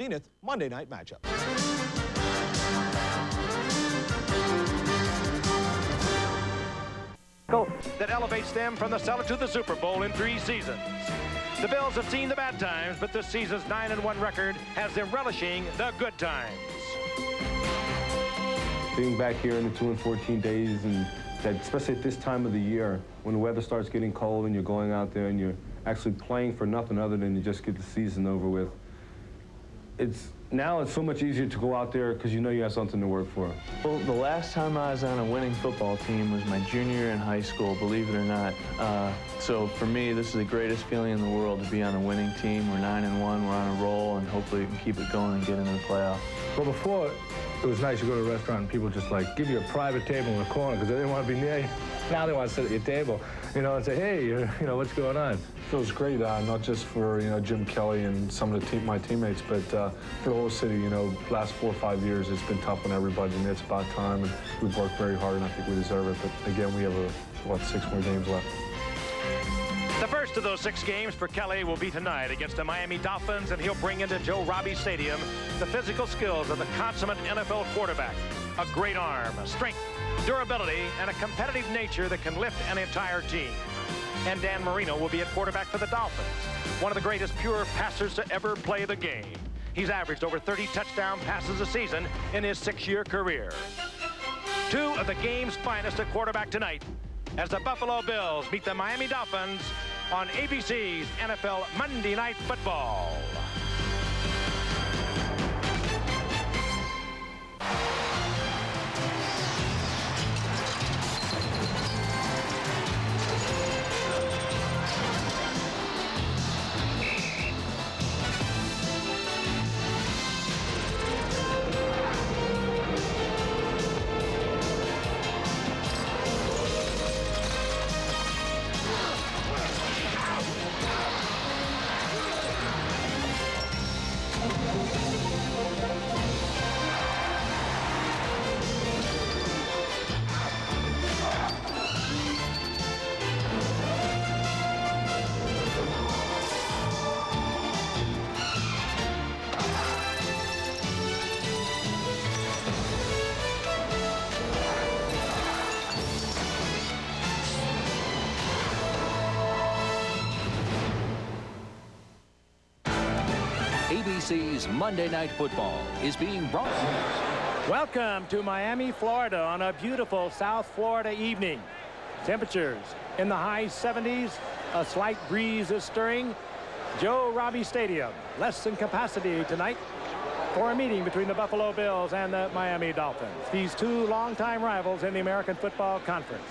Zenith Monday night matchup. That elevates them from the cellar to the Super Bowl in 3 seasons. The Bills have seen the bad times, but this season's 9-1 record has them relishing the good times. Being back here in the 2 and 14 days, and that especially at this time of the year, when the weather starts getting cold and you're going out there and you're actually playing for nothing other than to just get the season over with. Now it's so much easier to go out there because you know you have something to work for. Well, the last time I was on a winning football team was my junior year in high school, believe it or not. So for me, this is the greatest feeling in the world to be on a winning team. We're 9-1, we're on a roll, and hopefully we can keep it going and get into the playoffs. Well, before, it was nice. You go to a restaurant and people just like give you a private table in the corner because they didn't want to be near you. Now they want to sit at your table, you know, and say, hey, you know, what's going on? It feels great, not just for, Jim Kelly and some of my teammates, but for the whole city. Last 4 or 5 years, it's been tough on everybody, and it's about time, and we've worked very hard, and I think we deserve it. But again, we have, 6 more games left. The first of those 6 games for Kelly will be tonight against the Miami Dolphins, and he'll bring into Joe Robbie Stadium the physical skills of the consummate NFL quarterback. A great arm, strength, durability, and a competitive nature that can lift an entire team. And Dan Marino will be at quarterback for the Dolphins, one of the greatest pure passers to ever play the game. He's averaged over 30 touchdown passes a season in his 6-year career. 2 of the game's finest at quarterback tonight as the Buffalo Bills meet the Miami Dolphins on ABC's NFL Monday Night Football. ABC's Monday Night Football is being brought. Welcome to Miami, Florida on a beautiful South Florida evening. Temperatures in the high 70s. A slight breeze is stirring. Joe Robbie Stadium, less than capacity tonight for a meeting between the Buffalo Bills and the Miami Dolphins. These 2 longtime rivals in the American Football Conference.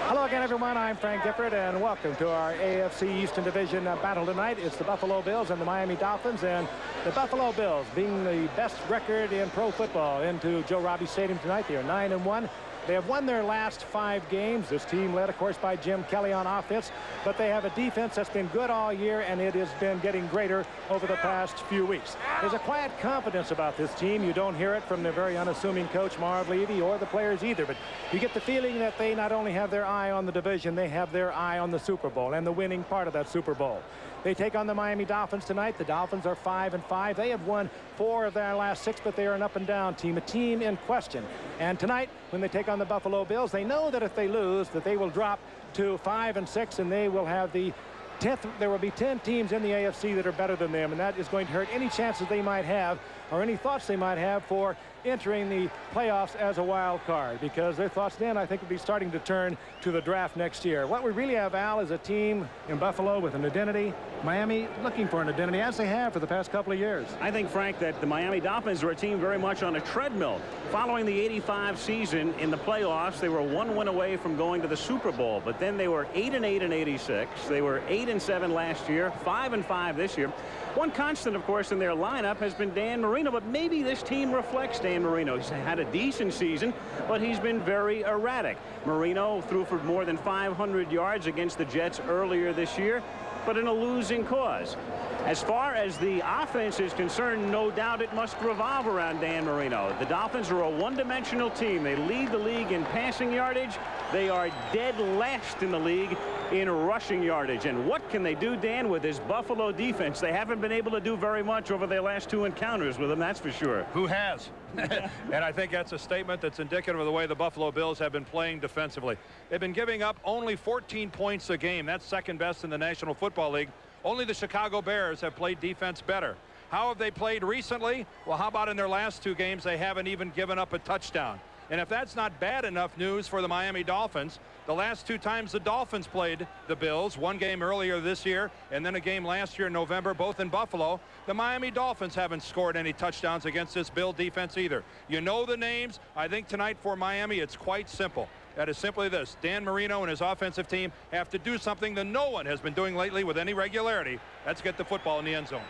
Hello again, everyone. I'm Frank Gifford, and welcome to our AFC Eastern Division battle tonight. It's the Buffalo Bills and the Miami Dolphins, and the Buffalo Bills being the best record in pro football into Joe Robbie Stadium tonight. They are 9-1. They have won their last 5 games. This team led, of course, by Jim Kelly on offense, but they have a defense that's been good all year, and it has been getting greater over the past few weeks. There's a quiet confidence about this team. You don't hear it from the very unassuming coach, Marv Levy, or the players either, but you get the feeling that they not only have their eye on the division, they have their eye on the Super Bowl and the winning part of that Super Bowl. They take on the Miami Dolphins tonight. The Dolphins are 5-5. They have won 4 of their last 6, but they are an up-and-down team, a team in question. And tonight, when they take on the Buffalo Bills, they know that if they lose, that they will drop to 5-6, and they will have the 10th. There will be 10 teams in the AFC that are better than them, and that is going to hurt any chances they might have or any thoughts they might have for entering the playoffs as a wild card, because their thoughts then, I think, will be starting to turn to the draft next year. What we really have, Al, is a team in Buffalo with an identity. Miami looking for an identity, as they have for the past couple of years. I think, Frank, that the Miami Dolphins are a team very much on a treadmill. Following the '85 season in the playoffs, they were 1 win away from going to the Super Bowl, but then they were 8-8 in '86. They were 8-7 last year, 5-5 this year. One constant, of course, in their lineup has been Dan Marino, but maybe this team reflects Dan Marino. He's had a decent season, but he's been very erratic. Marino threw for more than 500 yards against the Jets earlier this year, but in a losing cause. As far as the offense is concerned, no doubt it must revolve around Dan Marino. The Dolphins are a one-dimensional team. They lead the league in passing yardage. They are dead last in the league in rushing yardage. And what can they do, Dan, with this Buffalo defense? They haven't been able to do very much over their last 2 encounters with them, that's for sure. Who has? And I think that's a statement that's indicative of the way the Buffalo Bills have been playing defensively. They've been giving up only 14 points a game. That's second best in the National Football League. Only the Chicago Bears have played defense better. How have they played recently? Well, how about in their last 2 games, they haven't even given up a touchdown. And if that's not bad enough news for the Miami Dolphins, the last 2 times the Dolphins played the Bills, 1 game earlier this year and then a game last year in November, both in Buffalo, the Miami Dolphins haven't scored any touchdowns against this Bill defense either. You know the names. I think tonight for Miami, it's quite simple. That is simply this: Dan Marino and his offensive team have to do something that no one has been doing lately with any regularity. That's get the football in the end zone.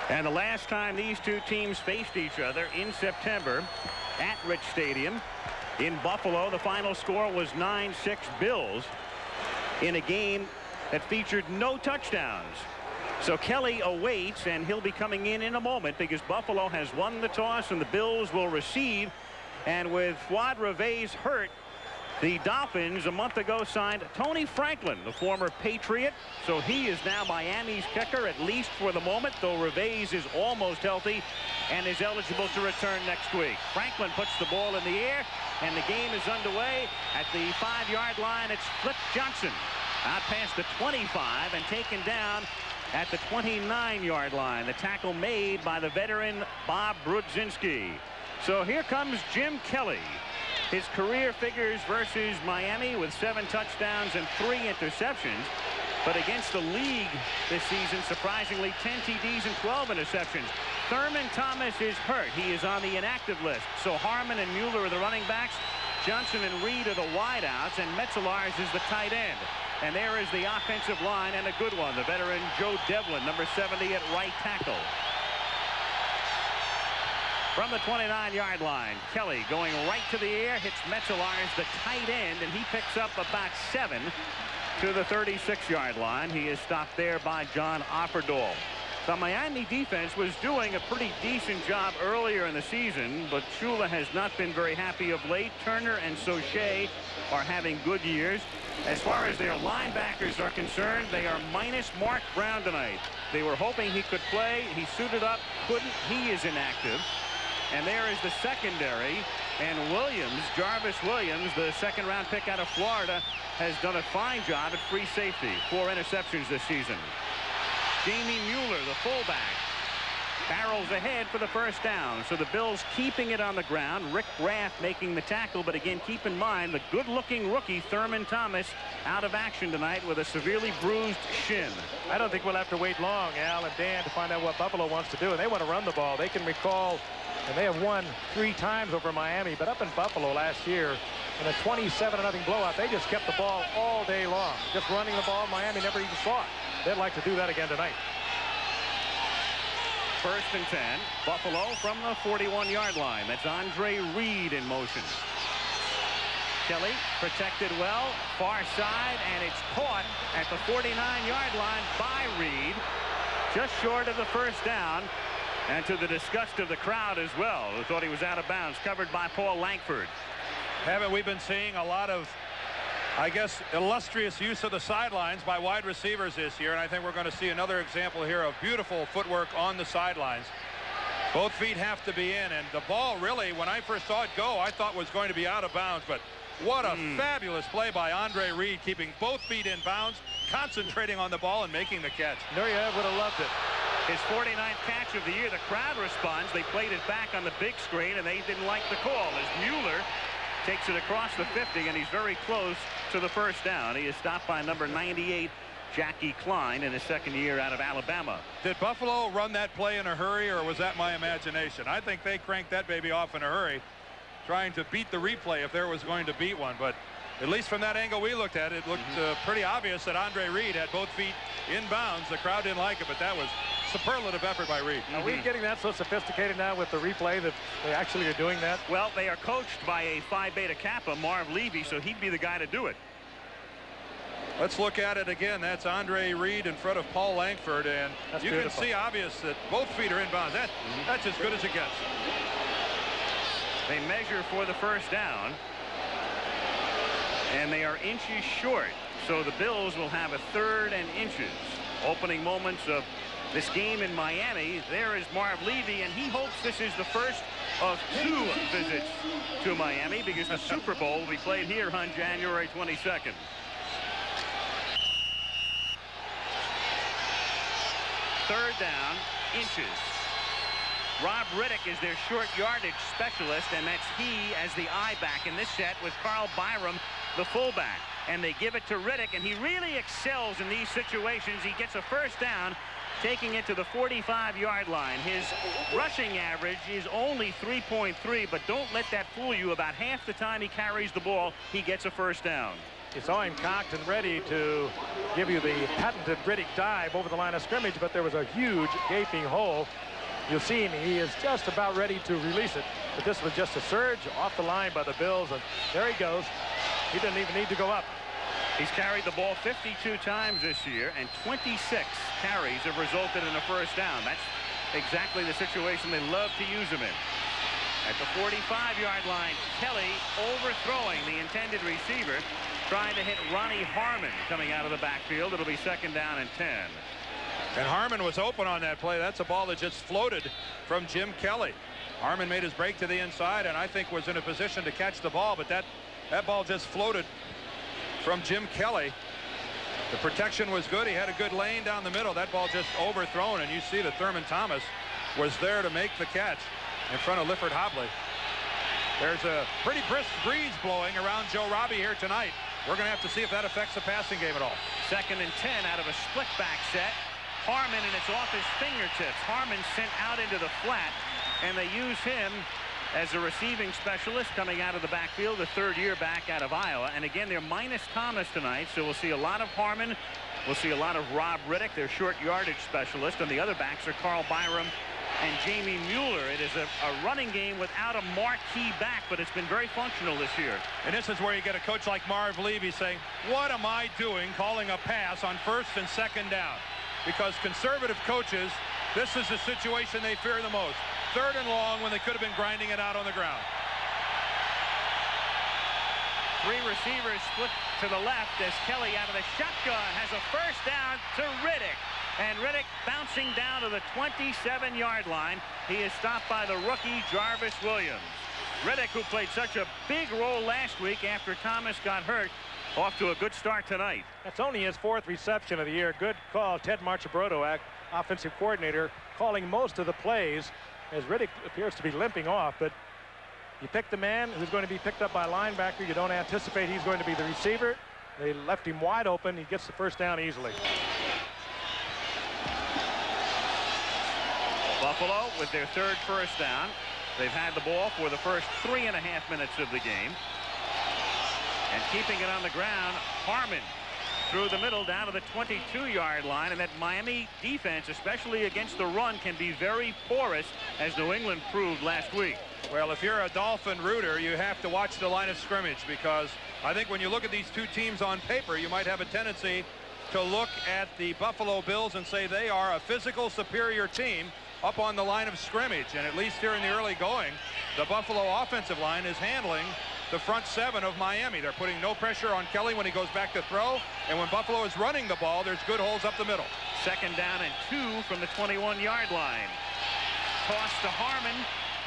And the last time these 2 teams faced each other in September at Rich Stadium in Buffalo, the final score was 9-6 Bills in a game that featured no touchdowns. So Kelly awaits, and he'll be coming in a moment because Buffalo has won the toss and the Bills will receive. And with Fuad Reveiz hurt, the Dolphins a month ago signed Tony Franklin, the former Patriot. So he is now Miami's kicker, at least for the moment, though Reveiz is almost healthy and is eligible to return next week. Franklin puts the ball in the air, and the game is underway. At the 5-yard line, it's Flip Johnson out past the 25 and taken down at the 29-yard line. The tackle made by the veteran Bob Brudzinski. So here comes Jim Kelly. His career figures versus Miami with 7 touchdowns and 3 interceptions. But against the league this season, surprisingly, 10 TDs and 12 interceptions. Thurman Thomas is hurt. He is on the inactive list. So Harmon and Mueller are the running backs. Johnson and Reed are the wideouts. And Metzelaars is the tight end. And there is the offensive line, and a good one. The veteran Joe Devlin, number 70 at right tackle. From the 29-yard line, Kelly going right to the air, hits Metzelaars, the tight end, and he picks up about 7 to the 36-yard line. He is stopped there by John Offerdahl. The Miami defense was doing a pretty decent job earlier in the season, but Shula has not been very happy of late. Turner and Sauché are having good years. As far as their linebackers are concerned, they are minus Mark Brown tonight. They were hoping he could play. He suited up, couldn't. He is inactive. And there is the secondary, and Williams, Jarvis Williams, the 2nd-round pick out of Florida, has done a fine job at free safety. 4 interceptions this season. Jamie Mueller, the fullback, barrels ahead for the first down. So the Bills keeping it on the ground. Rick Raff making the tackle, but again, keep in mind the good-looking rookie Thurman Thomas out of action tonight with a severely bruised shin. I don't think we'll have to wait long, Al and Dan, to find out what Buffalo wants to do. And they want to run the ball. They can recall, and they have won 3 times over Miami, but up in Buffalo last year in a 27-0 blowout, they just kept the ball all day long. Just running the ball. Miami never even saw it. They'd like to do that again tonight. 1st and 10. Buffalo from the 41-yard line. That's Andre Reed in motion. Kelly protected well, far side, and it's caught at the 49-yard line by Reed, just short of the first down, and to the disgust of the crowd as well, who thought he was out of bounds, covered by Paul Langford. Haven't we been seeing a lot of, I guess, illustrious use of the sidelines by wide receivers this year? And I think we're going to see another example here of beautiful footwork on the sidelines. Both feet have to be in, and the ball really, when I first saw it go, I thought was going to be out of bounds, but what a fabulous play by Andre Reed, keeping both feet in bounds, concentrating on the ball and making the catch. Nuriev would have loved it. His 49th catch of the year. The crowd responds. They played it back on the big screen, and they didn't like the call as Mueller takes it across the 50, and he's very close to the first down. He is stopped by number 98, Jackie Klein, in his 2nd year out of Alabama. Did Buffalo run that play in a hurry, or was that my imagination? I think they cranked that baby off in a hurry, trying to beat the replay if there was going to beat one. But at least from that angle we looked at, it looked pretty obvious that Andre Reed had both feet in bounds. The crowd didn't like it, but that was superlative effort by Reed. Are we getting that so sophisticated now with the replay that they actually are doing that? Well, they are coached by a Phi Beta Kappa, Marv Levy, so he'd be the guy to do it. Let's look at it again. That's Andre Reed in front of Paul Langford, and That's you beautiful. can see obvious that both feet are inbounds. That's as good as it gets. They measure for the first down, and they are inches short. So the Bills will have a 3rd and inches. Opening moments of this game in Miami. There is Marv Levy, and he hopes this is the first of 2 visits to Miami, because the Super Bowl will be played here on January 22nd. Third down, inches. Rob Riddick is their short yardage specialist, and that's he as the I-back in this set with Carl Byram, the fullback. And they give it to Riddick, and he really excels in these situations. He gets a first down, taking it to the 45-yard line. His rushing average is only 3.3, but don't let that fool you. About half the time he carries the ball, he gets a first down. You saw him cocked and ready to give you the patented Riddick dive over the line of scrimmage, but there was a huge gaping hole. You'll see him. He is just about ready to release it, but this was just a surge off the line by the Bills, and there he goes. He didn't even need to go up. He's carried the ball 52 times this year, and 26 carries have resulted in a first down. That's exactly the situation they love to use him in. At the 45-yard line, Kelly overthrowing the intended receiver, trying to hit Ronnie Harmon coming out of the backfield. It'll be 2nd down and 10. And Harmon was open on that play. That's a ball that just floated from Jim Kelly. Harmon made his break to the inside, and I think was in a position to catch the ball, but that ball just floated from Jim Kelly. The protection was good. He had a good lane down the middle. That ball just overthrown, and you see that Thurman Thomas was there to make the catch in front of Lifford Hobley. There's a pretty brisk breeze blowing around Joe Robbie here tonight. We're going to have to see if that affects the passing game at all. 2nd and 10 out of a split back set. Harmon, and it's off his fingertips. Harmon sent out into the flat, and they use him as a receiving specialist coming out of the backfield, the 3rd-year back out of Iowa. And again, they're minus Thomas tonight, so we'll see a lot of Harmon. We'll see a lot of Rob Riddick, their short yardage specialist, and the other backs are Carl Byram and Jamie Mueller. It is a running game without a marquee back, but it's been very functional this year. And this is where you get a coach like Marv Levy saying, what am I doing calling a pass on 1st and 2nd down? Because conservative coaches, this is the situation they fear the most. 3rd and long when they could have been grinding it out on the ground. 3 receivers split to the left as Kelly out of the shotgun has a first down to Riddick. And Riddick bouncing down to the 27-yard line. He is stopped by the rookie Jarvis Williams. Riddick, who played such a big role last week after Thomas got hurt, off to a good start tonight. That's only his 4th reception of the year. Good call. Ted Marchibrodo, offensive coordinator, calling most of the plays as Riddick appears to be limping off. But you pick the man who's going to be picked up by a linebacker. You don't anticipate he's going to be the receiver. They left him wide open. He gets the first down easily. Buffalo with their 3rd first down. They've had the ball for the first 3.5 minutes of the game. And keeping it on the ground, Harmon through the middle down to the 22-yard line. And that Miami defense, especially against the run, can be very porous, as New England proved last week. Well, if you're a Dolphin rooter, you have to watch the line of scrimmage, because I think when you look at these two teams on paper, you might have a tendency to look at the Buffalo Bills and say they are a physical superior team up on the line of scrimmage. And at least here in the early going, the Buffalo offensive line is handling the front 7 of Miami. They're putting no pressure on Kelly when he goes back to throw, and when Buffalo is running the ball, there's good holes up the middle. 2nd down and 2 from the 21-yard line. Toss to Harmon,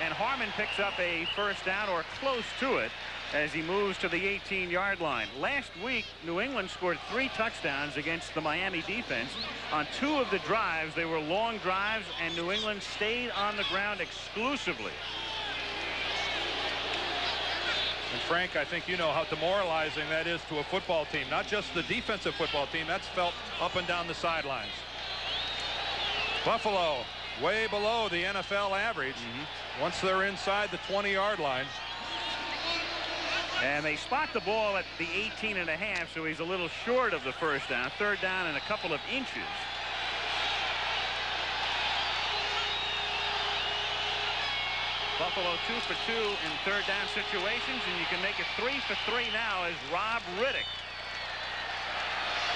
and Harmon picks up a first down, or close to it, as he moves to the 18-yard line. Last week, New England scored 3 touchdowns against the Miami defense. On 2 of the drives, they were long drives, and New England stayed on the ground exclusively. And Frank, I think you know how demoralizing that is to a football team, not just the defensive football team. That's felt up and down the sidelines. Buffalo way below the NFL average once they're inside the 20-yard line. And they spot the ball at the 18.5, so he's a little short of the first down. 3rd down and a couple of inches. Buffalo 2 for 2 in 3rd down situations, and you can make it 3 for 3 now as Rob Riddick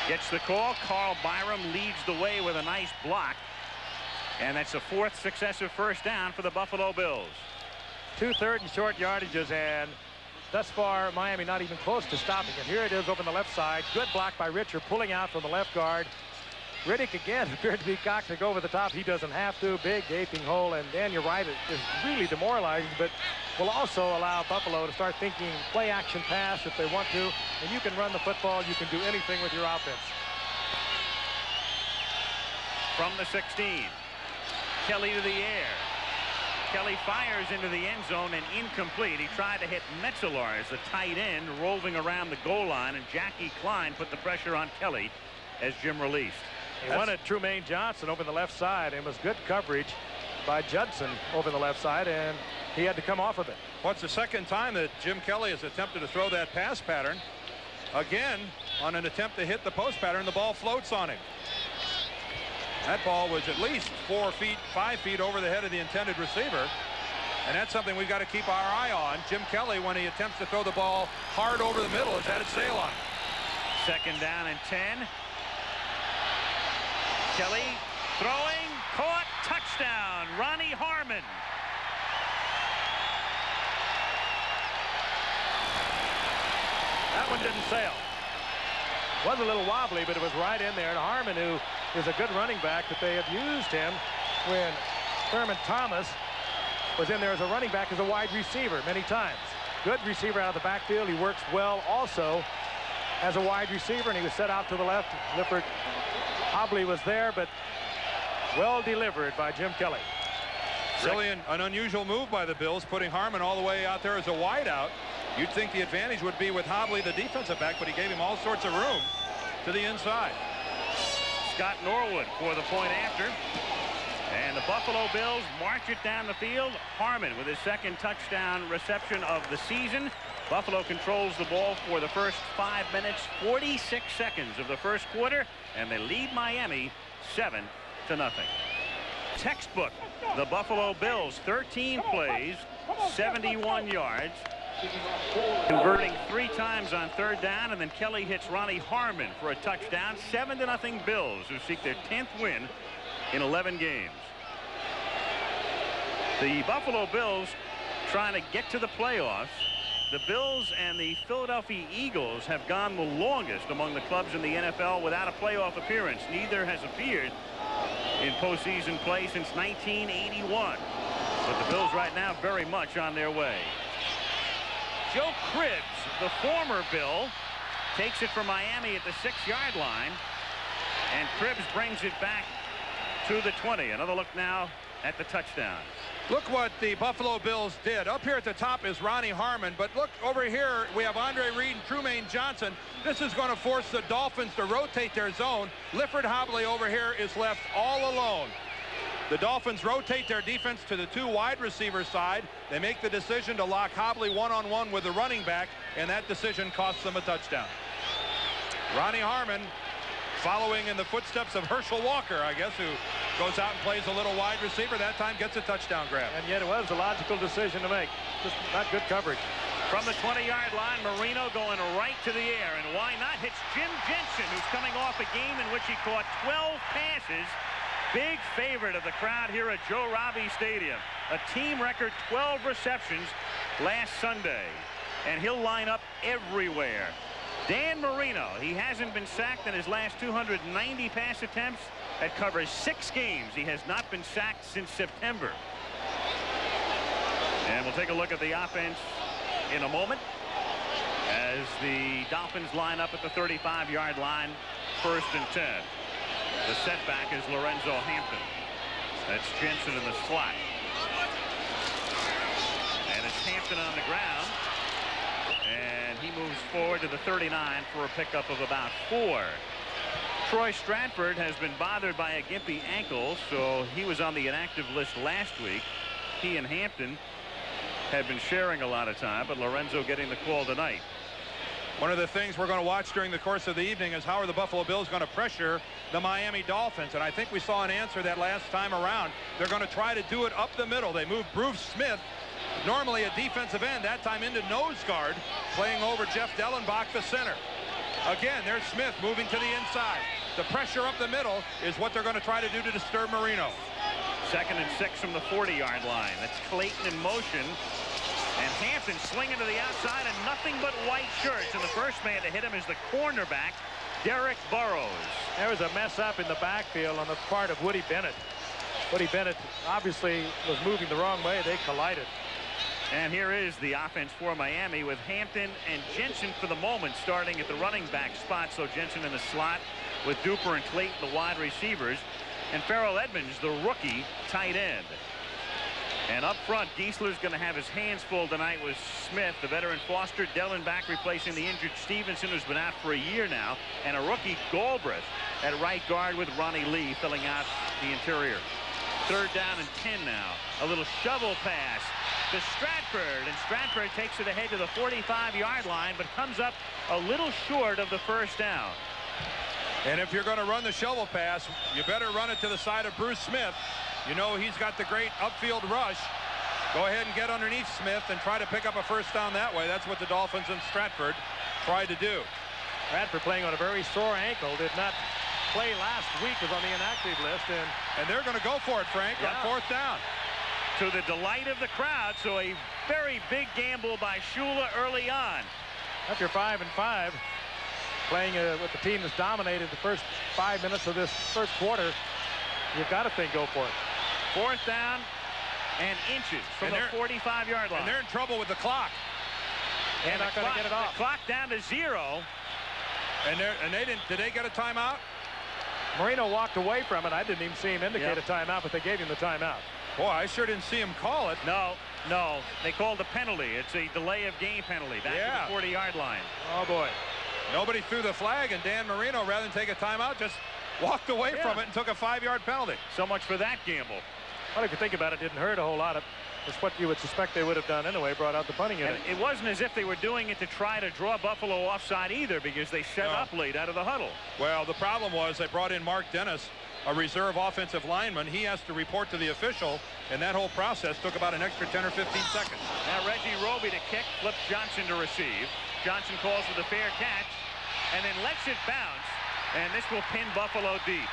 Gets the call. Carl Byram leads the way with a nice block. And that's the 4th successive first down for the Buffalo Bills. 2 third and short yardages, and thus far Miami not even close to stopping it. Here it is over the left side. Good block by Richard, pulling out from the left guard. Riddick again appeared to be cocked to go over the top. He doesn't have to. Big gaping hole, and Dan, you're right, it is really demoralizing, but will also allow Buffalo to start thinking play action pass if they want to. And you can run the football, you can do anything with your offense. From the 16, Kelly to the air. Kelly fires into the end zone and incomplete. He tried to hit Metzeler as the tight end roving around the goal line, and Jackie Klein put the pressure on Kelly as Jim released. He wanted Trumaine Johnson over the left side, and it was good coverage by Judson over the left side, and he had to come off of it. What's the second time that Jim Kelly has attempted to throw that pass pattern? Again, on an attempt to hit the post pattern, the ball floats on him. That ball was at least 4 feet, 5 feet over the head of the intended receiver. And that's something we've got to keep our eye on. Jim Kelly, when he attempts to throw the ball hard over the middle, has had it sail on. 2nd down and 10. Kelly throwing, caught, touchdown, Ronnie Harmon. That one didn't sail. Was a little wobbly, but it was right in there. And Harmon, who is a good running back, but they have used him when Thurman Thomas was in there as a running back, as a wide receiver many times. Good receiver out of the backfield. He works well also as a wide receiver, and he was set out to the left. Lifford Hobley was there, but well delivered by Jim Kelly. Really an unusual move by the Bills, putting Harmon all the way out there as a wideout. You'd think the advantage would be with Hobley, the defensive back, but he gave him all sorts of room to the inside. Scott Norwood for the point after. And the Buffalo Bills march it down the field. Harmon with his 2nd touchdown reception of the season. Buffalo controls the ball for the first 5 minutes, 46 seconds of the first quarter, and they lead Miami 7-0. Textbook, the Buffalo Bills, 13 plays, 71 yards. Converting 3 times on 3rd down, and then Kelly hits Ronnie Harmon for a touchdown. 7-0 Bills, who seek their 10th win in 11 games. The Buffalo Bills trying to get to the playoffs. The Bills and the Philadelphia Eagles have gone the longest among the clubs in the NFL without a playoff appearance. Neither has appeared in postseason play since 1981. But the Bills right now very much on their way. Joe Cribbs, the former Bill, takes it from Miami at the 6-yard line, and Cribbs brings it back to the 20. Another look now at the touchdown. Look what the Buffalo Bills did. Up here at the top is Ronnie Harmon, but look over here, we have Andre Reed and Trumaine Johnson. This is going to force the Dolphins to rotate their zone. Lifford Hobley over here is left all alone. The Dolphins rotate their defense to the 2 wide receiver side. They make the decision to lock Hobley one-on-one with the running back, and that decision costs them a touchdown. Ronnie Harmon, following in the footsteps of Herschel Walker, I guess, who goes out and plays a little wide receiver. That time gets a touchdown grab. And yet it was a logical decision to make. Just not good coverage. From the 20-yard line, Marino going right to the air, and why not? Hits Jim Jensen, who's coming off a game in which he caught 12 passes. Big favorite of the crowd here at Joe Robbie Stadium. A team record 12 receptions last Sunday, and he'll line up everywhere. Dan Marino, he hasn't been sacked in his last 290 pass attempts. That covers 6 games. He has not been sacked since September. And we'll take a look at the offense in a moment as the Dolphins line up at the 35-yard line, 1st and 10. The setback is Lorenzo Hampton. That's Jensen in the slot. And it's Hampton on the ground. And he moves forward to the 39 for a pickup of about 4. Troy Stratford has been bothered by a gimpy ankle, so he was on the inactive list last week. He and Hampton had been sharing a lot of time, but Lorenzo getting the call tonight. One of the things we're going to watch during the course of the evening is how are the Buffalo Bills going to pressure the Miami Dolphins. And I think we saw an answer that last time around. They're going to try to do it up the middle. They moved Bruce Smith, normally a defensive end, that time into nose guard, playing over Jeff Dellenbach, the center. Again, there's Smith moving to the inside. The pressure up the middle is what they're going to try to do to disturb Marino. 2nd and 6 from the 40-yard line. That's Clayton in motion. And Hampton slinging to the outside, and nothing but white shirts. And the first man to hit him is the cornerback, Derek Burrows. There was a mess up in the backfield on the part of Woody Bennett. Woody Bennett obviously was moving the wrong way. They collided. And here is the offense for Miami with Hampton and Jensen for the moment starting at the running back spot. So Jensen in the slot with Duper and Clayton, the wide receivers, and Farrell Edmonds, the rookie tight end. And up front, Geisler's going to have his hands full tonight with Smith, the veteran Foster, Dellenbach replacing the injured Stevenson, who's been out for a year now, and a rookie Galbraith at right guard with Ronnie Lee filling out the interior. 3rd down and 10 now. A little shovel pass to Stratford, and Stratford takes it ahead to the 45-yard line, but comes up a little short of the first down. And if you're going to run the shovel pass, you better run it to the side of Bruce Smith. You know he's got the great upfield rush. Go ahead and get underneath Smith and try to pick up a first down that way. That's what the Dolphins and Stratford tried to do. Stratford playing on a very sore ankle, did not play last week, was on the inactive list, and they're going to go for it, Frank, on 4th down. To the delight of the crowd, so a very big gamble by Shula early on. After 5-5, playing with the team that's dominated the first 5 minutes of this first quarter, you've got to think go for it. 4th down and inches from the 45-yard line. And they're in trouble with the clock. They're not going to get it off. The clock down to 0. And they didn't. Did they get a timeout? Marino walked away from it. I didn't even see him indicate a timeout, but they gave him the timeout. Boy, I sure didn't see him call it. No. They called a penalty. It's a delay of game penalty back to the 40-yard line. Oh, boy. Nobody threw the flag, and Dan Marino, rather than take a timeout, just walked away from it and took a 5-yard penalty. So much for that gamble. Well, if you think about it, didn't hurt a whole lot. It's what you would suspect they would have done anyway, brought out the punting unit. And it wasn't as if they were doing it to try to draw Buffalo offside either, because they set up late out of the huddle. Well, the problem was they brought in Mark Dennis, a reserve offensive lineman. He has to report to the official, and that whole process took about an extra 10 or 15 seconds. Now Reggie Roby to kick, Flip Johnson to receive. Johnson calls for the fair catch and then lets it bounce, and this will pin Buffalo deep.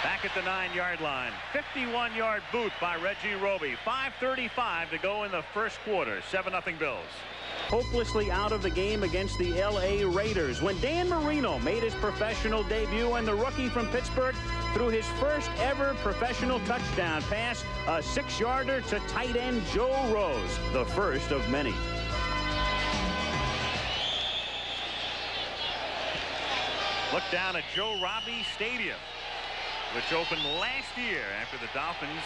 Back at the 9-yard line. 51-yard boot by Reggie Roby. 5:35 to go in the first quarter. 7-0 Bills. Hopelessly out of the game against the L.A. Raiders when Dan Marino made his professional debut, and the rookie from Pittsburgh threw his first ever professional touchdown pass, a 6-yarder to tight end Joe Rose, the first of many. Look down at Joe Robbie Stadium, which opened last year after the Dolphins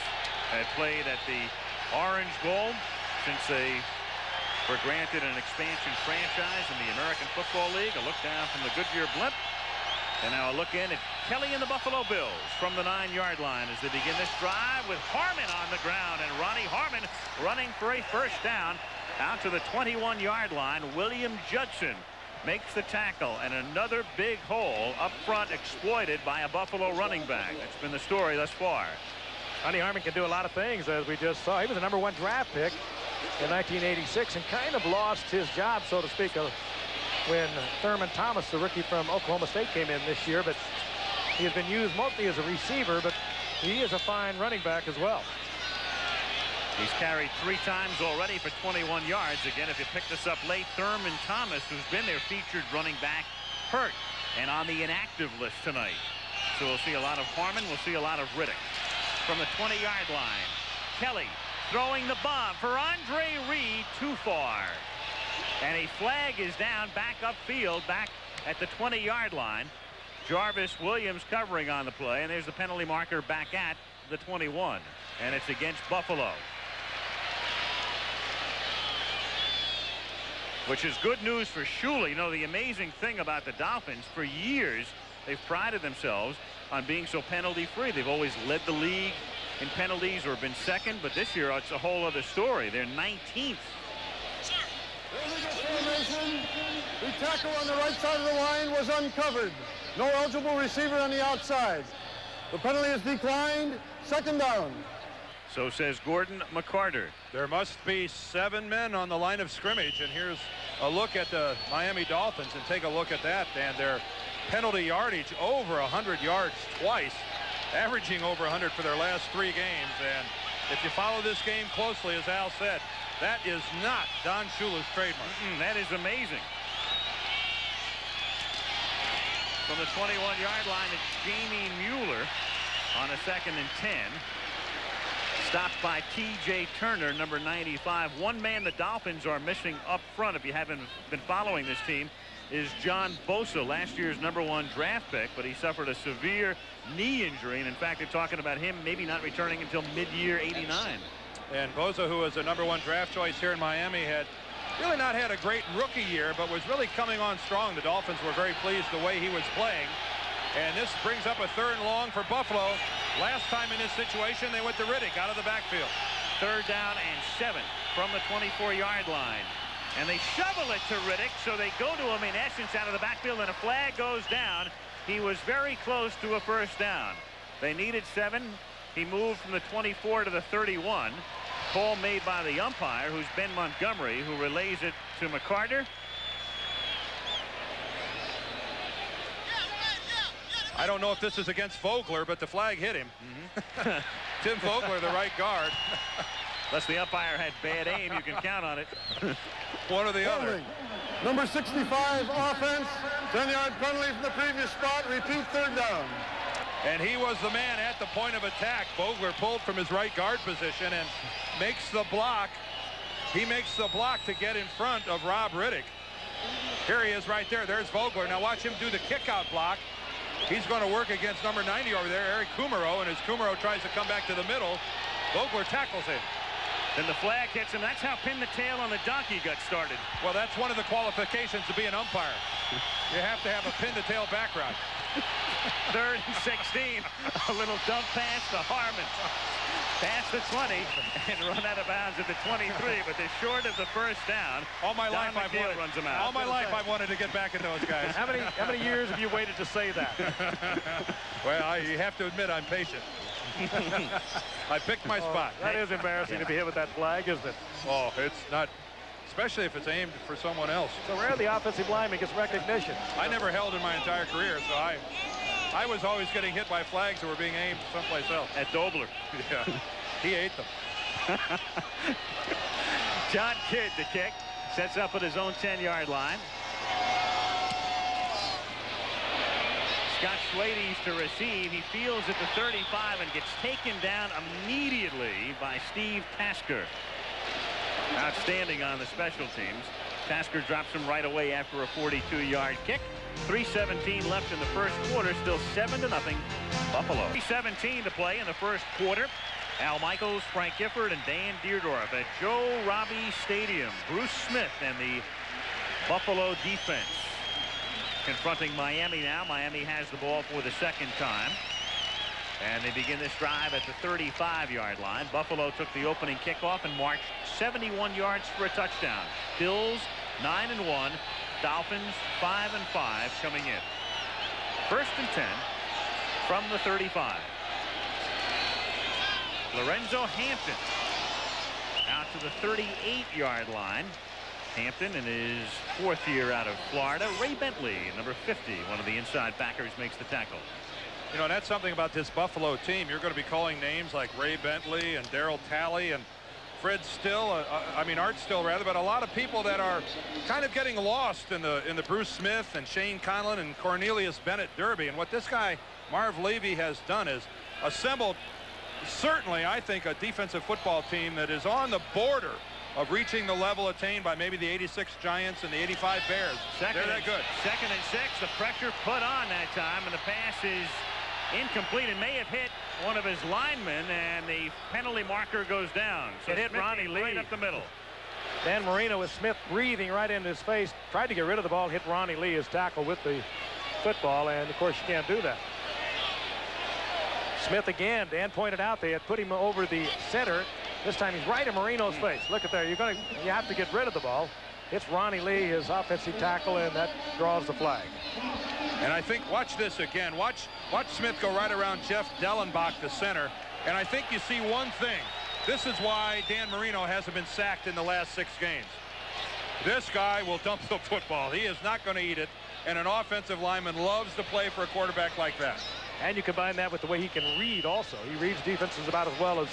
had played at the Orange Bowl since they were granted an expansion franchise in the American Football League. A look down from the Goodyear blimp. And now a look in at Kelly and the Buffalo Bills from the 9-yard line as they begin this drive with Harmon on the ground. And Ronnie Harmon running for a first down out to the 21-yard line. William Judson makes the tackle, and another big hole up front exploited by a Buffalo running back. That's been the story thus far. Ronnie Harmon can do a lot of things, as we just saw. He was a #1 draft pick in 1986 and kind of lost his job, so to speak, when Thurman Thomas, the rookie from Oklahoma State, came in this year. But he has been used mostly as a receiver, but he is a fine running back as well. He's carried 3 times already for 21 yards. Again, if you pick this up late, Thurman Thomas, who's been their featured running back, hurt and on the inactive list tonight. So we'll see a lot of Harmon. We'll see a lot of Riddick. From the 20-yard line, Kelly throwing the bomb for Andre Reed, too far. And a flag is down back upfield, back at the 20-yard line. Jarvis Williams covering on the play, and there's the penalty marker back at the 21. And it's against Buffalo, which is good news for Shula. You know, the amazing thing about the Dolphins, for years, they've prided themselves on being so penalty-free. They've always led the league in penalties or been second, but this year it's a whole other story. They're 19th. The tackle on the right side of the line was uncovered. No eligible receiver on the outside. The penalty is declined. 2nd down. So says Gordon McCarter. There must be 7 men on the line of scrimmage, and here's a look at the Miami Dolphins, and take a look at that, and their penalty yardage over 100 yards twice, averaging over 100 for their last 3 games. And if you follow this game closely, as Al said, that is not Don Shula's trademark. That is amazing. From the 21-yard line, it's Jamie Mueller on a 2nd and 10. Stopped by T.J. Turner, number 95. One man the Dolphins are missing up front, if you haven't been following this team, is John Bosa, last year's #1 draft pick, but he suffered a severe knee injury, and in fact they're talking about him maybe not returning until mid-year '89. And Bosa, who was a #1 draft choice here in Miami, had really not had a great rookie year, but was really coming on strong. The Dolphins were very pleased the way he was playing. And this brings up a 3rd and long for Buffalo. Last time in this situation, they went to Riddick out of the backfield. 3rd down and 7 from the 24-yard line. And they shovel it to Riddick, so they go to him in essence out of the backfield, and a flag goes down. He was very close to a 1st down. They needed 7. He moved from the 24 to the 31. Call made by the umpire, who's Ben Montgomery, who relays it to McCarter. I don't know if this is against Vogler, but the flag hit him. Tim Vogler, the right guard. Unless the umpire had bad aim, you can count on it. One or the other. Number 65 offense, 10-yard penalty from the previous spot. Repeat 3rd down. And he was the man at the point of attack. Vogler pulled from his right guard position and makes the block. He makes the block to get in front of Rob Riddick. Here he is right there. There's Vogler. Now watch him do the kick-out block. He's going to work against number 90 over there, Eric Kumaro, and as Kumaro tries to come back to the middle, Vogler tackles him. Then the flag hits him. That's how Pin the Tail on the Donkey got started. Well, that's one of the qualifications to be an umpire. You have to have a pin the tail background. 3rd and 16. A little dump pass to Harmon. Past the 20 and run out of bounds at the 23, but they're short of the 1st down. All my life I've wanted, runs them out. all my life I've wanted to get back at those guys. How many years have you waited to say that? Well, you have to admit I'm patient. I picked my spot. That is embarrassing to be hit with that flag, isn't it? Oh, it's not, especially if it's aimed for someone else. So rare the offensive lineman gets recognition. I never held in my entire career, so I was always getting hit by flags that were being aimed someplace else. At Dobler. Yeah, he ate them. John Kidd to kick. Sets up at his own 10-yard line. Scott Schwades to receive. He fields at the 35 and gets taken down immediately by Steve Tasker. Outstanding on the special teams. Tasker drops him right away after a 42-yard kick. 3:17 left in the 1st quarter. Still 7-0 Buffalo. 3:17 to play in the 1st quarter. Al Michaels, Frank Gifford, and Dan Deerdorf at Joe Robbie Stadium. Bruce Smith and the Buffalo defense confronting Miami now. Miami has the ball for the 2nd time. And they begin this drive at the 35-yard line. Buffalo took the opening kickoff and marched 71 yards for a touchdown. Bills 9-1. Dolphins 5-5 coming in. 1st and 10 from the 35. Lorenzo Hampton out to the 38-yard line. Hampton in his 4th year out of Florida. Ray Bentley, number 50, one of the inside backers, makes the tackle. You know, that's something about this Buffalo team. You're going to be calling names like Ray Bentley and Darryl Talley and Fred Still, Art Still rather, but a lot of people that are kind of getting lost in the Bruce Smith and Shane Conlon and Cornelius Bennett Derby. And what this guy Marv Levy has done is assembled certainly, I think, a defensive football team that is on the border of reaching the level attained by maybe the '86 Giants and the '85 Bears. They're that good. 2nd and 6. The pressure put on that time, and the pass is incomplete. It may have hit one of his linemen, and the penalty marker goes down. So it hit Ronnie Lee right up the middle. Dan Marino with Smith breathing right into his face. Tried to get rid of the ball, hit Ronnie Lee, his tackle, with the football, and of course you can't do that. Smith again. Dan pointed out they had put him over the center. This time he's right in Marino's face. Look at there. You have to get rid of the ball. It's Ronnie Lee, his offensive tackle, and that draws the flag. And I think, watch this again. Watch Smith go right around Jeff Dellenbach, the center. And I think you see one thing. This is why Dan Marino hasn't been sacked in the last 6 games. This guy will dump the football. He is not going to eat it. And an offensive lineman loves to play for a quarterback like that. And you combine that with the way he can read also. He reads defenses about as well as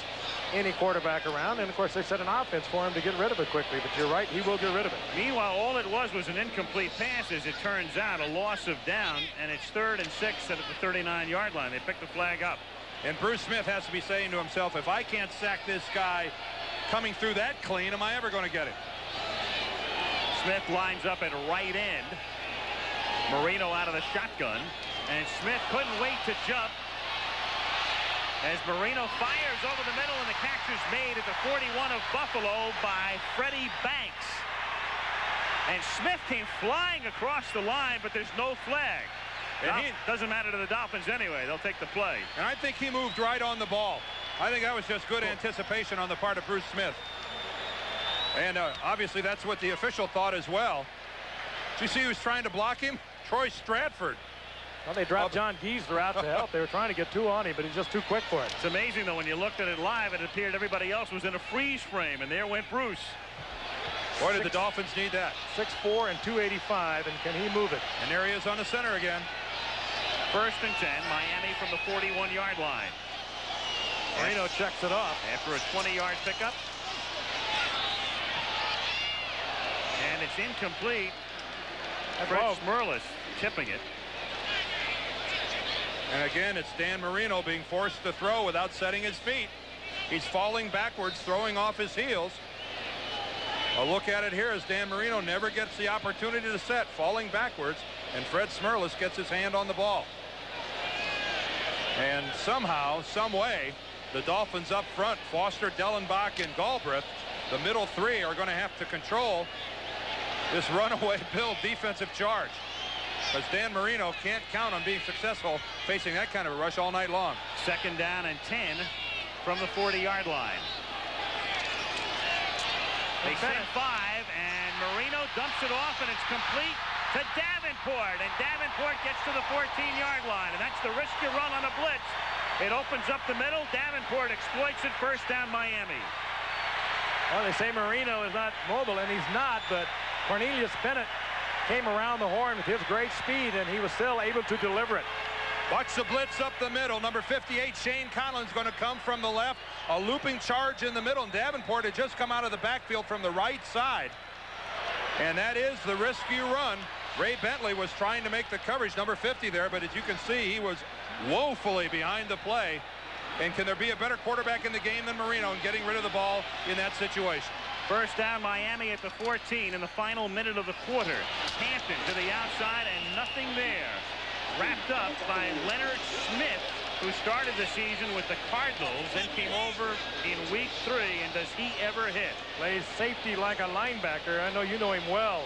any quarterback around. And, of course, they set an offense for him to get rid of it quickly. But you're right, he will get rid of it. Meanwhile, all it was an incomplete pass, as it turns out, a loss of down. And it's 3rd and 6 at the 39-yard line. They picked the flag up. And Bruce Smith has to be saying to himself, if I can't sack this guy coming through that clean, am I ever going to get it? Smith lines up at right end. Marino out of the shotgun. And Smith couldn't wait to jump as Marino fires over the middle, and the catch is made at the 41 of Buffalo by Freddie Banks. And Smith came flying across the line, but there's no flag. And doesn't matter to the Dolphins anyway. They'll take the play. And I think he moved right on the ball. I think that was just good anticipation on the part of Bruce Smith. And obviously that's what the official thought as well. Did you see who was trying to block him? Troy Stratford. Well, they dropped John Giesler out to help. They were trying to get 2 on him, but he's just too quick for it. It's amazing, though, when you looked at it live, it appeared everybody else was in a freeze frame, and there went Bruce. Boy, did the Dolphins need that. 6'4" and 285, and can he move it? And there he is on the center again. 1st and 10, Miami from the 41-yard line. Marino checks it off. After a 20-yard pickup. And it's incomplete. Fred Smerlis tipping it. And again, it's Dan Marino being forced to throw without setting his feet. He's falling backwards, throwing off his heels. A look at it here as Dan Marino never gets the opportunity to set, falling backwards, and Fred Smerlis gets his hand on the ball. And somehow, some way, the Dolphins up front, Foster, Dellenbach, and Galbraith, the middle 3 are going to have to control this runaway Bill defensive charge, because Dan Marino can't count on being successful facing that kind of a rush all night long. 2nd down and 10 from the 40-yard line. They send 5, and Marino dumps it off, and it's complete to Davenport, and Davenport gets to the 14-yard line, and that's the risk you run on a blitz. It opens up the middle. Davenport exploits it. 1st down, Miami. Well, they say Marino is not mobile, and he's not, but Cornelius Bennett came around the horn with his great speed, and he was still able to deliver it. Watch the blitz up the middle. Number 58, Shane Conlon's going to come from the left. A looping charge in the middle, and Davenport had just come out of the backfield from the right side. And that is the risk you run. Ray Bentley was trying to make the coverage, number 50 there, but as you can see, he was woefully behind the play. And can there be a better quarterback in the game than Marino in getting rid of the ball in that situation? 1st down, Miami at the 14 in the final minute of the quarter. Hampton to the outside, and nothing there. Wrapped up by Leonard Smith, who started the season with the Cardinals and came over in week 3. And does he ever hit? Plays safety like a linebacker. I know you know him well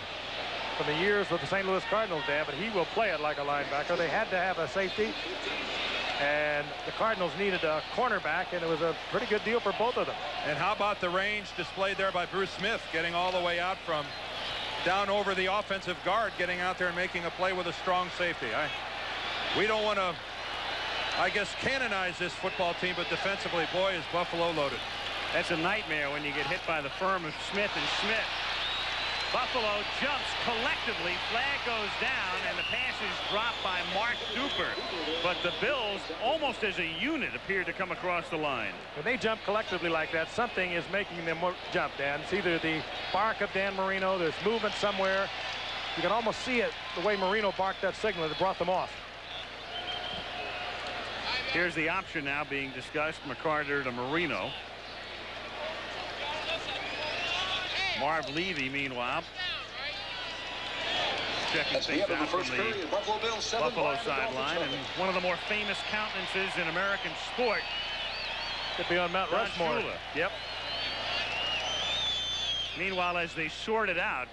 from the years with the St. Louis Cardinals, Dan, but he will play it like a linebacker. They had to have a safety, and the Cardinals needed a cornerback, and it was a pretty good deal for both of them. And how about the range displayed there by Bruce Smith, getting all the way out from down over the offensive guard, getting out there and making a play with a strong safety. We don't want to, I guess, canonize this football team, but defensively, boy, is Buffalo loaded. That's a nightmare when you get hit by the firm of Smith and Smith. Buffalo jumps collectively. Flag goes down, and the pass is dropped by Mark Duper. But the Bills, almost as a unit, appear to come across the line. When they jump collectively like that, something is making them jump, Dan. It's either the bark of Dan Marino, there's movement somewhere. You can almost see it, the way Marino barked that signal that brought them off. Here's the option now being discussed. McCarter to Marino. Marv Levy, meanwhile, checking things out from the Buffalo sideline, and one of the more famous countenances in American sport. Could be on Mount Rushmore. Yep. Meanwhile, as they sort it out,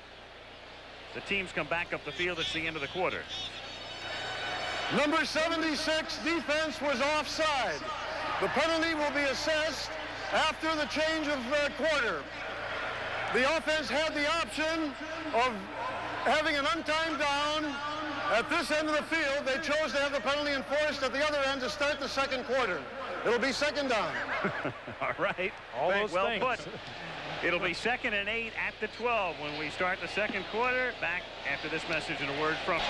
the teams come back up the field. It's the end of the quarter. Number 76 defense was offside. The penalty will be assessed after the change of quarter. The offense had the option of having an untimed down at this end of the field. They chose to have the penalty enforced at the other end to start the second quarter. It'll be second down. All right. All those well things. put. It'll be 2nd and 8 at the 12 when we start the second quarter. Back after this message and a word from.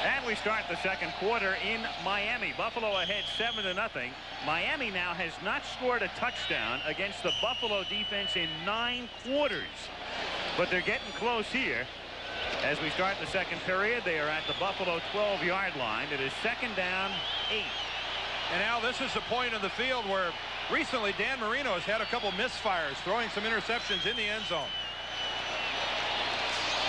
And we start the second quarter in Miami. Buffalo ahead 7-0. Miami now has not scored a touchdown against the Buffalo defense in 9 quarters. But they're getting close here. As we start the second period, they are at the Buffalo 12-yard line. It is 2nd down, 8. And Al, this is the point in the field where recently Dan Marino has had a couple misfires, throwing some interceptions in the end zone.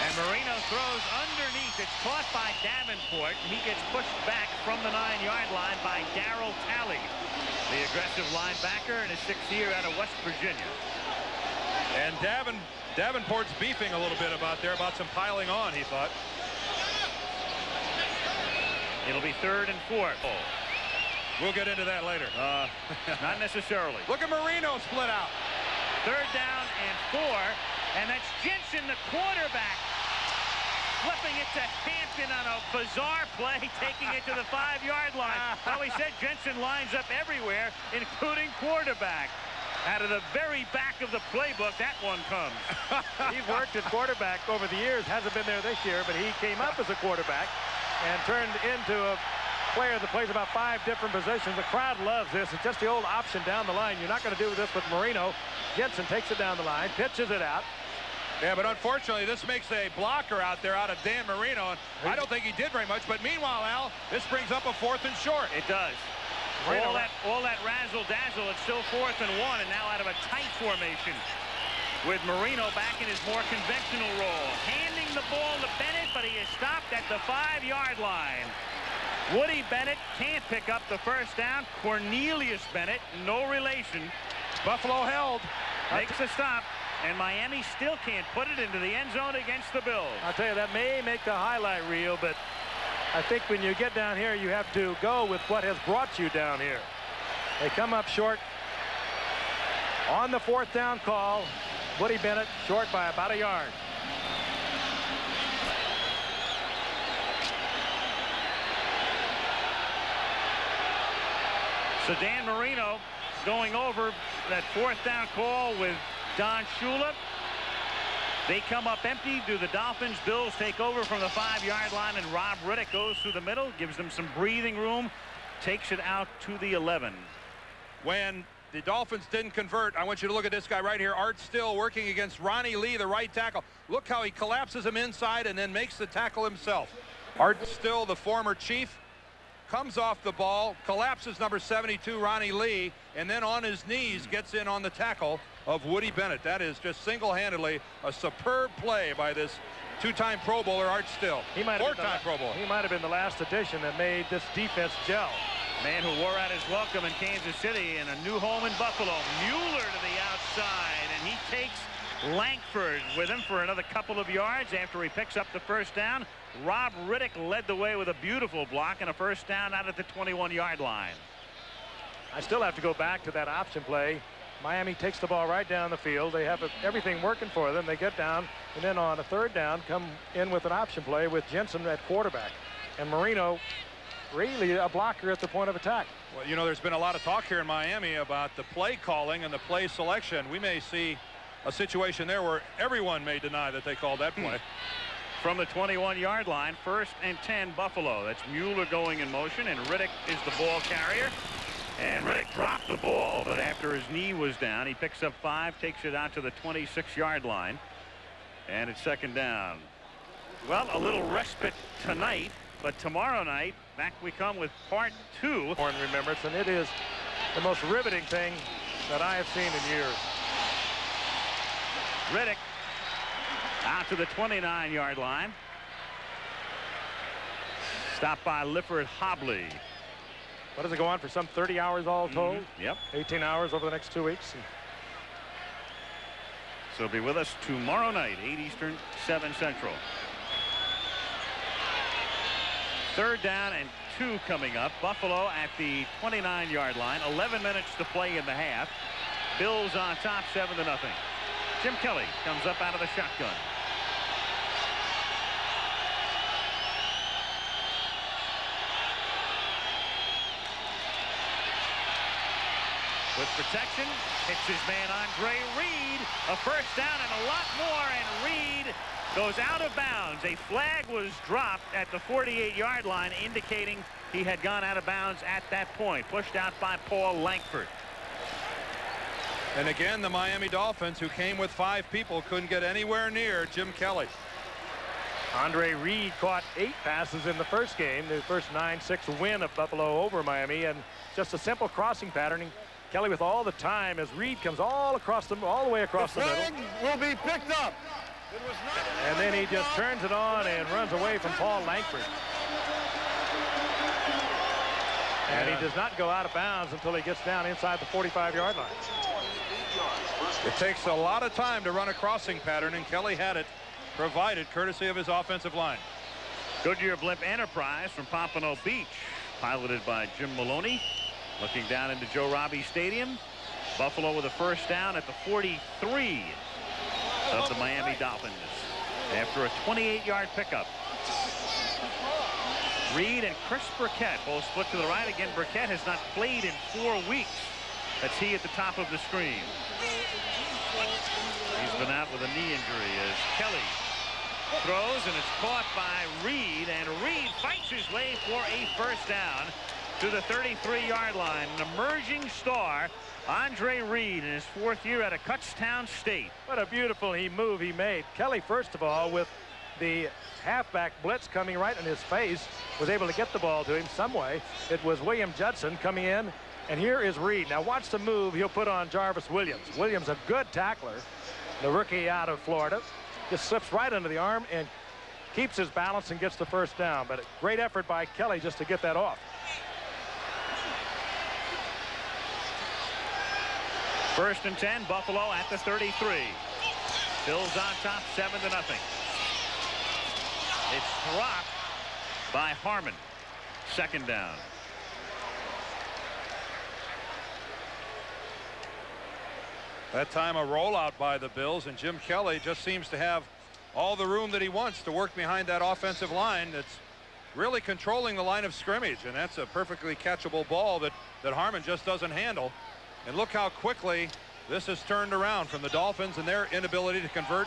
And Marino throws underneath. It's caught by Davenport. He gets pushed back from the 9-yard line by Darryl Talley, the aggressive linebacker in his 6th year out of West Virginia. And Davenport's beefing a little bit about some piling on, he thought. It'll be 3rd and 4. We'll get into that later. Not necessarily. Look at Marino split out. 3rd down and 4. And that's Jensen, the quarterback, flipping it to Hampton on a bizarre play, taking it to the 5-yard line. Well, we said Jensen lines up everywhere, including quarterback. Out of the very back of the playbook, that one comes. He's worked at quarterback over the years. Hasn't been there this year, but he came up as a quarterback and turned into a player that plays about 5 different positions. The crowd loves this. It's just the old option down the line. You're not going to do this with Marino. Jensen takes it down the line, pitches it out. Yeah, but unfortunately, this makes a blocker out there out of Dan Marino. And I don't think he did very much. But meanwhile, Al, this brings up a 4th and short. It does. All that razzle-dazzle. It's still 4th and 1, and now out of a tight formation with Marino back in his more conventional role. Handing the ball to Bennett, but he is stopped at the 5-yard line. Woody Bennett can't pick up the first down. Cornelius Bennett, no relation. Buffalo held. Makes a stop, and Miami still can't put it into the end zone against the Bills. I'll tell you, that may make the highlight reel, but I think when you get down here, you have to go with what has brought you down here. They come up short on the 4th down call. Woody Bennett short by about a yard. So Dan Marino going over that 4th down call with Don Shula. They come up empty. Do the Dolphins. Bills take over from the 5-yard line, and Rob Riddick goes through the middle, gives them some breathing room, takes it out to the 11. When the Dolphins didn't convert, I want you to look at this guy right here. Art Still working against Ronnie Lee, the right tackle. Look how he collapses him inside and then makes the tackle himself. Art Still, the former Chief, comes off the ball, collapses number 72, Ronnie Lee, and then on his knees gets in on the tackle of Woody Bennett. That is just single-handedly a superb play by this 2-time Pro Bowler, Art Still. 4-time Pro Bowler. He might have been the last addition that made this defense gel. Man who wore out his welcome in Kansas City and a new home in Buffalo. Mueller to the outside, and he takes Langford with him for another couple of yards after he picks up the first down. Rob Riddick led the way with a beautiful block and a first down out at the 21-yard line. I still have to go back to that option play. Miami takes the ball right down the field. They have everything working for them. They get down, and then on a 3rd down, come in with an option play with Jensen at quarterback. And Marino, really a blocker at the point of attack. Well, you know, there's been a lot of talk here in Miami about the play calling and the play selection. We may see a situation there where everyone may deny that they called that play. From the 21-yard line, 1st and 10 Buffalo. That's Mueller going in motion, and Riddick is the ball carrier. And Riddick dropped the ball, but after his knee was down, he picks up 5, takes it out to the 26-yard line. And it's 2nd down. Well, a little respite tonight, but tomorrow night, back we come with part 2. In remembrance, and it is the most riveting thing that I have seen in years. Riddick out to the 29-yard line. Stopped by Lifford Hobley. What does it go on for some 30 hours all told? Yep. 18 hours over the next 2 weeks. So be with us tomorrow night, 8 Eastern, 7 Central. 3rd down and 2 coming up. Buffalo at the 29-yard line. 11 minutes to play in the half. Bills on top, 7-0. Jim Kelly comes up out of the shotgun. with protection. Hits his man Andre Reed. A first down and a lot more, and Reed goes out of bounds. A flag was dropped at the 48-yard line, indicating he had gone out of bounds at that point. Pushed out by Paul Langford. And again, the Miami Dolphins, who came with 5 people, couldn't get anywhere near Jim Kelly. Andre Reed caught 8 passes in the first game, the first 9-6 win of Buffalo over Miami, and just a simple crossing pattern. Kelly with all the time as Reed comes all the way across the middle. The flag will be picked up. And then he just turns it on and runs away from Paul Langford. And he does not go out of bounds until he gets down inside the 45-yard line. It takes a lot of time to run a crossing pattern, and Kelly had it provided courtesy of his offensive line. Goodyear Blimp Enterprise from Pompano Beach, piloted by Jim Maloney. Looking down into Joe Robbie Stadium. Buffalo with a first down at the 43 of the Miami Dolphins after a 28-yard pickup. Reed and Chris Burkett both split to the right. Again, Burkett has not played in 4 weeks. That's he at the top of the screen. He's been out with a knee injury as Kelly throws, and it's caught by Reed, and Reed fights his way for a first down to the 33-yard line. An emerging star, Andre Reed, in his 4th year at a Kutztown State. What a beautiful move he made. Kelly, first of all, with the halfback blitz coming right in his face, was able to get the ball to him some way. It was William Judson coming in, and here is Reed. Now watch the move he'll put on Jarvis Williams. Williams, a good tackler, the rookie out of Florida, just slips right under the arm and keeps his balance and gets the first down. But a great effort by Kelly just to get that off. First and 10, Buffalo at the 33. Bills on top, 7-0. It's dropped by Harmon. Second down. That time a rollout by the Bills, and Jim Kelly just seems to have all the room that he wants to work behind that offensive line that's really controlling the line of scrimmage, and that's a perfectly catchable ball that Harmon just doesn't handle. And look how quickly this has turned around from the Dolphins and their inability to convert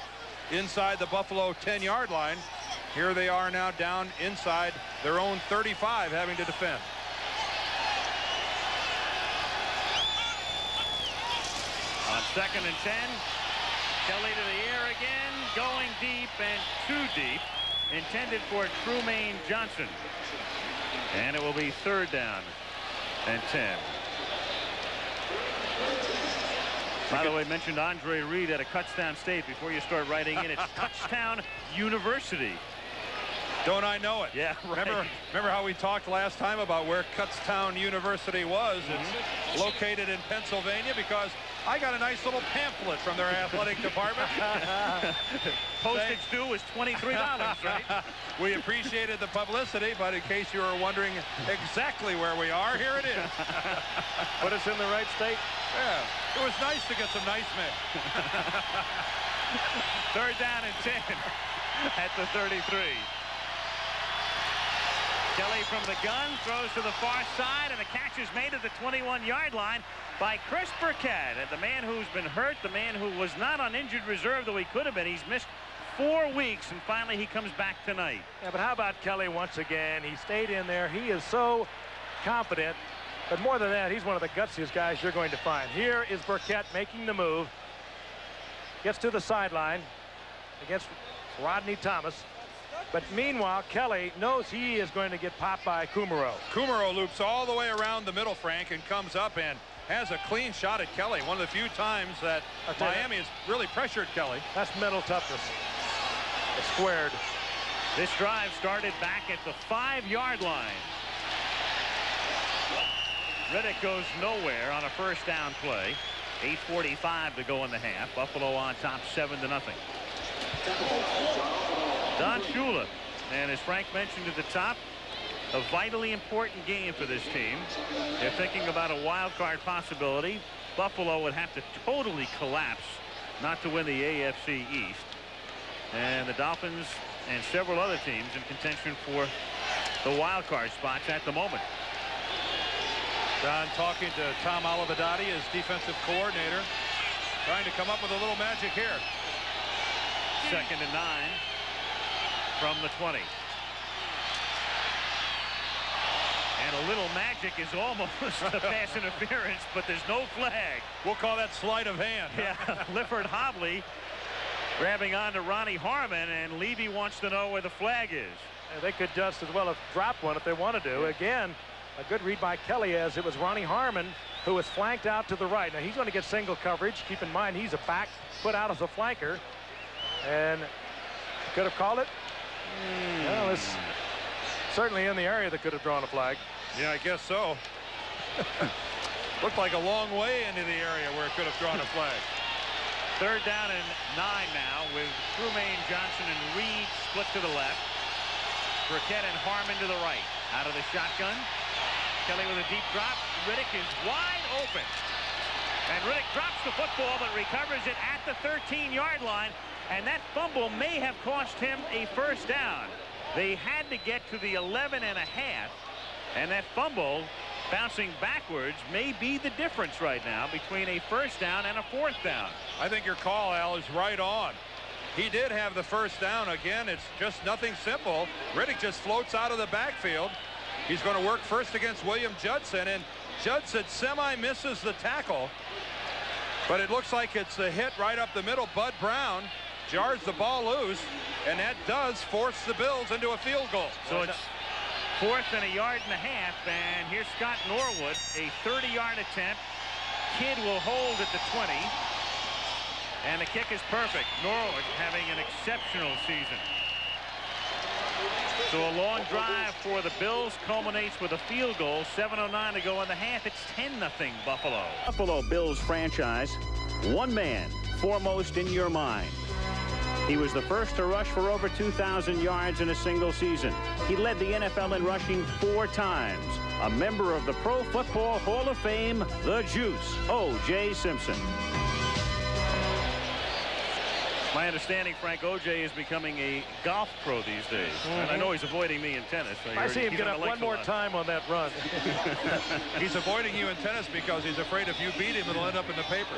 inside the Buffalo 10-yard line. Here they are now down inside their own 35, having to defend. On 2nd and 10, Kelly to the air again, going deep and too deep, intended for Trumaine Johnson. And it will be 3rd down and 10. By the way, mentioned Andre Reed at a Kutztown State. Before you start writing in, it's Kutztown University. Don't I know it? Yeah, right. Remember how we talked last time about where Kutztown University was? It's located in Pennsylvania, because I got a nice little pamphlet from their athletic department. Postage due was $23, right? We appreciated the publicity, but in case you were wondering exactly where we are, here it is. Put us in the right state. Yeah, it was nice to get some nice mail. 3rd down and 10 at the 33. Kelly from the gun throws to the far side, and the catch is made at the 21-yard line by Chris Burkett. And the man who's been hurt, the man who was not on injured reserve, though he could have been. He's missed 4 weeks, and finally he comes back tonight. Yeah, but how about Kelly once again? He stayed in there. He is so confident. But more than that, he's one of the gutsiest guys you're going to find. Here is Burkett making the move. Gets to the sideline against Rodney Thomas. But meanwhile, Kelly knows he is going to get popped by Kumaro. Kumaro loops all the way around the middle, Frank, and comes up and has a clean shot at Kelly. One of the few times that Miami has really pressured Kelly. That's mental toughness. It's squared. This drive started back at the 5-yard line. Riddick goes nowhere on a first down play. 8:45 to go in the half. Buffalo on top, 7-0. Don Shula, and as Frank mentioned at the top, a vitally important game for this team. They're thinking about a wild card possibility. Buffalo would have to totally collapse not to win the AFC East. And the Dolphins and several other teams in contention for the wild card spots at the moment. John talking to Tom Olivadotti, his defensive coordinator, trying to come up with a little magic here. 2nd and 9 from the 20. And a little magic is almost a pass interference, but there's no flag. We'll call that sleight of hand. Yeah, Lifford Hobley grabbing on to Ronnie Harmon, and Levy wants to know where the flag is. And they could just as well have dropped one if they wanted to. Again, a good read by Kelly, as it was Ronnie Harmon who was flanked out to the right. Now he's going to get single coverage. Keep in mind he's a back put out as a flanker, and could have called it. Well, it's certainly in the area that could have drawn a flag. Yeah, I guess so. Looked like a long way into the area where it could have drawn a flag. 3rd down and 9 now, with Trumaine, Johnson, and Reed split to the left. Burkett and Harmon to the right. Out of the shotgun. Kelly with a deep drop. Riddick is wide open. And Riddick drops the football but recovers it at the 13-yard line. And that fumble may have cost him a first down. They had to get to the 11 and a half. And that fumble bouncing backwards may be the difference right now between a first down and a 4th down. I think your call, Al, is right on. He did have the first down. Again, it's just nothing simple. Riddick just floats out of the backfield. He's going to work first against William Judson, and Judson semi-misses the tackle. But it looks like it's a hit right up the middle. Bud Brown jars the ball loose, and that does force the Bills into a field goal. So it's 4th and a yard and a half, and here's Scott Norwood, a 30-yard attempt. Kidd will hold at the 20, and the kick is perfect. Norwood having an exceptional season. So a long drive for the Bills culminates with a field goal. 7:09 to go in the half. It's 10-0 Buffalo. Buffalo Bills franchise, one man foremost in your mind. He was the first to rush for over 2,000 yards in a single season. He led the NFL in rushing 4 times. A member of the Pro Football Hall of Fame, the Juice, O.J. Simpson. My understanding, Frank, O.J. is becoming a golf pro these days. And I know he's avoiding me in tennis. I see him get up one more time on that run. He's avoiding you in tennis because he's afraid if you beat him, it'll end up in the paper.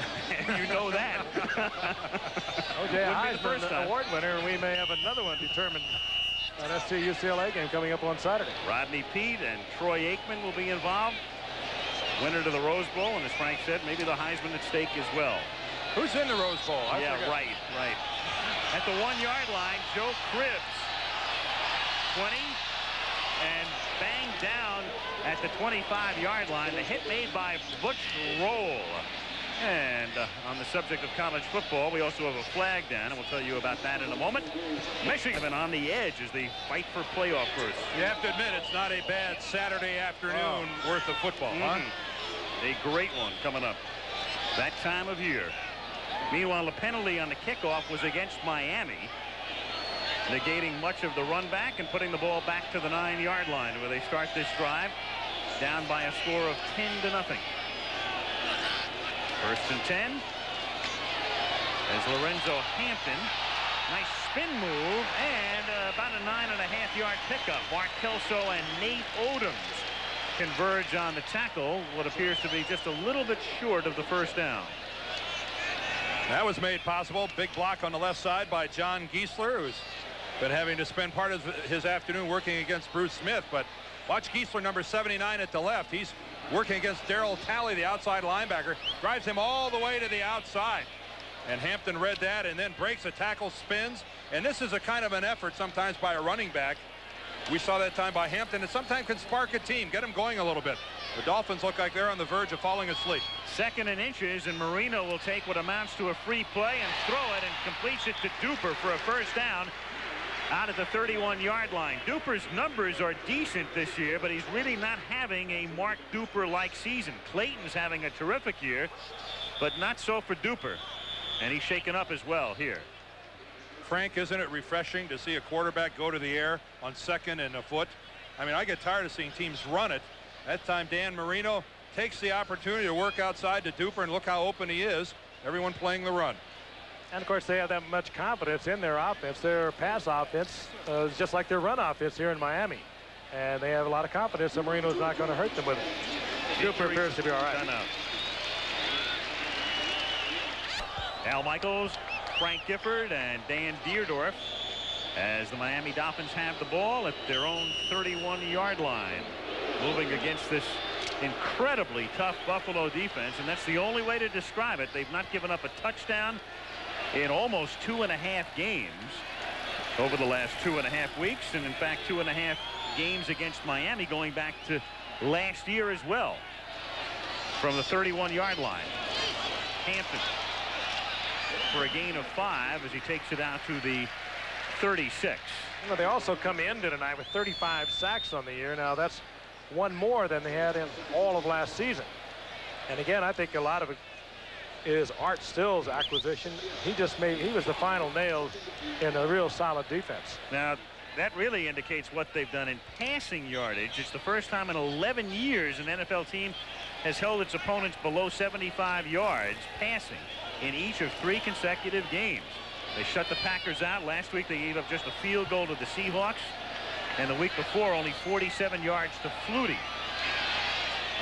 You know that. O.J. Heisman Award winner, and we may have another one determined on SC-UCLA game coming up on Saturday. Rodney Peete and Troy Aikman will be involved. Winner to the Rose Bowl, and as Frank said, maybe the Heisman at stake as well. Who's in the Rose Bowl? Yeah, right. At the 1-yard line, Joe Cribbs, 20, and banged down at the 25-yard line. The hit made by Butch Roll. And on the subject of college football, we also have a flag down, and we'll tell you about that in a moment. Michigan on the edge as they fight for playoff berths. You have to admit, it's not a bad Saturday afternoon worth of football, huh? A great one coming up that time of year. Meanwhile, the penalty on the kickoff was against Miami, negating much of the run back and putting the ball back to the 9-yard line, where they start this drive down by a score of 10-0. 1st and 10 as Lorenzo Hampton, nice spin move, and about a 9.5-yard pickup. Mark Kelso and Nate Odoms converge on the tackle, what appears to be just a little bit short of the first down. That was made possible. Big block on the left side by John Giesler, who's been having to spend part of his afternoon working against Bruce Smith. But watch Giesler, number 79 at the left. He's working against Darryl Talley, the outside linebacker. Drives him all the way to the outside. And Hampton read that and then breaks a tackle, spins. And this is a kind of an effort sometimes by a running back. We saw that time by Hampton. It sometimes can spark a team, get them going a little bit. The Dolphins look like they're on the verge of falling asleep. 2nd and inches, and Marino will take what amounts to a free play and throw it, and completes it to Duper for a first down out at the 31-yard line. Duper's numbers are decent this year, but he's really not having a Mark Duper-like season. Clayton's having a terrific year, but not so for Duper. And he's shaken up as well here. Frank, isn't it refreshing to see a quarterback go to the air on 2nd and a foot? I mean, I get tired of seeing teams run it. That time Dan Marino takes the opportunity to work outside to Duper, and look how open he is. Everyone playing the run. And of course, they have that much confidence in their offense. Their pass offense is just like their run offense here in Miami. And they have a lot of confidence that Marino's not going to hurt them with it. Cooper appears to be all right. Timeout. Al Michaels, Frank Gifford, and Dan Deerdorf as the Miami Dolphins have the ball at their own 31-yard line, moving against this incredibly tough Buffalo defense, and that's the only way to describe it. They've not given up a touchdown in almost 2.5 games over the last 2.5 weeks, and in fact 2.5 games against Miami going back to last year as well. From the 31-yard line, Hampton for a gain of 5 as he takes it out to the 36. You know, they also come into tonight with 35 sacks on the year. Now that's one more than they had in all of last season. And again, I think a lot of it is Art Still's acquisition. He was the final nail in a real solid defense. Now that really indicates what they've done in passing yardage. It's the first time in 11 years an NFL team has held its opponents below 75 yards passing in each of 3 consecutive games. They shut the Packers out. Last week they gave up just a field goal to the Seahawks, and the week before only 47 yards to Flutie.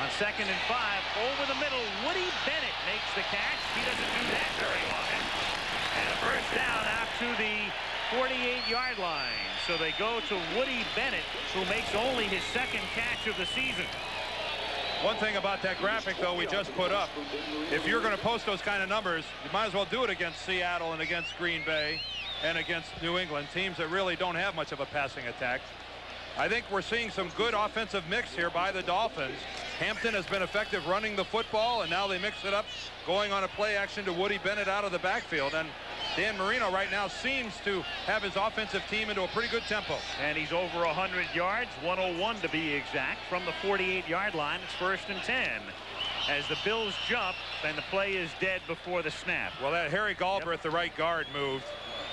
On 2nd and 5, over the middle, Woody Bennett makes the catch. He doesn't do that very often. And a first down out to the 48-yard line. So they go to Woody Bennett, who makes only his 2nd catch of the season. One thing about that graphic, though, we just put up, if you're going to post those kind of numbers, you might as well do it against Seattle and against Green Bay and against New England, teams that really don't have much of a passing attack. I think we're seeing some good offensive mix here by the Dolphins. Hampton has been effective running the football, and now they mix it up, going on a play action to Woody Bennett out of the backfield. And Dan Marino right now seems to have his offensive team into a pretty good tempo. And he's over 100 yards, 101 to be exact, from the 48-yard line. It's 1st and 10. As the Bills jump, and the play is dead before the snap. Well, that Harry Galbraith, the right guard, moved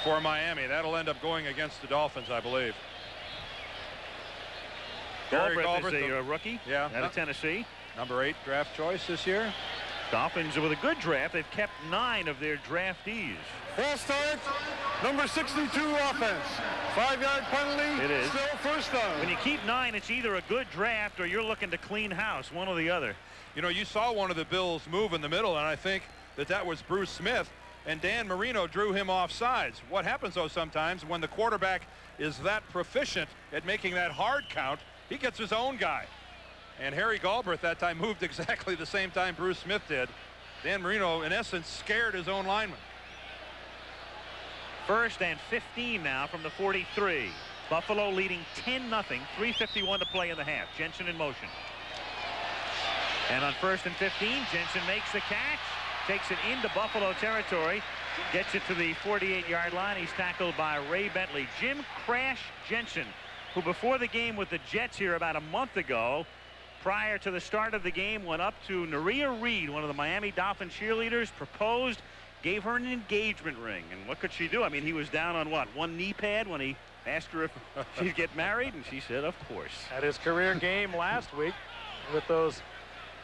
for Miami. That'll end up going against the Dolphins, I believe. Galbraith is a rookie out of Tennessee. Number 8 draft choice this year. Dolphins with a good draft. They've kept 9 of their draftees. False start, number 62 offense. 5-yard penalty. It is. Still first down. When you keep 9, it's either a good draft or you're looking to clean house, one or the other. You know, you saw one of the Bills move in the middle, and I think that was Bruce Smith, and Dan Marino drew him off sides. What happens, though, sometimes when the quarterback is that proficient at making that hard count, he gets his own guy. And Harry Galbraith that time moved exactly the same time Bruce Smith did. Dan Marino, in essence, scared his own lineman. 1st and 15 now from the 43. Buffalo leading 10-0. 3:51 to play in the half. Jensen in motion. And on 1st and 15, Jensen makes the catch, takes it into Buffalo territory, gets it to the 48-yard line. He's tackled by Ray Bentley. Jim Crash Jensen, who before the game with the Jets here about a month ago, prior to the start of the game, went up to Nerea Reed, one of the Miami Dolphin cheerleaders, proposed, gave her an engagement ring. And what could she do? I mean, he was down on what, 1 knee pad when he asked her if she'd get married, and she said, of course. At his career game last week with those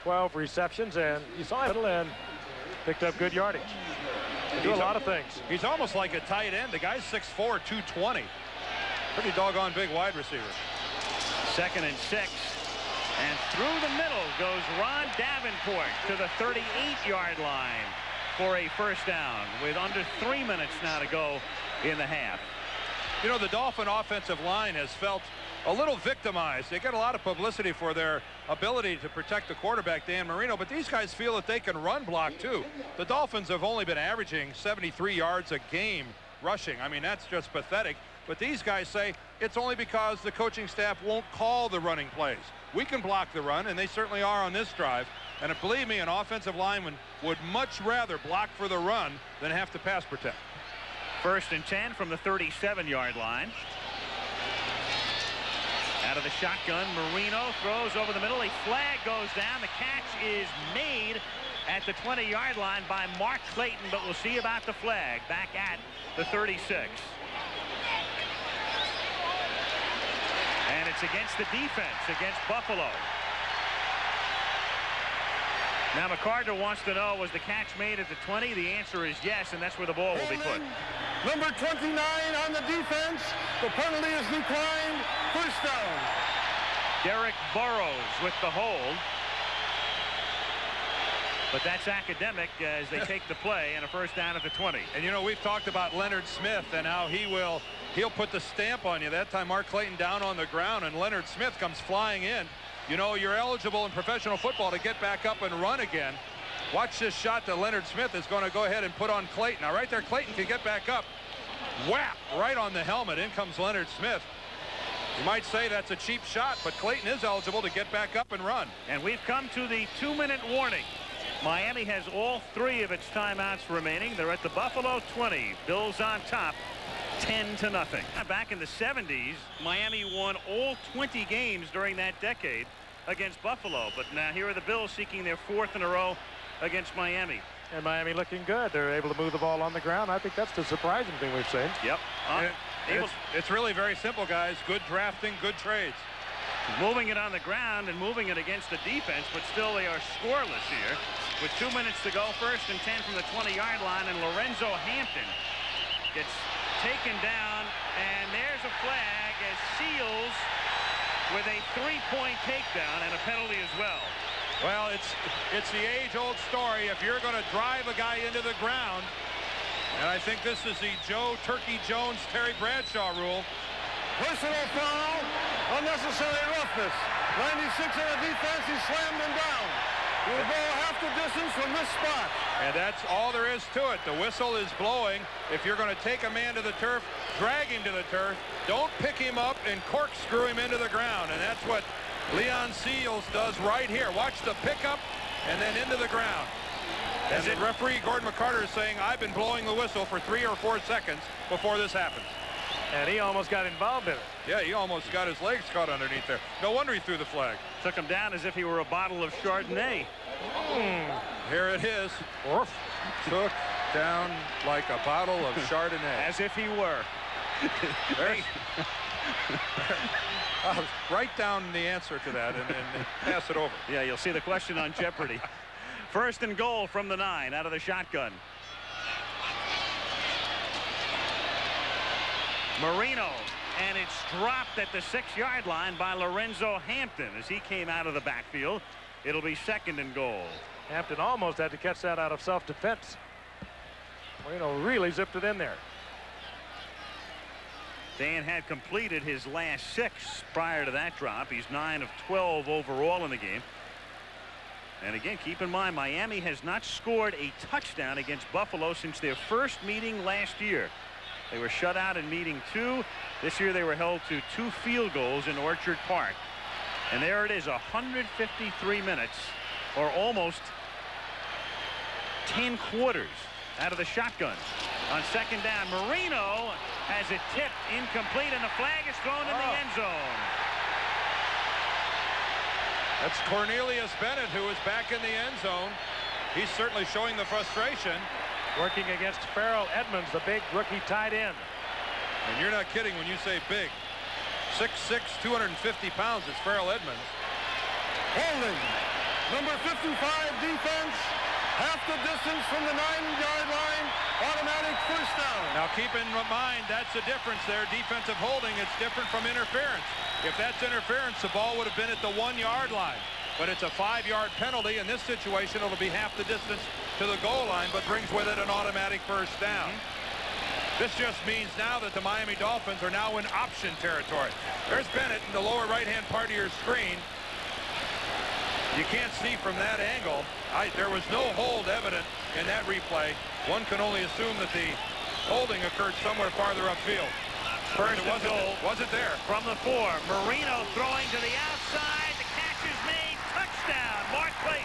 12 receptions, and you saw it and picked up good yardage. They do a lot of things. He's almost like a tight end. The guy's 6'4", 220. Pretty doggone big wide receiver. 2nd and 6. And through the middle goes Ron Davenport to the 38-yard line for a first down with under 3 minutes now to go in the half. You know, the Dolphin offensive line has felt a little victimized. They get a lot of publicity for their ability to protect the quarterback, Dan Marino, but these guys feel that they can run block too. The Dolphins have only been averaging 73 yards a game rushing. I mean, that's just pathetic. But these guys say it's only because the coaching staff won't call the running plays. We can block the run, and they certainly are on this drive. And believe me, an offensive lineman would much rather block for the run than have to pass protect. 1st and 10 from the 37-yard line. Out of the shotgun, Marino throws over the middle. A flag goes down. The catch is made at the 20-yard line by Mark Clayton, but we'll see about the flag back at the 36. And it's against the defense, against Buffalo. Now McCarter wants to know, was the catch made at the 20? The answer is yes, and that's where the ball will be put. Number 29 on the defense. The penalty is declined. First down. Derek Burrows with the hold. But that's academic as they take the play and a first down at the 20. And you know, we've talked about Leonard Smith and how he'll put the stamp on you. That time Mark Clayton down on the ground and Leonard Smith comes flying in. You know, you're eligible in professional football to get back up and run again. Watch this shot that Leonard Smith is going to go ahead and put on Clayton. Now right there, Clayton can get back up. Whap! Right on the helmet. In comes Leonard Smith. You might say that's a cheap shot, but Clayton is eligible to get back up and run. And we've come to the 2-minute warning. Miami has all 3 of its timeouts remaining. They're at the Buffalo 20. Bills on top, 10-0. Back in the 70s, Miami won all 20 games during that decade against Buffalo. But now here are the Bills seeking their 4th in a row against Miami. And Miami looking good. They're able to move the ball on the ground. I think that's the surprising thing we've seen. Yep. It's really very simple, guys. Good drafting, good trades. Moving it on the ground and moving it against the defense, but still they are scoreless here. With 2 minutes to go, 1st and 10 from the 20-yard line, and Lorenzo Hampton gets taken down, and there's a flag as Seals with a 3-point takedown and a penalty as well. Well, it's the age-old story. If you're going to drive a guy into the ground, and I think this is the Joe Turkey Jones, Terry Bradshaw rule. Personal foul, unnecessary roughness. 96 in the defense, he slammed him down. He will go half the distance from this spot. And that's all there is to it. The whistle is blowing. If you're going to take a man to the turf, drag him to the turf. Don't pick him up and corkscrew him into the ground. And that's what Leon Seals does right here. Watch the pickup and then into the ground. And the referee, Gordon McCarter, is saying, I've been blowing the whistle for 3 or 4 seconds before this happens. And he almost got involved in it. Yeah, he almost got his legs caught underneath there. No wonder he threw the flag. Took him down as if he were a bottle of Chardonnay. Here it is. Took down like a bottle of Chardonnay. As if he were. Write down the answer to that and pass it over. Yeah, you'll see the question on Jeopardy. 1st and goal from the 9 out of the shotgun. Marino, and it's dropped at the 6-yard line by Lorenzo Hampton as he came out of the backfield. It'll be 2nd and goal. Hampton almost had to catch that out of self-defense. Marino really zipped it in there. Dan had completed his last 6 prior to that drop. He's 9 of 12 overall in the game. And again, keep in mind, Miami has not scored a touchdown against Buffalo since their first meeting last year. They were shut out in meeting 2. This year they were held to 2 field goals in Orchard Park. And there it is, 153 minutes, or almost 10 quarters out of the shotgun. On 2nd down, Marino has it tipped incomplete, and the flag is thrown in the end zone. That's Cornelius Bennett, who is back in the end zone. He's certainly showing the frustration. Working against Farrell Edmonds, the big rookie tight end. And you're not kidding when you say big. 6'6", 250 pounds is Farrell Edmonds. Holding. Number 55 defense. Half the distance from the 9-yard line. Automatic first down. Now keep in mind, that's the difference there. Defensive holding, it's different from interference. If that's interference, the ball would have been at the 1-yard line. But it's a 5-yard penalty. In this situation, it'll be half the distance to the goal line, but brings with it an automatic first down. This just means now that the Miami Dolphins are now in option territory. There's Bennett in the lower right-hand part of your screen. You can't see from that angle. There was no hold evident in that replay. One can only assume that the holding occurred somewhere farther upfield. First and goal. Wasn't there. From the 4, Marino throwing to the outside. The catch is made. Touchdown, Mark Clayton.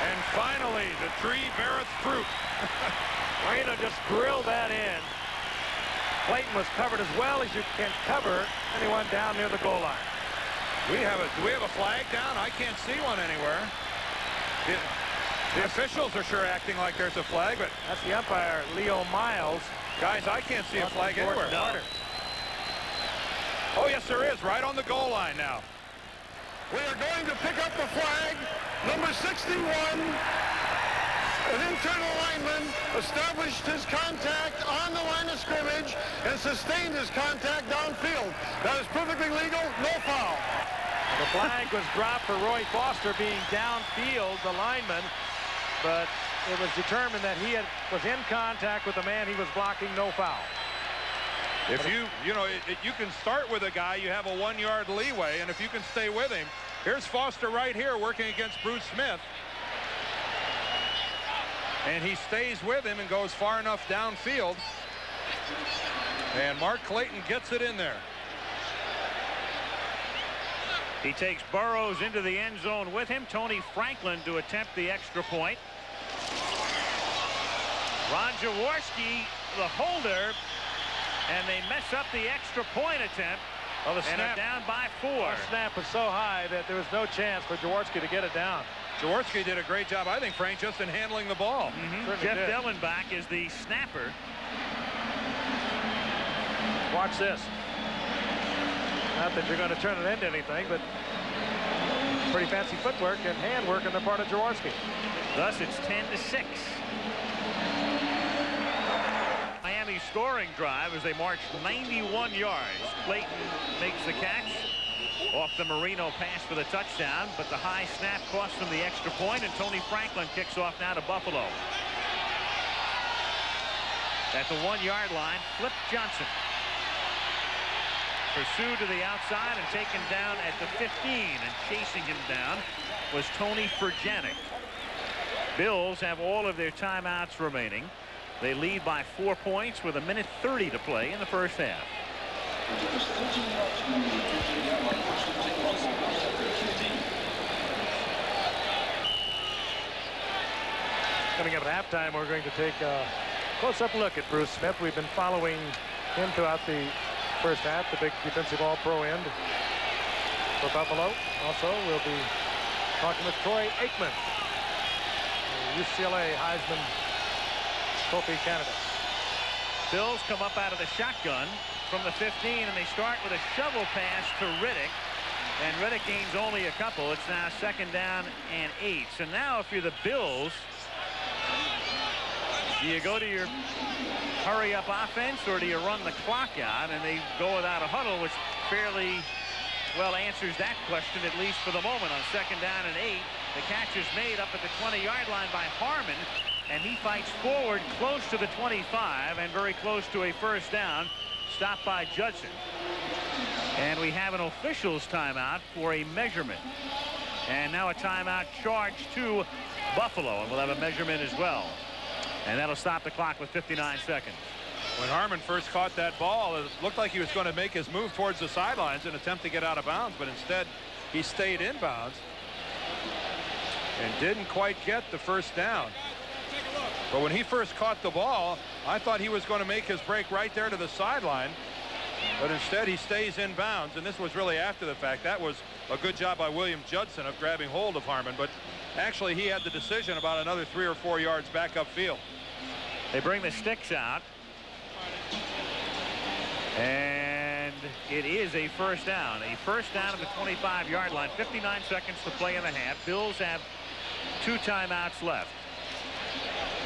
And finally, the tree beareth fruit. Marino just drilled that in. Clayton was covered as well as you can cover anyone down near the goal line. Do we have a flag down? I can't see one anywhere. The officials are sure acting like there's a flag, but that's the umpire, Leo Miles. Guys, I can't see a flag anywhere. No. Oh, yes, there is, right on the goal line now. We are going to pick up the flag. Number 61, an internal lineman, established his contact on the line of scrimmage and sustained his contact downfield. That is perfectly legal, no foul. The flag was dropped for Roy Foster being downfield, the lineman, but it was determined that he was in contact with the man he was blocking. No foul. If you can start with a guy, you have a 1 yard leeway, and if you can stay with him. Here's Foster right here working against Bruce Smith. And he stays with him and goes far enough downfield. And Mark Clayton gets it in there. He takes Burrows into the end zone with him. Tony Franklin to attempt the extra point. Ron Jaworski, the holder, and they mess up the extra point attempt. Well, the and snap, are down by 4. The snap was so high that there was no chance for Jaworski to get it down. Jaworski did a great job, I think, Frank, just in handling the ball. Jeff Dellenbach is the snapper. Watch this. Not that you're going to turn it into anything, but pretty fancy footwork and handwork on the part of Jaworski. Thus, it's 10-6. Miami scoring drive as they march 91 yards. Clayton makes the catch off the Marino pass for the touchdown, but the high snap cost them the extra point, and Tony Franklin kicks off now to Buffalo. At the 1 yard line, Flip Johnson. Pursued to the outside and taken down at the 15, and chasing him down was Tony Furjanic. Bills have all of their timeouts remaining. They lead by 4 points with 1:30 to play in the first half. Coming up at halftime, we're going to take a close-up look at Bruce Smith. We've been following him throughout the first half, the big defensive all-pro end for Buffalo. Also, we'll be talking with Troy Aikman, the UCLA Heisman Trophy candidate. Bills come up out of the shotgun from the 15, and they start with a shovel pass to Riddick. And Riddick gains only a couple. It's now 2nd down and 8. So now if you're the Bills, do you go to your hurry-up offense, or do you run the clock out? And they go without a huddle, which fairly well answers that question, at least for the moment. On 2nd down and 8, the catch is made up at the 20-yard line by Harmon, and he fights forward close to the 25 and very close to a first down, stopped by Judson. And we have an official's timeout for a measurement. And now a timeout charged to Buffalo, and we'll have a measurement as well. And that'll stop the clock with 59 seconds. When Harmon first caught that ball, it looked like he was going to make his move towards the sidelines and attempt to get out of bounds, but instead he stayed in bounds and didn't quite get the first down. But when he first caught the ball, I thought he was going to make his break right there to the sideline, but instead he stays in bounds, and this was really after the fact. That was a good job by William Judson of grabbing hold of Harmon, but actually he had the decision about another 3 or 4 yards back upfield. They bring the sticks out, and it is a first down. A first down at the 25-yard line. 59 seconds to play in the half. Bills have 2 timeouts left.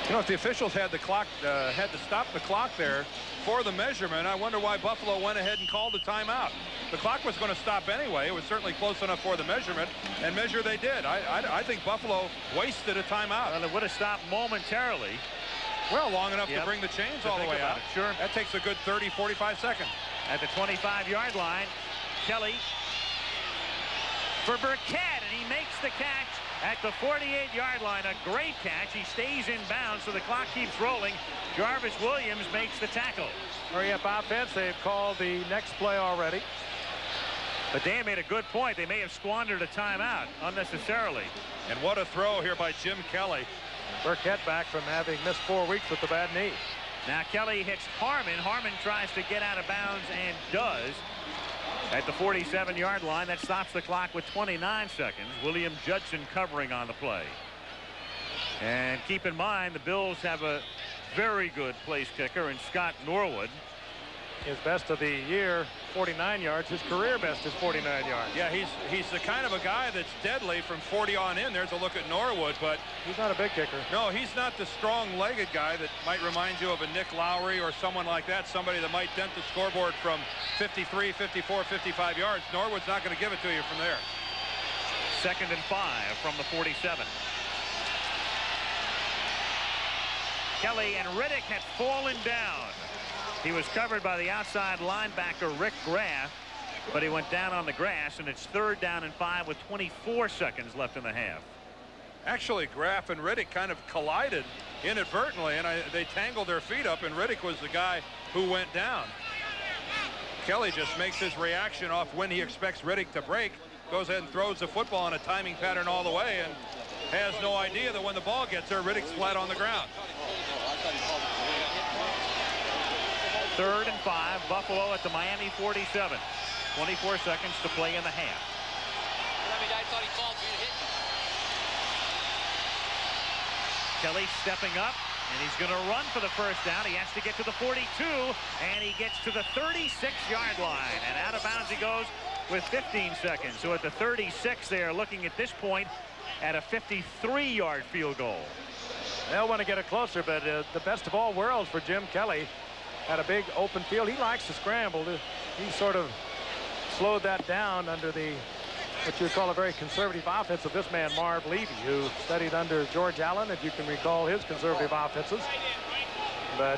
You know, if the officials had the clock, had to stop the clock there for the measurement, I wonder why Buffalo went ahead and called a timeout. The clock was going to stop anyway. It was certainly close enough for the measurement, and measure they did. I think Buffalo wasted a timeout. Well, it would have stopped momentarily. Well, long enough to bring the chains all the way out. Sure. That takes a good 30, 45 seconds. At the 25-yard line, Kelly for Burkett, and he makes the catch at the 48-yard line. A great catch. He stays in bounds, so the clock keeps rolling. Jarvis Williams makes the tackle. Hurry-up offense. They've called the next play already. But Dan made a good point. They may have squandered a timeout unnecessarily. And what a throw here by Jim Kelly. Burkett back from having missed 4 weeks with the bad knee. Now Kelly hits Harmon. Harmon tries to get out of bounds and does. At the 47-yard line, that stops the clock with 29 seconds. William Judson covering on the play. And keep in mind, the Bills have a very good place kicker in Scott Norwood. His best of the year, 49 yards. His career best is 49 yards. Yeah, he's the kind of a guy that's deadly from 40 on in. There's a look at Norwood, but he's not a big kicker. No, he's not the strong-legged guy that might remind you of a Nick Lowry or someone like that, somebody that might dent the scoreboard from 53, 54, 55 yards. Norwood's not going to give it to you from there. 2nd and 5 from the 47. Kelly and Riddick had fallen down. He was covered by the outside linebacker Rick Graff, but he went down on the grass, and it's 3rd down and 5 with 24 seconds left in the half. Actually, Graff and Riddick kind of collided inadvertently, and they tangled their feet up, and Riddick was the guy who went down. Kelly just makes his reaction off when he expects Riddick to break, goes ahead and throws the football in a timing pattern all the way, and has no idea that when the ball gets there, Riddick's flat on the ground. 3rd and 5, Buffalo at the Miami 47. 24 seconds to play in the half. Kelly stepping up, and he's going to run for the first down. He has to get to the 42, and he gets to the 36-yard line. And out of bounds he goes with 15 seconds. So at the 36, they are looking at this point at a 53-yard field goal. They'll want to get it closer, but the best of all worlds for Jim Kelly. Had a big open field. He likes to scramble. He sort of slowed that down under what you would call a very conservative offense of this man, Marv Levy, who studied under George Allen, if you can recall his conservative offenses. But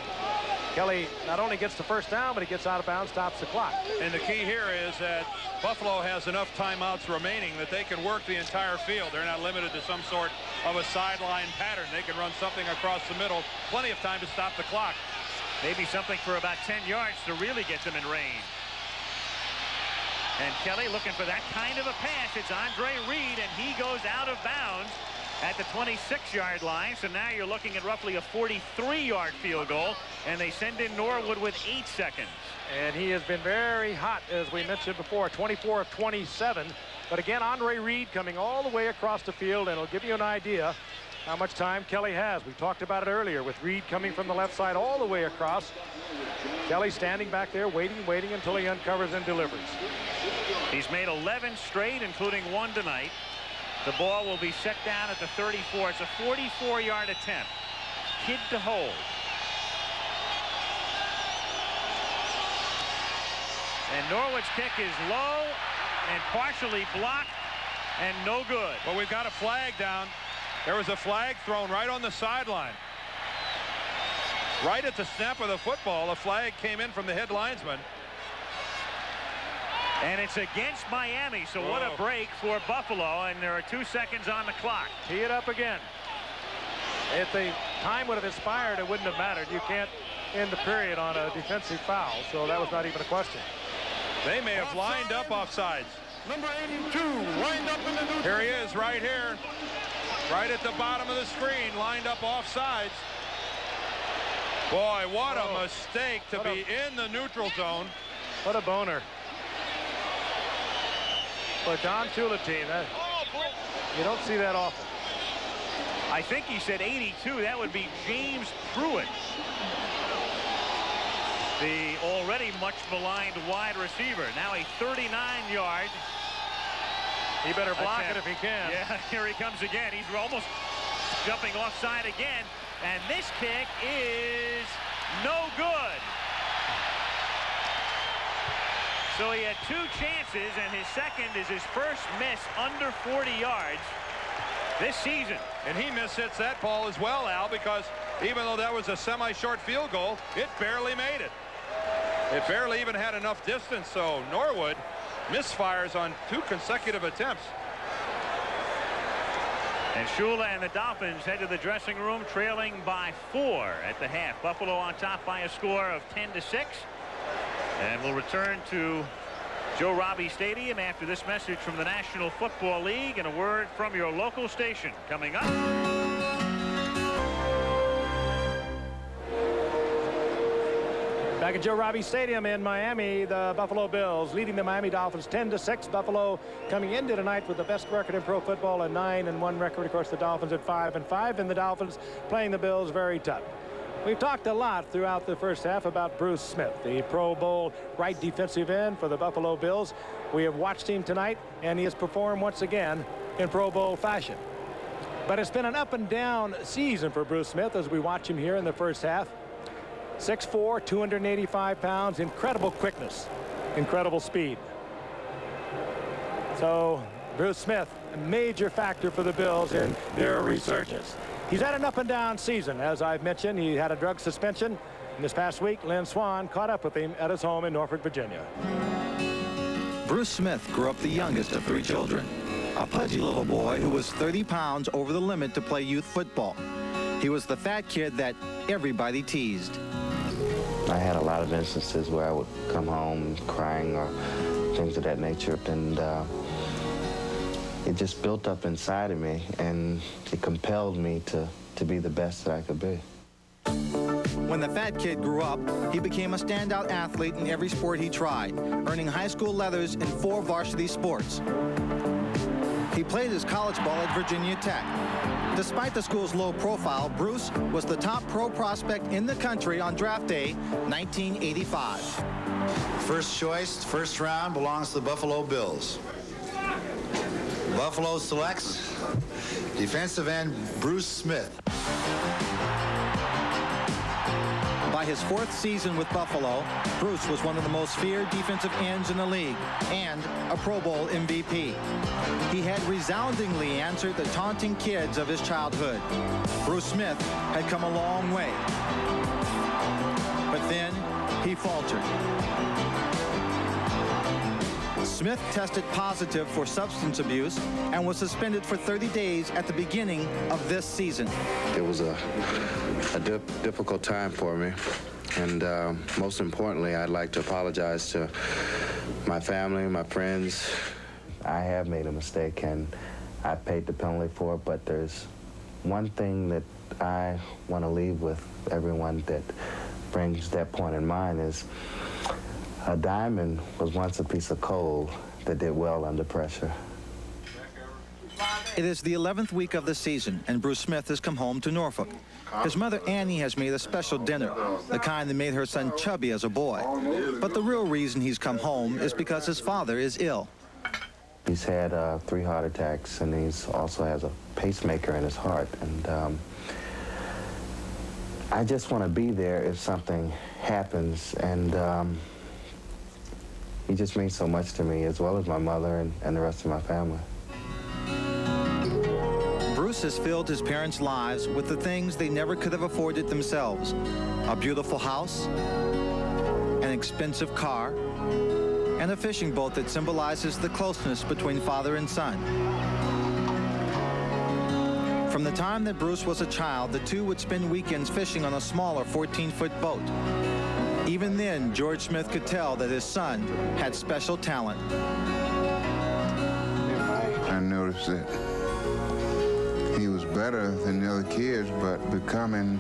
Kelly not only gets the first down, but he gets out of bounds, stops the clock. And the key here is that Buffalo has enough timeouts remaining that they can work the entire field. They're not limited to some sort of a sideline pattern. They can run something across the middle. Plenty of time to stop the clock. Maybe something for about 10 yards to really get them in range. And Kelly looking for that kind of a pass. It's Andre Reed, and he goes out of bounds at the 26-yard line. So now you're looking at roughly a 43-yard field goal, and they send in Norwood with 8 seconds. And he has been very hot, as we mentioned before, 24 of 27. But again, Andre Reed coming all the way across the field, and it'll give you an idea how much time Kelly has. We talked about it earlier with Reed coming from the left side all the way across. Kelly standing back there waiting until he uncovers and delivers. He's made 11 straight, including 1 tonight. The ball will be set down at the 34. It's a 44-yard attempt. Kid to hold. And Norwood's kick is low and partially blocked and no good. Well, we've got a flag down. There was a flag thrown right on the sideline. Right at the snap of the football, a flag came in from the head linesman. And it's against Miami, so what a break for Buffalo, and there are 2 seconds on the clock. Tee it up again. If the time would have expired, it wouldn't have mattered. You can't end the period on a defensive foul, so that was not even a question. They may have lined up offsides. Number 82, lined up in the neutral. Here he is, right here. Right at the bottom of the screen, lined up offsides. Boy, what a mistake to be in the neutral zone. What a boner. For Don Tulatine, you don't see that often. I think he said 82. That would be James Pruitt, the already much maligned wide receiver. Now a 39-yard. He better block it if he can. Yeah, here he comes again. He's almost jumping offside again. And this kick is no good. So he had 2 chances, and his second is his first miss under 40 yards this season. And he mishits that ball as well, Al, because even though that was a semi-short field goal, it barely made it. It barely even had enough distance, so Norwood misfires on 2 consecutive attempts. And Shula and the Dolphins head to the dressing room trailing by 4 at the half. Buffalo on top by a score of 10-6. And we'll return to Joe Robbie Stadium after this message from the National Football League and a word from your local station coming up. Back at Joe Robbie Stadium in Miami, the Buffalo Bills leading the Miami Dolphins 10-6. Buffalo coming into tonight with the best record in pro football, a 9-1 record. Of course, the Dolphins at 5-5, and the Dolphins playing the Bills very tough. We've talked a lot throughout the first half about Bruce Smith, the Pro Bowl right defensive end for the Buffalo Bills. We have watched him tonight, and he has performed once again in Pro Bowl fashion. But it's been an up and down season for Bruce Smith as we watch him here in the first half. 6'4", 285 pounds, incredible quickness, incredible speed. So Bruce Smith, a major factor for the Bills in their resurgence. He's had an up and down season. As I've mentioned, he had a drug suspension. And this past week, Lynn Swann caught up with him at his home in Norfolk, Virginia. Bruce Smith grew up the youngest of 3 children, a pudgy little boy who was 30 pounds over the limit to play youth football. He was the fat kid that everybody teased. I had a lot of instances where I would come home crying or things of that nature, and it just built up inside of me, and it compelled me to be the best that I could be. When the fat kid grew up, he became a standout athlete in every sport he tried, earning high school leathers in 4 varsity sports. He played his college ball at Virginia Tech. Despite the school's low profile, Bruce was the top pro prospect in the country on draft day 1985. First choice, first round, belongs to the Buffalo Bills. Buffalo selects defensive end Bruce Smith. By his 4th season with Buffalo, Bruce was one of the most feared defensive ends in the league and a Pro Bowl MVP. He had resoundingly answered the taunting kids of his childhood. Bruce Smith had come a long way. But then he faltered. Smith tested positive for substance abuse and was suspended for 30 days at the beginning of this season. It was a difficult time for me, and most importantly, I'd like to apologize to my family, my friends. I have made a mistake, and I paid the penalty for it, but there's one thing that I want to leave with everyone that brings that point in mind is a diamond was once a piece of coal that did well under pressure. It is the 11th week of the season, and Bruce Smith has come home to Norfolk. His mother, Annie, has made a special dinner, the kind that made her son chubby as a boy. But the real reason he's come home is because his father is ill. He's had 3 heart attacks, and he's also has a pacemaker in his heart. And I just want to be there if something happens, and he just means so much to me, as well as my mother and the rest of my family. Bruce has filled his parents' lives with the things they never could have afforded themselves. A beautiful house, an expensive car, and a fishing boat that symbolizes the closeness between father and son. From the time that Bruce was a child, the two would spend weekends fishing on a smaller 14-foot boat. Even then, George Smith could tell that his son had special talent. I noticed that he was better than the other kids, but becoming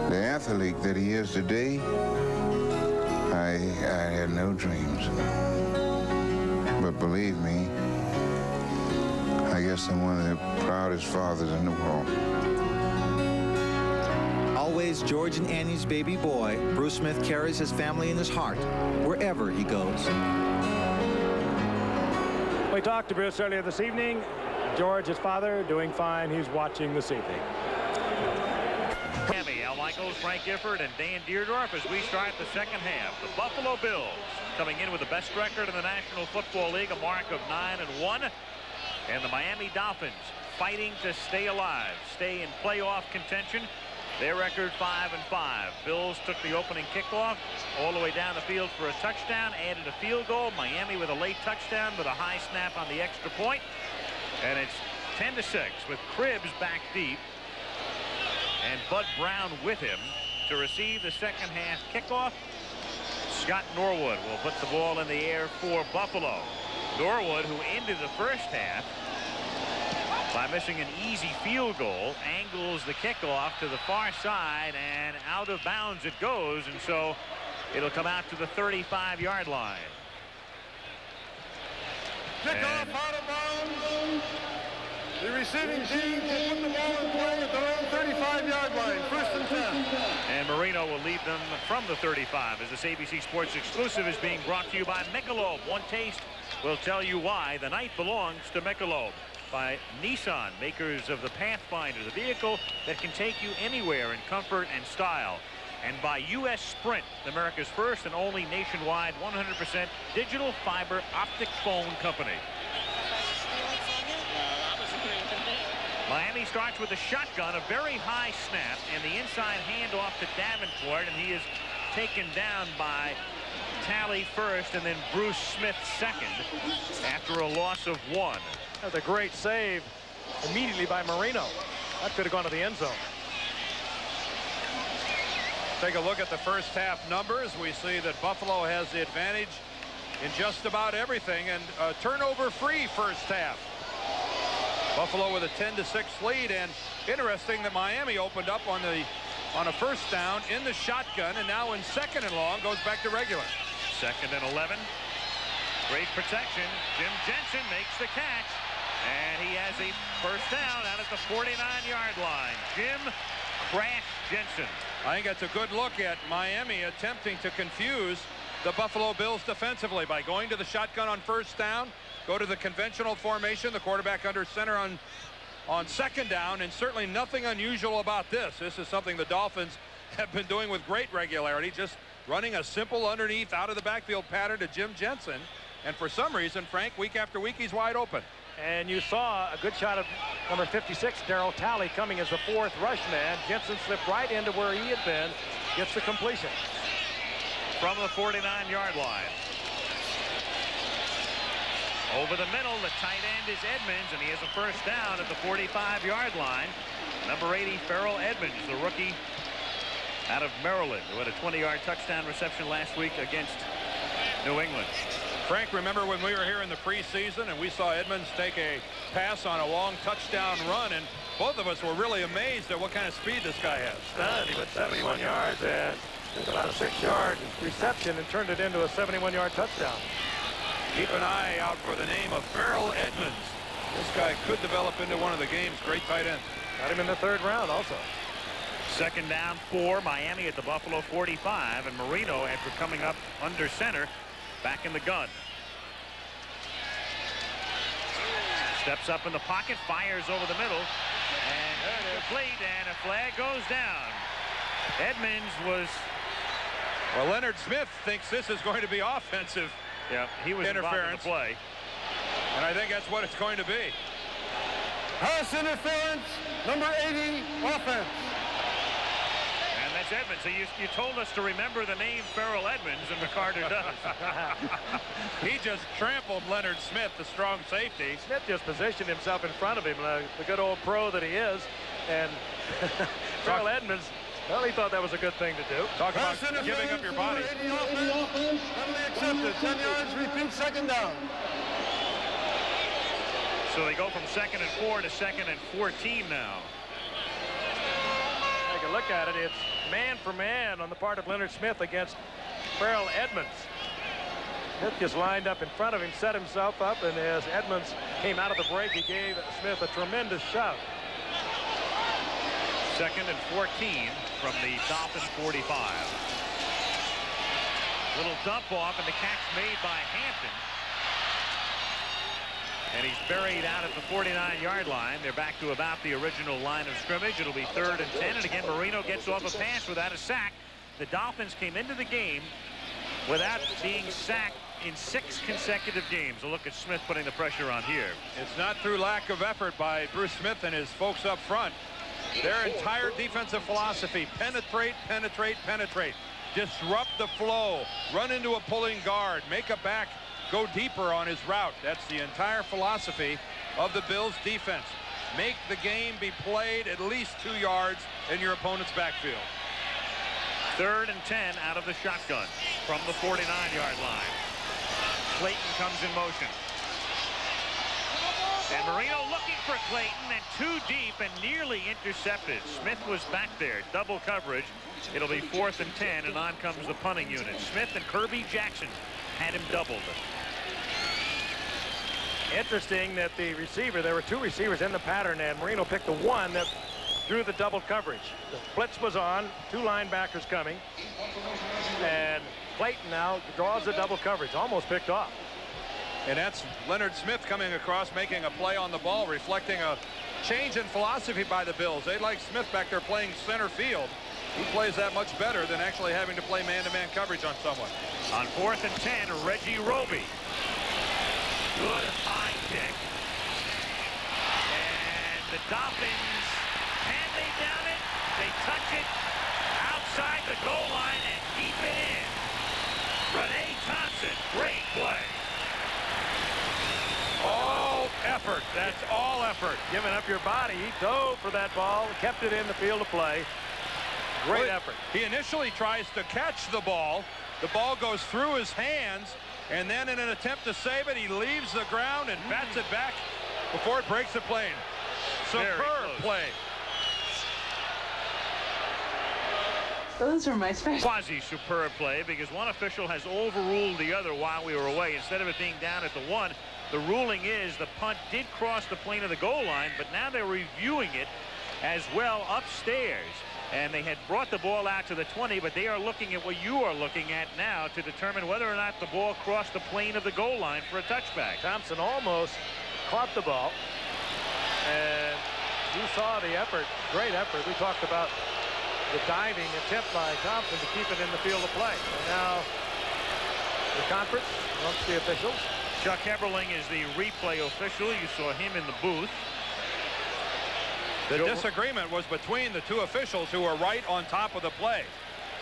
the athlete that he is today, I had no dreams. But believe me, I guess I'm one of the proudest fathers in the world. Always George and Annie's baby boy, Bruce Smith carries his family in his heart wherever he goes. We talked to Bruce earlier this evening. George, his father, doing fine. He's watching this evening. Miami, Al Michaels, Frank Gifford, and Dan Deerdorf as we start the second half. The Buffalo Bills coming in with the best record in the National Football League, a mark of 9-1. And the Miami Dolphins fighting to stay alive, stay in playoff contention. Their record 5-5. Bills took the opening kickoff all the way down the field for a touchdown, added a field goal. Miami with a late touchdown with a high snap on the extra point. And it's 10-6 with Cribbs back deep and Bud Brown with him to receive the second half kickoff. Scott Norwood will put the ball in the air for Buffalo. Norwood, who ended the first half by missing an easy field goal, angles the kickoff to the far side, and out of bounds it goes, and so it'll come out to the 35-yard line. Kickoff out of bounds. The receiving team will put the ball in play at their own 35-yard line. 1st and 10. And Marino will lead them from the 35 as this ABC Sports exclusive is being brought to you by Michelob. One taste will tell you why the night belongs to Michelob. By Nissan, makers of the Pathfinder, the vehicle that can take you anywhere in comfort and style. And by U.S. Sprint, America's first and only nationwide 100% digital fiber optic phone company. Miami starts with a shotgun, a very high snap, and the inside handoff to Davenport, and he is taken down by Talley first and then Bruce Smith second after a loss of 1. That's a great save immediately by Marino. That could have gone to the end zone. Take a look at the first half numbers. We see that Buffalo has the advantage in just about everything, and a turnover-free first half. Buffalo with a 10-6 lead, and interesting that Miami opened up on a first down in the shotgun, and now in second and long goes back to regular. Second and 11. Great protection. Jim Jensen makes the catch, and he has a first down out at the 49-yard line. Jim Crash Jensen. I think that's a good look at Miami attempting to confuse the Buffalo Bills defensively by going to the shotgun on first down, go to the conventional formation, the quarterback under center on second down, and certainly nothing unusual about this. This is something the Dolphins have been doing with great regularity, just running a simple underneath out of the backfield pattern to Jim Jensen. And for some reason, Frank, week after week, he's wide open. And you saw a good shot of number 56, Darryl Talley, coming as the fourth rush man. Jensen slipped right into where he had been, gets the completion. From the 49-yard line. Over the middle, the tight end is Edmonds, and he has a first down at the 45-yard line. Number 80, Farrell Edmonds, the rookie out of Maryland, who had a 20-yard touchdown reception last week against New England. Frank, remember when we were here in the preseason and we saw Edmonds take a pass on a long touchdown run, and both of us were really amazed at what kind of speed this guy has. He went 71 yards and took about a 6-yard reception and turned it into a 71-yard touchdown. Keep an eye out for the name of Farrell Edmonds. This guy could develop into one of the game's great tight ends. Got him in the third round also. Second down 4, Miami at the Buffalo 45, and Marino, after coming up under center, back in the gun. Steps up in the pocket, fires over the middle, and complete, and a flag goes down. Edmonds was... Well, Leonard Smith thinks this is going to be offensive. Yeah, he was interference in the play. And I think that's what it's going to be. Pass interference, number 80, offense. And that's Edmonds. So you told us to remember the name Farrell Edmonds, and McCarter does. He just trampled Leonard Smith, the strong safety. Smith just positioned himself in front of him, the good old pro that he is. And Farrell Edmonds, well, he thought that was a good thing to do. Talk about giving up your body. Penalty accepted. 10 yards, repeat second down. So they go from 2nd and 4 to 2nd and 14 now. Take a look at it. It's man for man on the part of Leonard Smith against Farrell Edmonds. Smith just lined up in front of him, set himself up, and as Edmonds came out of the break, he gave Smith a tremendous shove. 2nd and 14 from the Dolphins 45. Little dump off, and the catch made by Hampton. And he's buried out at the 49-yard line. They're back to about the original line of scrimmage. It'll be 3rd and 10. And again, Marino gets off a pass without a sack. The Dolphins came into the game without being sacked in 6 consecutive games. A look at Smith putting the pressure on here. It's not through lack of effort by Bruce Smith and his folks up front. Their entire defensive philosophy: penetrate, penetrate, penetrate. Disrupt the flow. Run into a pulling guard. Make a back go deeper on his route. That's the entire philosophy of the Bills defense. Make the game be played at least 2 yards in your opponent's backfield. 3rd and 10 out of the shotgun from the 49-yard line. Clayton comes in motion. And Marino looking for Clayton, and too deep and nearly intercepted. Smith was back there, double coverage. It'll be 4th and 10, and on comes the punting unit. Smith and Kirby Jackson had him doubled. Interesting that the receiver, there were 2 receivers in the pattern, and Marino picked the one that through the double coverage. The blitz was on, 2 linebackers coming, and Clayton now draws the double coverage, almost picked off. And that's Leonard Smith coming across, making a play on the ball, reflecting a change in philosophy by the Bills. They like Smith back there playing center field. He plays that much better than actually having to play man-to-man coverage on someone. On 4th and 10, Reggie Roby. Good high kick. And the Dolphins, can they down it? They touch it outside the goal line and keep it in. Renee Thompson, great play. All effort. That's all effort. Giving up your body. He dove for that ball, kept it in the field of play. Great effort. He initially tries to catch the ball. The ball goes through his hands, and then in an attempt to save it, he leaves the ground and bats it back before it breaks the plane. Superb play. Those are my special. Quasi-superb play, because one official has overruled the other while we were away. Instead of it being down at the 1, the ruling is the punt did cross the plane of the goal line, but now they're reviewing it as well upstairs. And they had brought the ball out to the 20, but they are looking at what you are looking at now to determine whether or not the ball crossed the plane of the goal line for a touchback. Thompson almost caught the ball, and you saw the effort, great effort. We talked about the diving attempt by Thompson to keep it in the field of play. And now the conference amongst the officials. Chuck Eberling is the replay official. You saw him in the booth. The disagreement was between the 2 officials who were right on top of the play.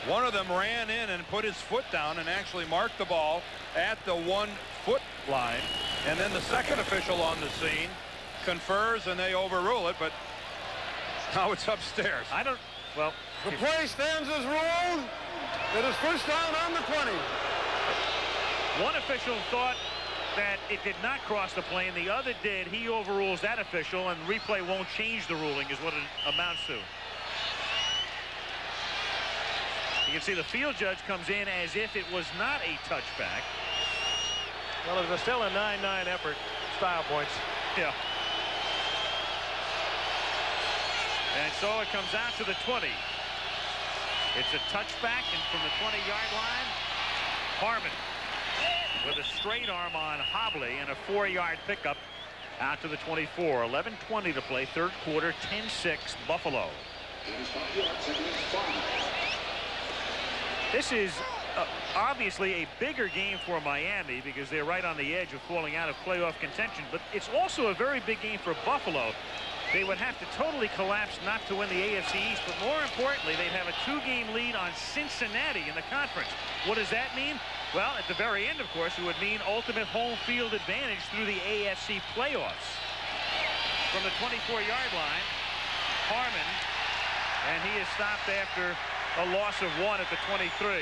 One of them ran in and put his foot down and actually marked the ball at the 1-foot line. And then the second official on the scene confers and they overrule it, but now it's upstairs. Well, the play stands as ruled. It is first down on the 20. One official thought that it did not cross the plane. The other did. He overrules that official, and replay won't change the ruling is what it amounts to. You can see the field judge comes in as if it was not a touchback. Well, it was still a 9-9 effort. Style points. Yeah. And so it comes out to the 20. It's a touchback, and from the 20-yard line, Harmon with a straight arm on Hobley and a 4-yard pickup out to the 24. 11:20 to play, third quarter, 10-6 Buffalo. This is obviously a bigger game for Miami because they're right on the edge of falling out of playoff contention, but it's also a very big game for Buffalo. They would have to totally collapse not to win the AFC East, but more importantly, they'd have a 2-game lead on Cincinnati in the conference. What does that mean? Well, at the very end, of course, it would mean ultimate home field advantage through the AFC playoffs. From the 24-yard line, Harmon, and he is stopped after a loss of 1 at the 23.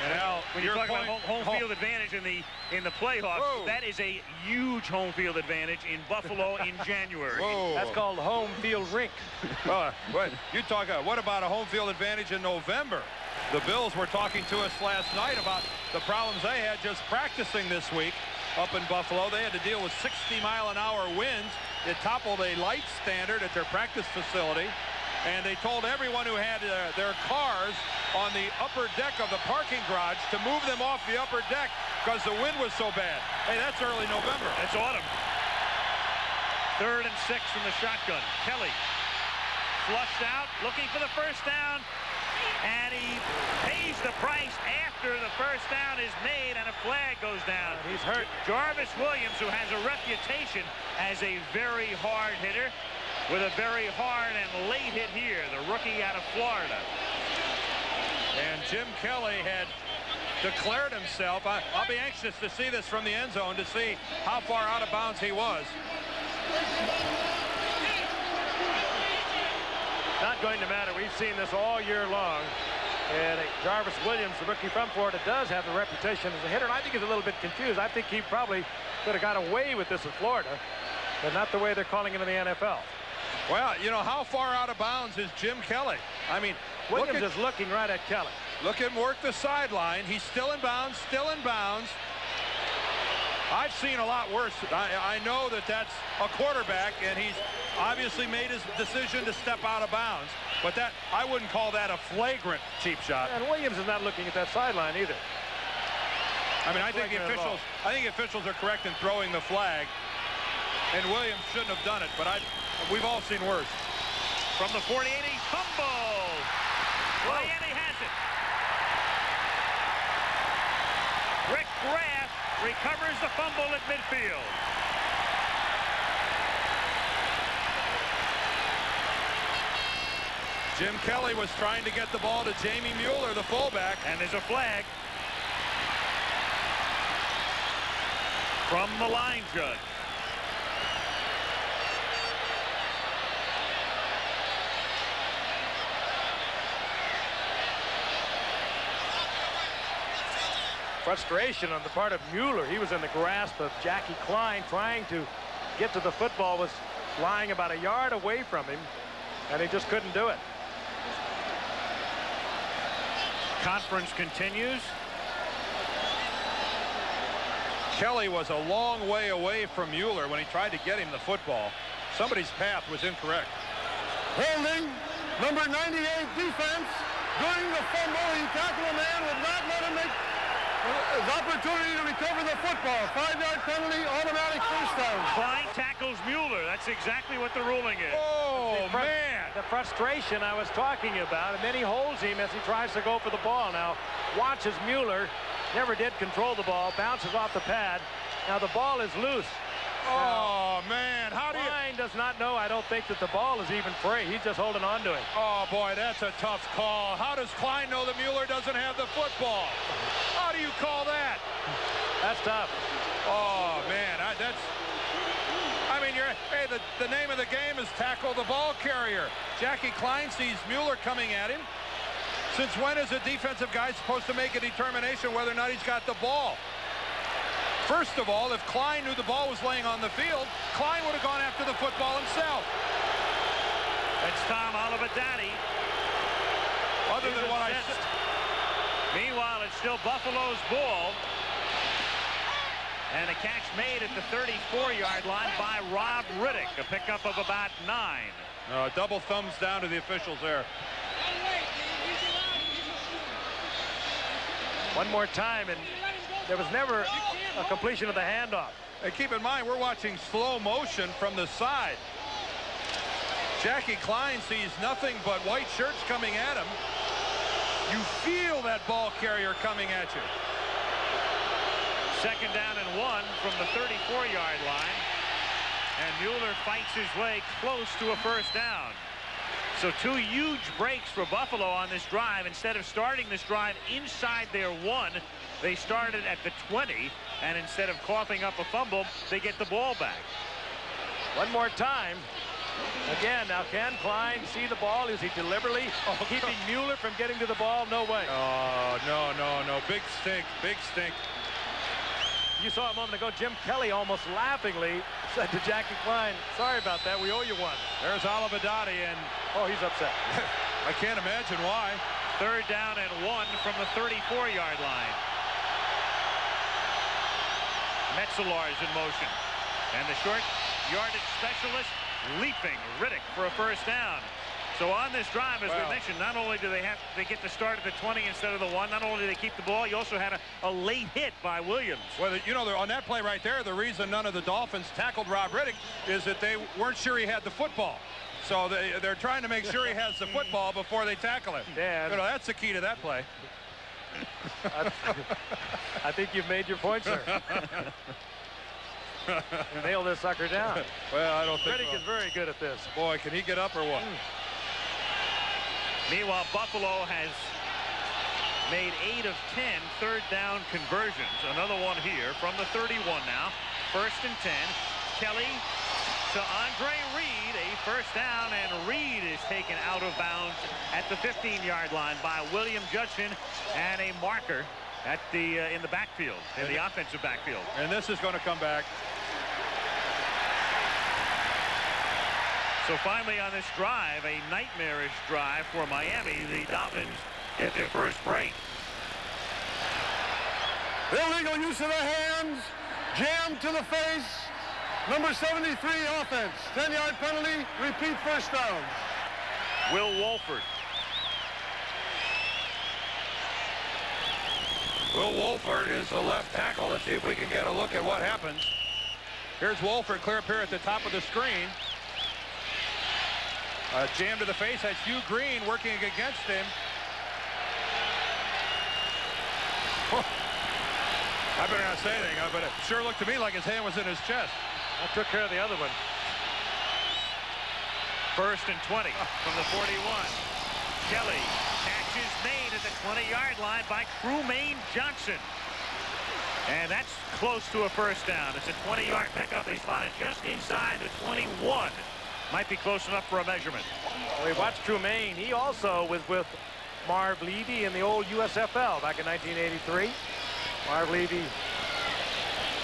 And now, when you talk about home field advantage in the playoffs, that is a huge home field advantage in Buffalo in January. That's called home field rink. What about a home field advantage in November? The Bills were talking to us last night about the problems they had just practicing this week up in Buffalo. They had to deal with 60-mile-an-hour winds. It toppled a light standard at their practice facility. And they told everyone who had their cars on the upper deck of the parking garage to move them off the upper deck because the wind was so bad. Hey, that's early November. It's autumn. 3rd and 6 from the shotgun. Kelly flushed out, looking for the first down. And he pays the price after the first down is made and a flag goes down. He's hurt. Jarvis Williams, who has a reputation as a very hard hitter, with a very hard and late hit here, the rookie out of Florida. And Jim Kelly had declared himself. I'll be anxious to see this from the end zone to see how far out of bounds he was. Not going to matter. We've seen this all year long. And Jarvis Williams, the rookie from Florida, does have the reputation as a hitter. And I think he's a little bit confused. I think he probably could have got away with this in Florida, but not the way they're calling it in the NFL. Well, you know, how far out of bounds is Jim Kelly? I mean, Williams is looking right at Kelly. Look at him work the sideline. He's still in bounds, still in bounds. I've seen a lot worse. I know that that's a quarterback, and he's obviously made his decision to step out of bounds, but that I wouldn't call that a flagrant cheap shot. And Williams is not looking at that sideline either. I mean, I think the officials are correct in throwing the flag, and Williams shouldn't have done it, but we've all seen worse. From the 48, he fumbles. Miami has it. Rick Graff recovers the fumble at midfield. Jim Kelly was trying to get the ball to Jamie Mueller, the fullback. And there's a flag from the line judge. Frustration on the part of Mueller. He was in the grasp of Jackie Klein, trying to get to the football, was lying about a yard away from him, and he just couldn't do it. Conference continues. Kelly was a long way away from Mueller when he tried to get him the football. Somebody's path was incorrect. Holding, number 98 defense. During the fumble, he tackled a man, would not let him make his opportunity to recover the football. 5-yard penalty, automatic first down. Klein tackles Mueller. That's exactly what the ruling is. Oh, man. The frustration I was talking about, and then he holds him as he tries to go for the ball. Now, watches Mueller. Never did control the ball. Bounces off the pad. Now the ball is loose. Oh, man. How do you... Klein does not know, I don't think, that the ball is even free. He's just holding on to it. Oh, boy, that's a tough call. How does Klein know that Mueller doesn't have the football? How do you call that? That's tough. Oh, man. I mean, hey, the name of the game is tackle the ball carrier. Jackie Klein sees Mueller coming at him. Since when is a defensive guy supposed to make a determination whether or not he's got the ball? First of all, if Klein knew the ball was laying on the field, Klein would have gone after the football himself. It's Tom Olivedati. Other than what I said. Meanwhile, it's still Buffalo's ball. And a catch made at the 34-yard line by Rob Riddick. A pickup of about 9. Double thumbs down to the officials there. One more time, and there was never a completion of the handoff. And keep in mind, we're watching slow motion from the side. Jackie Klein sees nothing but white shirts coming at him. You feel that ball carrier coming at you. Second down and 1 from the 34-yard line. And Mueller fights his way close to a first down. So 2 huge breaks for Buffalo on this drive. Instead of starting this drive inside their 1, they started at the 20. And instead of coughing up a fumble, they get the ball back. One more time. Again, now can Klein see the ball? Is he deliberately keeping Mueller from getting to the ball? No way. Oh, no. Big stink. You saw a moment ago, Jim Kelly almost laughingly said to Jackie Klein, sorry about that, we owe you one. There's Olivedati, and oh, he's upset. I can't imagine why. Third down and 1 from the 34-yard line. Metzelar's in motion. And the short yardage specialist leaping Riddick for a first down. So on this drive, as we mentioned, not only do they get to start at the 20 instead of the 1, not only do they keep the ball, you also had a late hit by Williams. Well, you know, on that play right there, the reason none of the Dolphins tackled Rob Riddick is that they weren't sure he had the football. So they're trying to make sure he has the football before they tackle him. Dan, you know, that's the key to that play. I think you've made your point, sir. Nail this sucker down. Well, I don't think Riddick is very good at this. Boy, can he get up or what? Meanwhile, Buffalo has made 8 of 10 third down conversions. Another one here from the 31 now. First and 10. Kelly to Andre Reed. A first down, and Reed is taken out of bounds at the 15-yard line by William Judson, and a marker at the in the backfield, in the offensive backfield. And this is going to come back. So finally on this drive, a nightmarish drive for Miami. The Dolphins get their first break. Illegal use of the hands, jam to the face, Number 73 offense, 10-yard penalty, repeat first down. Will Wolford. Will Wolford is the left tackle. Let's see if we can get a look at what happens. Here's Wolford, clear up here at the top of the screen. Jam to the face. That's Hugh Green working against him. I better not say anything, but it sure looked to me like his hand was in his chest. I took care of the other one. 1st and 20 from the 41. Kelly. Catch is made at the 20-yard line by Trumaine Johnson. And that's close to a first down. It's a 20-yard pickup. They spotted just inside the 21. Might be close enough for a measurement. Well, we watched Trumaine. He also was with Marv Levy in the old USFL back in 1983. Marv Levy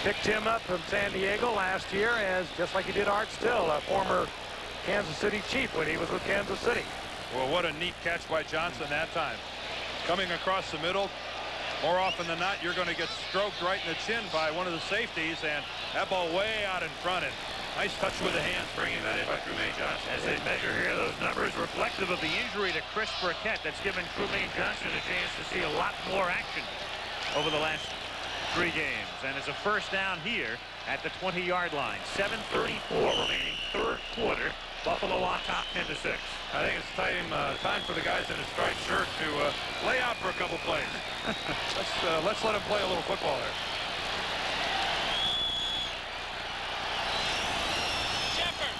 picked him up from San Diego last year, as just like he did Art Still, a former Kansas City Chief when he was with Kansas City. Well, what a neat catch by Johnson that time. Coming across the middle. More often than not, you're going to get stroked right in the chin by one of the safeties, and that ball way out in front. And nice touch with the hands, bringing that in by Trumaine Johnson. As they measure here, those numbers reflective of the injury to Chris Burkett. That's given Trumaine Johnson a chance to see a lot more action over the last 3 games. And it's a first down here at the 20-yard line. 7:34 remaining, 3rd quarter. Buffalo on top 10-6. I think it's time for the guys in a striped shirt to lay out for a couple plays. Let's let them play a little football there. Shepard.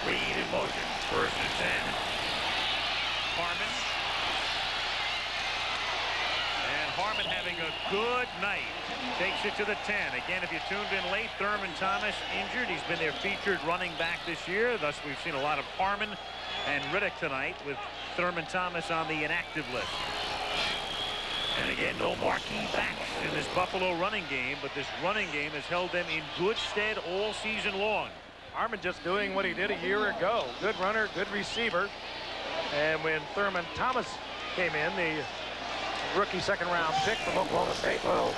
Reed in motion. 1st and 10. Harmon. And Harmon having a good night. Takes it to the 10. Again, if you tuned in late, Thurman Thomas injured. He's been their featured running back this year. Thus, we've seen a lot of Harmon and Riddick tonight, with Thurman Thomas on the inactive list. And again, no marquee backs in this Buffalo running game, but this running game has held them in good stead all season long. Harmon just doing what he did a year ago. Good runner, good receiver. And when Thurman Thomas came in, the rookie 2nd-round pick from Oklahoma State, well,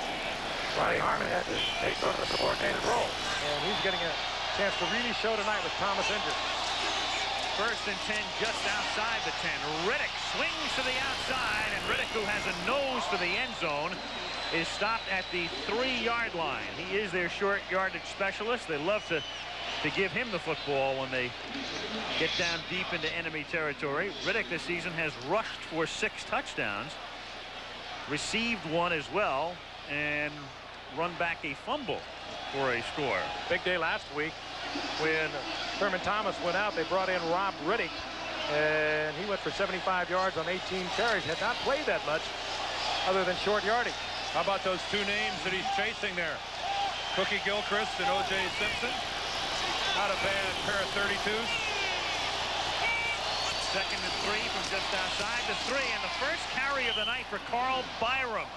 Ronnie Harmon had to take sort of a subordinated role. And he's getting a chance to really show tonight with Thomas injured. 1st and 10 just outside the 10. Riddick swings to the outside, and Riddick, who has a nose to the end zone, is stopped at the 3-yard line. He is their short yardage specialist. They love to give him the football when they get down deep into enemy territory. Riddick this season has rushed for 6 touchdowns, received 1 as well, and run back a fumble for a score. Big day last week when Thurman Thomas went out. They brought in Rob Riddick, and he went for 75 yards on 18 carries. Had not played that much other than short yardage. How about those 2 names that he's chasing there? Cookie Gilchrist and O.J. Simpson. Not a bad pair of 32s. 2nd and 3 from just outside the 3, and the first carry of the night for Carl Byram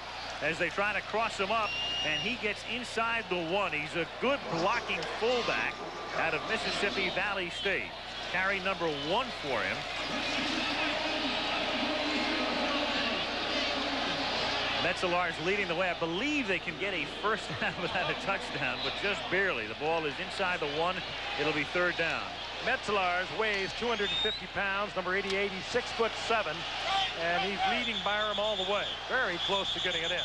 as they try to cross him up, and he gets inside the 1. He's a good blocking fullback out of Mississippi Valley State. Carry number 1 for him. Metzelar's leading the way. I believe they can get a first down without a touchdown, but just barely. The ball is inside the 1. It'll be 3rd down. Metzelar's weighs 250 pounds, number 88. He's 6'7", and he's leading Byram all the way. Very close to getting it in.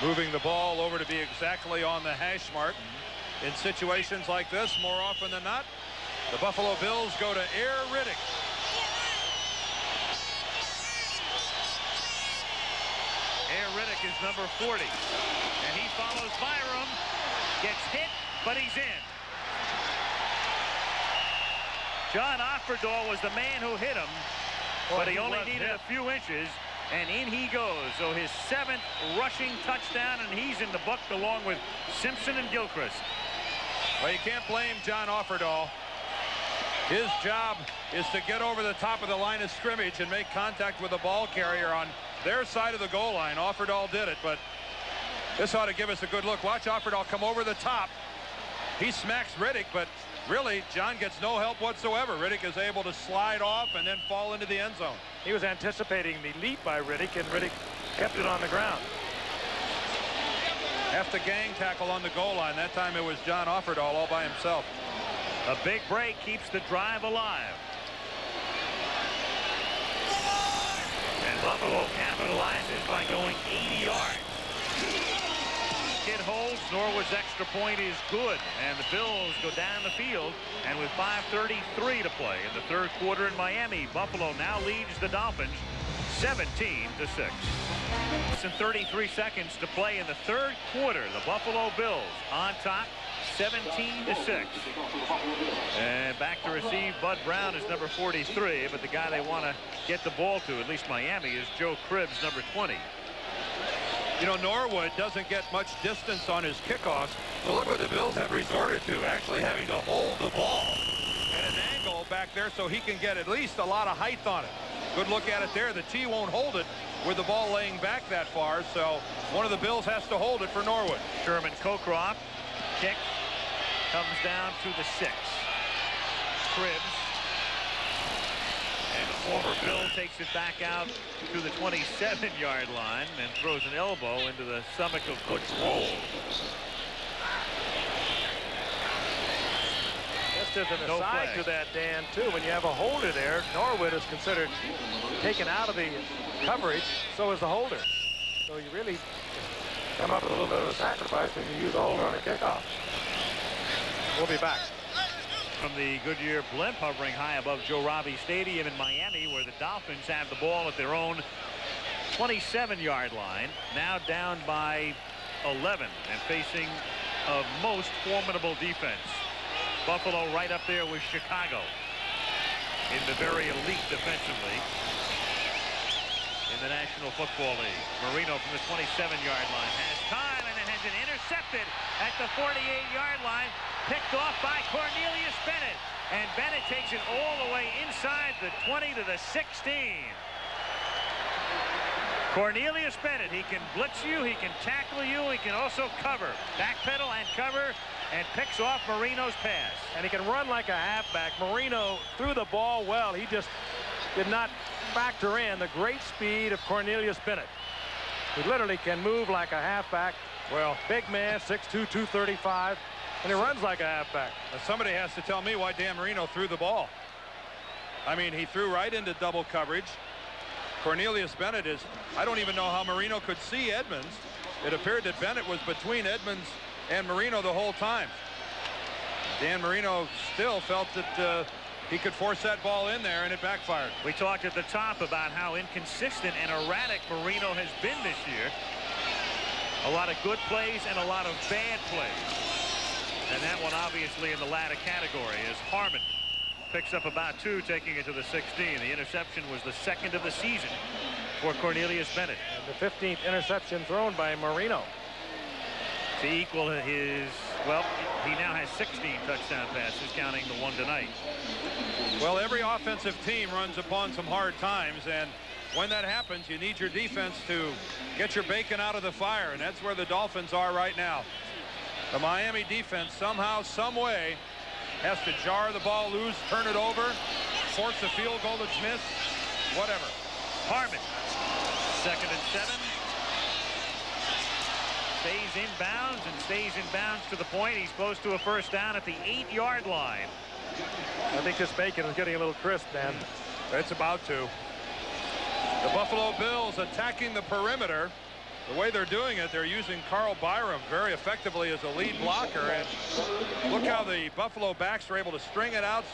Moving the ball over to be exactly on the hash mark. In situations like this, more often than not, the Buffalo Bills go to Air Riddick. Air Riddick is number 40. And he follows Byram. Gets hit, but he's in. John Offerdahl was the man who hit him, but he only needed a few inches, and in he goes. So his 7th rushing touchdown, and he's in the book along with Simpson and Gilchrist. Well, you can't blame John Offerdahl. His job is to get over the top of the line of scrimmage and make contact with the ball carrier on their side of the goal line. Offerdahl did it, but this ought to give us a good look. Watch Offerdahl come over the top. He smacks Riddick, but really, John gets no help whatsoever. Riddick is able to slide off and then fall into the end zone. He was anticipating the leap by Riddick, and Riddick kept it on the ground. After gang tackle on the goal line. That time it was John Offerdahl all by himself. A big break keeps the drive alive. And Buffalo capitalizes by going 80 yards. Kid holds. Norwood's extra point is good, and the Bills go down the field. And with 5:33 to play in the third quarter in Miami, Buffalo now leads the Dolphins 17-6. Less than 33 seconds to play in the third quarter. The Buffalo Bills on top, 17-6. And back to receive Bud Brown is number 43, but the guy they want to get the ball to, at least Miami, is Joe Cribbs, number 20. You know, Norwood doesn't get much distance on his kickoffs. So look what the Bills have resorted to, actually having to hold the ball at an angle back there so he can get at least a lot of height on it. Good look at it there. The T won't hold it with the ball laying back that far, so one of the Bills has to hold it for Norwood. Sherman Cockcroft, kick, comes down to the 6. Cribbs. And the former Bill takes it back out to the 27-yard line and throws an elbow into the stomach of Coach Roll. Just as an aside to that, Dan, too, when you have a holder there, Norwood is considered taken out of the coverage, so is the holder. So you really come up with a little bit of a sacrifice when you use a holder on a kickoff. We'll be back. From the Goodyear blimp hovering high above Joe Robbie Stadium in Miami, where the Dolphins have the ball at their own 27-yard line, now down by 11 and facing a most formidable defense. Buffalo right up there with Chicago in the very elite defensively in the National Football League. Marino from the 27-yard line has time and it has been intercepted at the 48-yard line, picked off by Cornelius Bennett, and Bennett takes it all the way inside the 20 to the 16. Cornelius Bennett, he can blitz you, he can tackle you, he can also cover, backpedal and cover, and picks off Marino's pass. And he can run like a halfback. Marino threw the ball well. He just did not factor in the great speed of Cornelius Bennett. He literally can move like a halfback. Well, big man, 6'2", 235, and he runs like a halfback. Somebody has to tell me why Dan Marino threw the ball. I mean, he threw right into double coverage. Cornelius Bennett is, I don't even know how Marino could see Edmonds. It appeared that Bennett was between Edmonds and Marino the whole time. Dan Marino still felt that he could force that ball in there, and it backfired. We talked at the top about how inconsistent and erratic Marino has been this year. A lot of good plays and a lot of bad plays. And that one obviously in the latter category as Harmon picks up about 2, taking it to the 16. The interception was the second of the season for Cornelius Bennett. And the 15th interception thrown by Marino. To equal his, well, he now has 16 touchdown passes, counting the one tonight. Well, every offensive team runs upon some hard times, and when that happens, you need your defense to get your bacon out of the fire, and that's where the Dolphins are right now. The Miami defense somehow, some way, has to jar the ball loose, turn it over, force a field goal that's missed, whatever. Harmon, 2nd and 7. Stays inbounds and stays inbounds to the point. He's close to a first down at the 8-yard line. I think this bacon is getting a little crisp, Dan. It's about to. The Buffalo Bills attacking the perimeter. The way they're doing it, they're using Carl Byram very effectively as a lead blocker. And look how the Buffalo backs are able to string it out,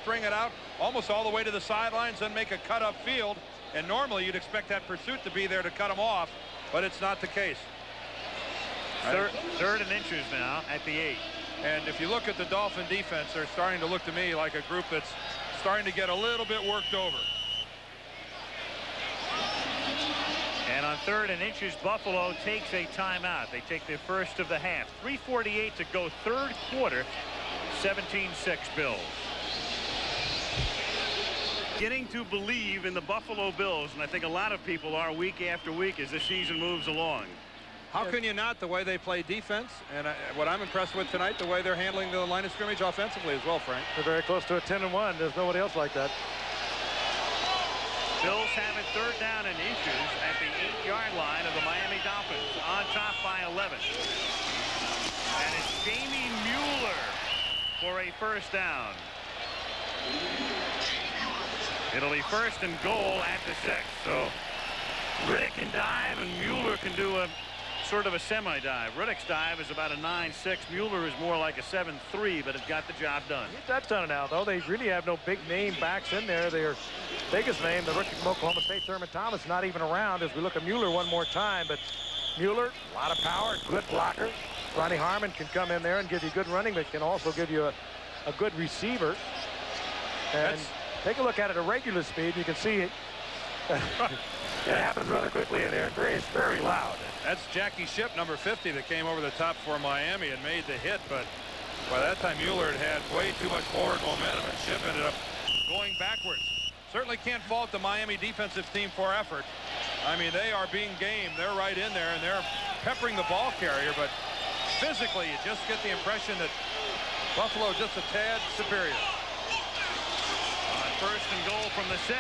almost all the way to the sidelines, then make a cut up field. And normally you'd expect that pursuit to be there to cut them off, but it's not the case. Third and inches now at the 8. And if you look at the Dolphin defense, they're starting to look to me like a group that's starting to get a little bit worked over. And on 3rd and inches, Buffalo takes a timeout. They take their first of the half. 3:48 to go, third quarter. 17-6 Bills. Beginning to believe in the Buffalo Bills, and I think a lot of people are week after week as the season moves along. How can you not, the way they play defense? And what I'm impressed with tonight, the way they're handling the line of scrimmage offensively as well, Frank. They're very close to a 10-1. There's nobody else like that. Bills have it 3rd down and inches at the 8-yard line of the Miami Dolphins, on top by 11. And it's Jamie Mueller for a 1st down. It'll be 1st and goal at the 6. So Riddick can dive and Mueller can do a sort of a semi-dive. Riddick's dive is about a 9.6. Mueller is more like a 7.3, but it's got the job done. That's done it now, though. They really have no big name backs in there. Their biggest name, the rookie from Oklahoma State, Thurman Thomas, not even around as we look at Mueller one more time. But Mueller, a lot of power, good blocker. Ronnie Harmon can come in there and give you good running, but can also give you a good receiver. And take a look at it at regular speed. You can see it. It happens rather quickly in there. It's very loud. That's Jackie Shipp, number 50, that came over the top for Miami and made the hit. But by that time, Mueller had way too much forward momentum, and Shipp ended up going backwards. Certainly can't fault the Miami defensive team for effort. I mean, they are being game. They're right in there, and they're peppering the ball carrier. But physically, you just get the impression that Buffalo just a tad superior. On 1st and goal from the 6.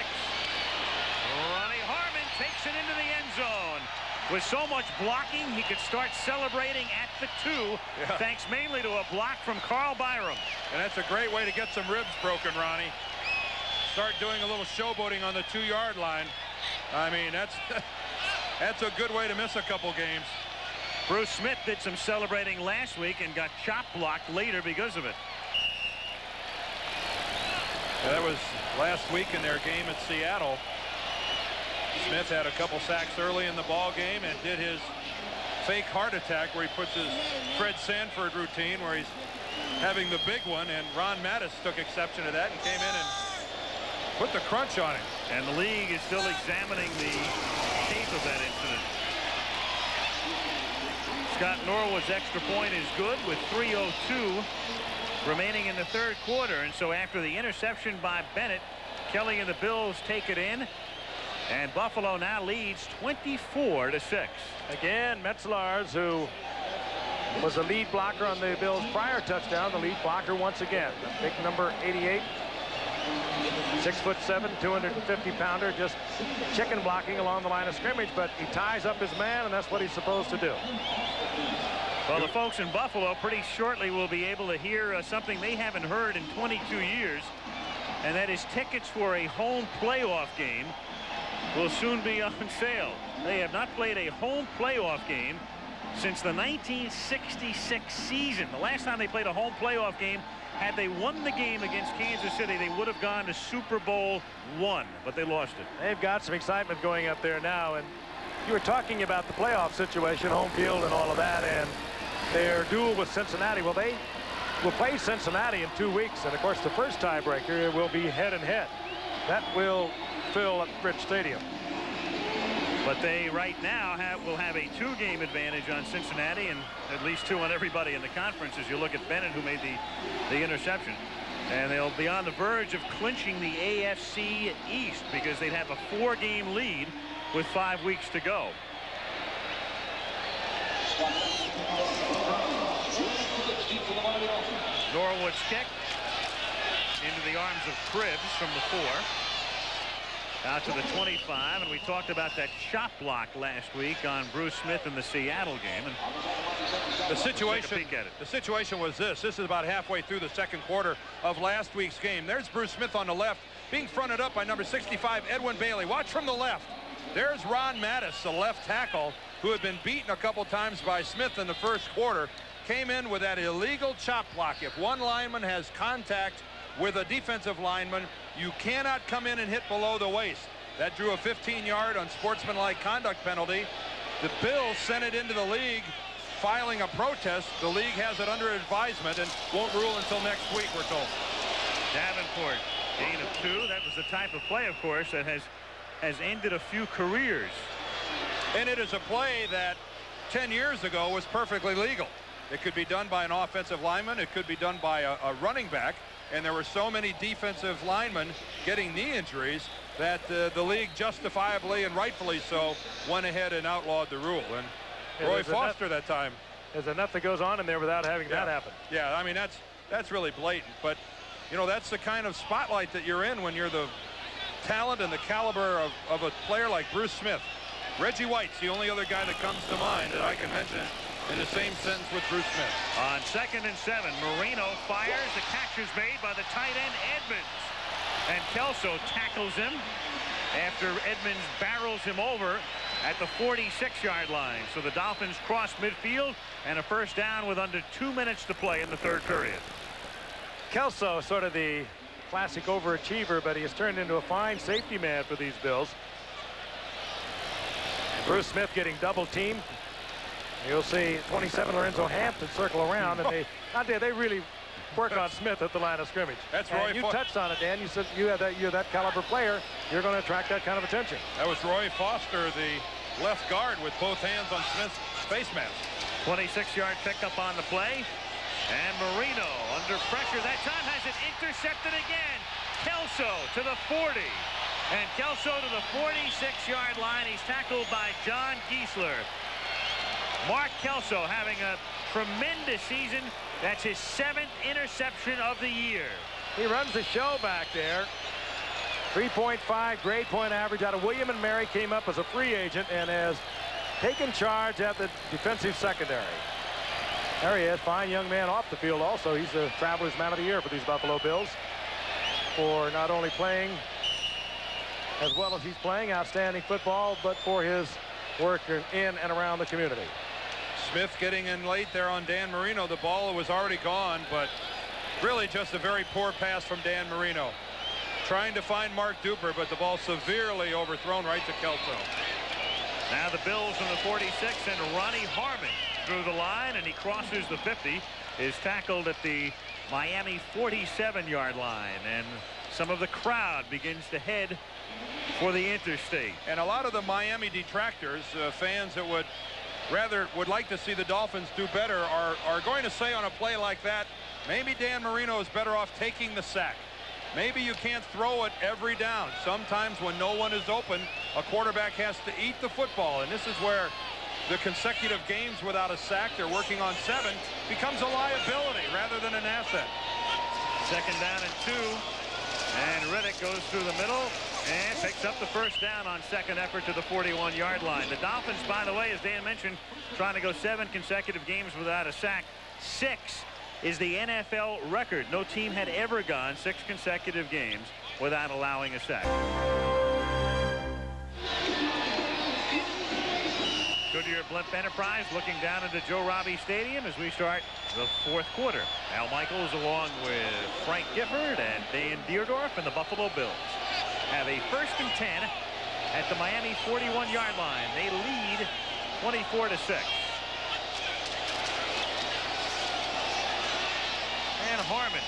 Ronnie Harmon takes it into the end zone. With so much blocking, he could start celebrating at the 2, thanks mainly to a block from Carl Byram. And that's a great way to get some ribs broken, Ronnie. Start doing a little showboating on the 2-yard line. I mean, that's a good way to miss a couple games. Bruce Smith did some celebrating last week and got chop blocked later because of it. Yeah, that was last week in their game at Seattle. Smith had a couple sacks early in the ball game and did his fake heart attack where he puts his Fred Sanford routine where he's having the big one, and Ron Mattis took exception to that and came in and put the crunch on him. And the league is still examining the tape of that incident. Scott Norwood's extra point is good with 3:02 remaining in the 3rd quarter. And so after the interception by Bennett, Kelly and the Bills take it in. And Buffalo now leads 24-6. Again, Metzelaars, who was the lead blocker on the Bills' prior touchdown, the lead blocker once again. The big number 88, 6'7", 250-pounder, just chicken blocking along the line of scrimmage, but he ties up his man, and that's what he's supposed to do. Well, the folks in Buffalo pretty shortly will be able to hear something they haven't heard in 22 years, and that is tickets for a home playoff game will soon be on sale. They have not played a home playoff game since the 1966 season. The last time they played a home playoff game, had they won the game against Kansas City, they would have gone to Super Bowl I, but they lost it. They've got some excitement going up there now, and you were talking about the playoff situation, home field and all of that, and their duel with Cincinnati. Well, they will play Cincinnati in 2 weeks, and of course the first tiebreaker will be head-and-head. That will fill up Rich Stadium. But they right now will have a 2-game advantage on Cincinnati and at least 2 on everybody in the conference as you look at Bennett, who made the interception. And they'll be on the verge of clinching the AFC East because they'd have a 4-game lead with 5 weeks to go. Norwood's kick into the arms of Cribbs from the 4. Out to the 25, and we talked about that shot block last week on Bruce Smith in the Seattle game. And the situation was this. This is about halfway through the 2nd quarter of last week's game. There's Bruce Smith on the left, being fronted up by number 65, Edwin Bailey. Watch from the left. There's Ron Mattis, the left tackle, who had been beaten a couple times by Smith in the 1st quarter. Came in with that illegal chop block. If one lineman has contact with a defensive lineman, you cannot come in and hit below the waist. That drew a 15-yard unsportsmanlike conduct penalty. The Bills sent it into the league, filing a protest. The league has it under advisement and won't rule until next week, we're told. Davenport, gain of 2. That was the type of play, of course, that has ended a few careers. And it is a play that 10 years ago was perfectly legal. It could be done by an offensive lineman. It could be done by a running back. And there were so many defensive linemen getting knee injuries that the league justifiably and rightfully so went ahead and outlawed the rule. And Roy Foster that time. There's enough that goes on in there without having that happen. Yeah, I mean, that's really blatant. But, you know, that's the kind of spotlight that you're in when you're the talent and the caliber of a player like Bruce Smith. Reggie White's the only other guy that comes to mind that I can mention in the same sentence with Bruce Smith. On 2nd and 7, Marino fires. The catch is made by the tight end Edmonds. And Kelso tackles him after Edmonds barrels him over at the 46-yard line. So the Dolphins cross midfield and a first down with under 2 minutes to play in the third period. Kelso, sort of the classic overachiever, but he has turned into a fine safety man for these Bills. Bruce Smith getting double teamed. You'll see 27 Lorenzo Hampton circle around, and they really work on Smith at the line of scrimmage. That's Roy. And you touched on it, Dan. You said you're that caliber player. You're going to attract that kind of attention. That was Roy Foster, the left guard, with both hands on Smith's face mask. 26-yard pickup on the play. And Marino under pressure. That time has it intercepted again. Kelso to the 40. And Kelso to the 46-yard line. He's tackled by John Giesler. Mark Kelso having a tremendous season. That's his 7th interception of the year. He runs the show back there. 3.5 grade point average out of William & Mary. Came up as a free agent and has taken charge at the defensive secondary. There he is, fine young man off the field also. He's the Travelers Man of the Year for these Buffalo Bills for not only playing as well as he's playing outstanding football, but for his work in and around the community. Smith getting in late there on Dan Marino. The ball was already gone, but really just a very poor pass from Dan Marino. Trying to find Mark Duper, but the ball severely overthrown right to Kelso. Now the Bills from the 46, and Ronnie Harmon through the line, and he crosses the 50, is tackled at the Miami 47-yard line, and some of the crowd begins to head for the interstate. And a lot of the Miami detractors, fans that would like to see the Dolphins do better, are going to say on a play like that, maybe Dan Marino is better off taking the sack. Maybe you can't throw it every down. Sometimes when no one is open, a quarterback has to eat the football, and this is where the consecutive games without a sack, they're working on 7, becomes a liability rather than an asset. 2nd down and 2, and Riddick goes through the middle and picks up the first down on 2nd effort to the 41-yard line. The Dolphins, by the way, as Dan mentioned, trying to go 7 consecutive games without a sack. 6 is the NFL record. No team had ever gone 6 consecutive games without allowing a sack. Goodyear Blimp Enterprise looking down into Joe Robbie Stadium as we start the 4th quarter. Al Michaels along with Frank Gifford and Dan Deerdorf and the Buffalo Bills have a 1st and 10 at the Miami 41-yard line. They lead 24-6. And Harmon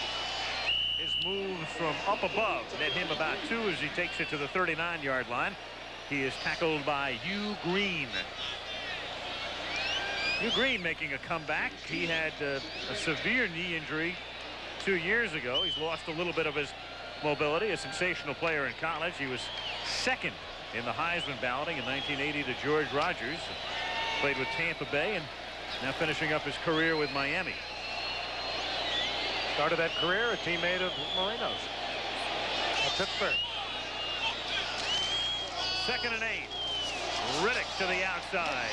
is moved from up above, net him about 2 as he takes it to the 39-yard line. He is tackled by Hugh Green. Hugh Green making a comeback. He had a severe knee injury 2 years ago. He's lost a little bit of his mobility. A sensational player in college. He was 2nd in the Heisman balloting in 1980 to George Rogers. Played with Tampa Bay and now finishing up his career with Miami. Started that career a teammate of Marino's at Pittsburgh. 2nd and 8. Riddick to the outside.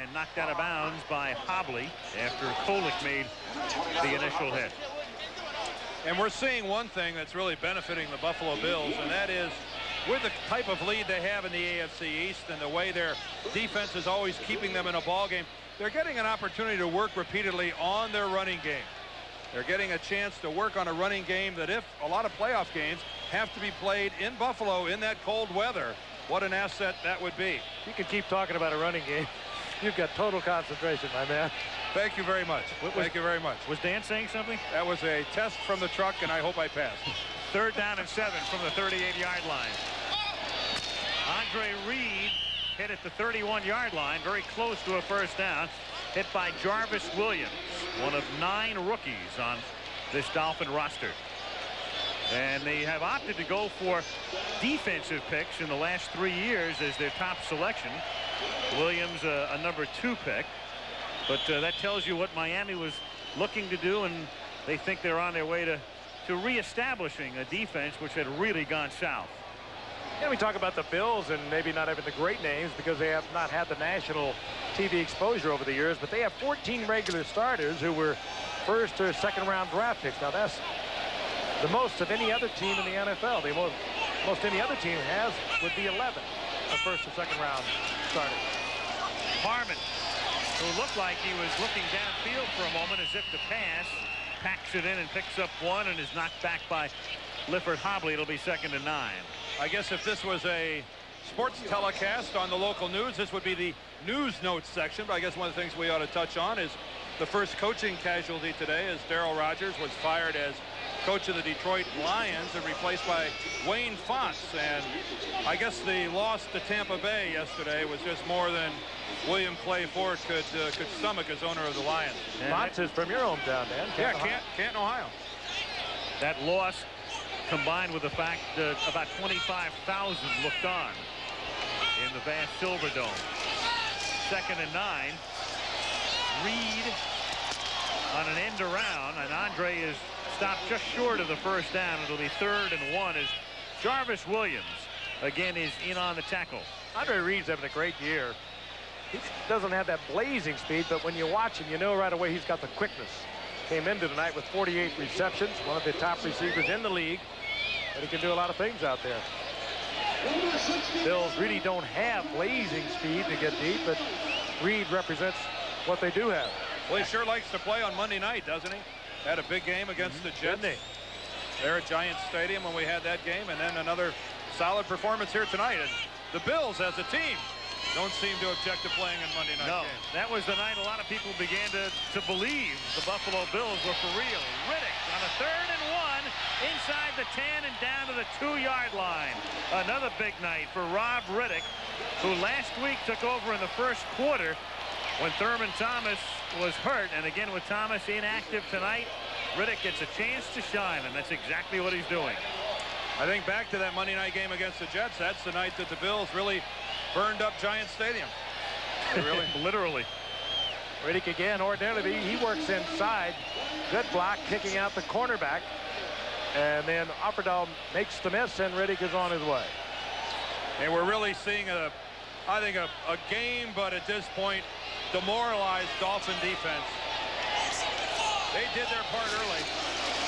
And knocked out of bounds by Hobley after Kolick made the initial hit. And we're seeing one thing that's really benefiting the Buffalo Bills, and that is with the type of lead they have in the AFC East and the way their defense is always keeping them in a ball game, they're getting an opportunity to work repeatedly on their running game. They're getting a chance to work on a running game that, if a lot of playoff games have to be played in Buffalo in that cold weather, what an asset that would be. You can keep talking about a running game. You've got total concentration, my man. Thank you very much. Thank you very much. Was Dan saying something? That was a test from the truck, and I hope I passed. 3rd down and 7 from the 38-yard line. Andre Reed hit at the 31-yard line, very close to a first down. Hit by Jarvis Williams, one of 9 rookies on this Dolphin roster. And they have opted to go for defensive picks in the last 3 years as their top selection. Williams a number 2 pick. But that tells you what Miami was looking to do, and they think they're on their way to reestablishing a defense which had really gone south. Yeah, we talk about the Bills and maybe not having the great names because they have not had the national TV exposure over the years, but they have 14 regular starters who were first or second round draft picks. Now that's the most of any other team in the NFL. The most any other team has would be 11 of first or second round starters. Harmon, who looked like he was looking downfield for a moment as if to pass, packs it in and picks up 1 and is knocked back by Lifford Hobley. It'll be 2nd and 9. I guess if this was a sports telecast on the local news, this would be the news notes section. But I guess one of the things we ought to touch on is the first coaching casualty today, as Darryl Rogers was fired as coach of the Detroit Lions and replaced by Wayne Fonts. And I guess the loss to Tampa Bay yesterday was just more than William Clay Ford could stomach as owner of the Lions. Fonts is from your hometown, Dan. Canton, Ohio. That loss, combined with the fact that about 25,000 looked on in the vast Silverdome. 2nd and 9. Reed on an end around, and Andre is stopped just short of the first down. It'll be 3rd and 1 as Jarvis Williams again is in on the tackle. Andre Reed's having a great year. He doesn't have that blazing speed, but when you watch him, you know right away he's got the quickness. Came into tonight with 48 receptions, one of the top receivers in the league, but he can do a lot of things out there. Bills really don't have blazing speed to get deep, but Reed represents what they do have. Well, he sure likes to play on Monday night, doesn't he? Had a big game against the Jets there at Giant Stadium when we had that game, and then another solid performance here tonight. And the Bills as a team don't seem to object to playing in Monday night games. That was the night a lot of people began to believe the Buffalo Bills were for real. Riddick on a 3rd and 1 inside the 10 and down to the 2-yard line. Another big night for Rob Riddick, who last week took over in the first quarter when Thurman Thomas was hurt. And again, with Thomas inactive tonight, Riddick gets a chance to shine, and that's exactly what he's doing. I think back to that Monday night game against the Jets, that's the night that the Bills really burned up Giant Stadium. Really? Literally. Riddick again, ordinarily he works inside. Good block, kicking out the cornerback. And then Opperdahl makes the miss, and Riddick is on his way. And we're really seeing I think a game, but at this point, demoralized Dolphin defense. They did their part early.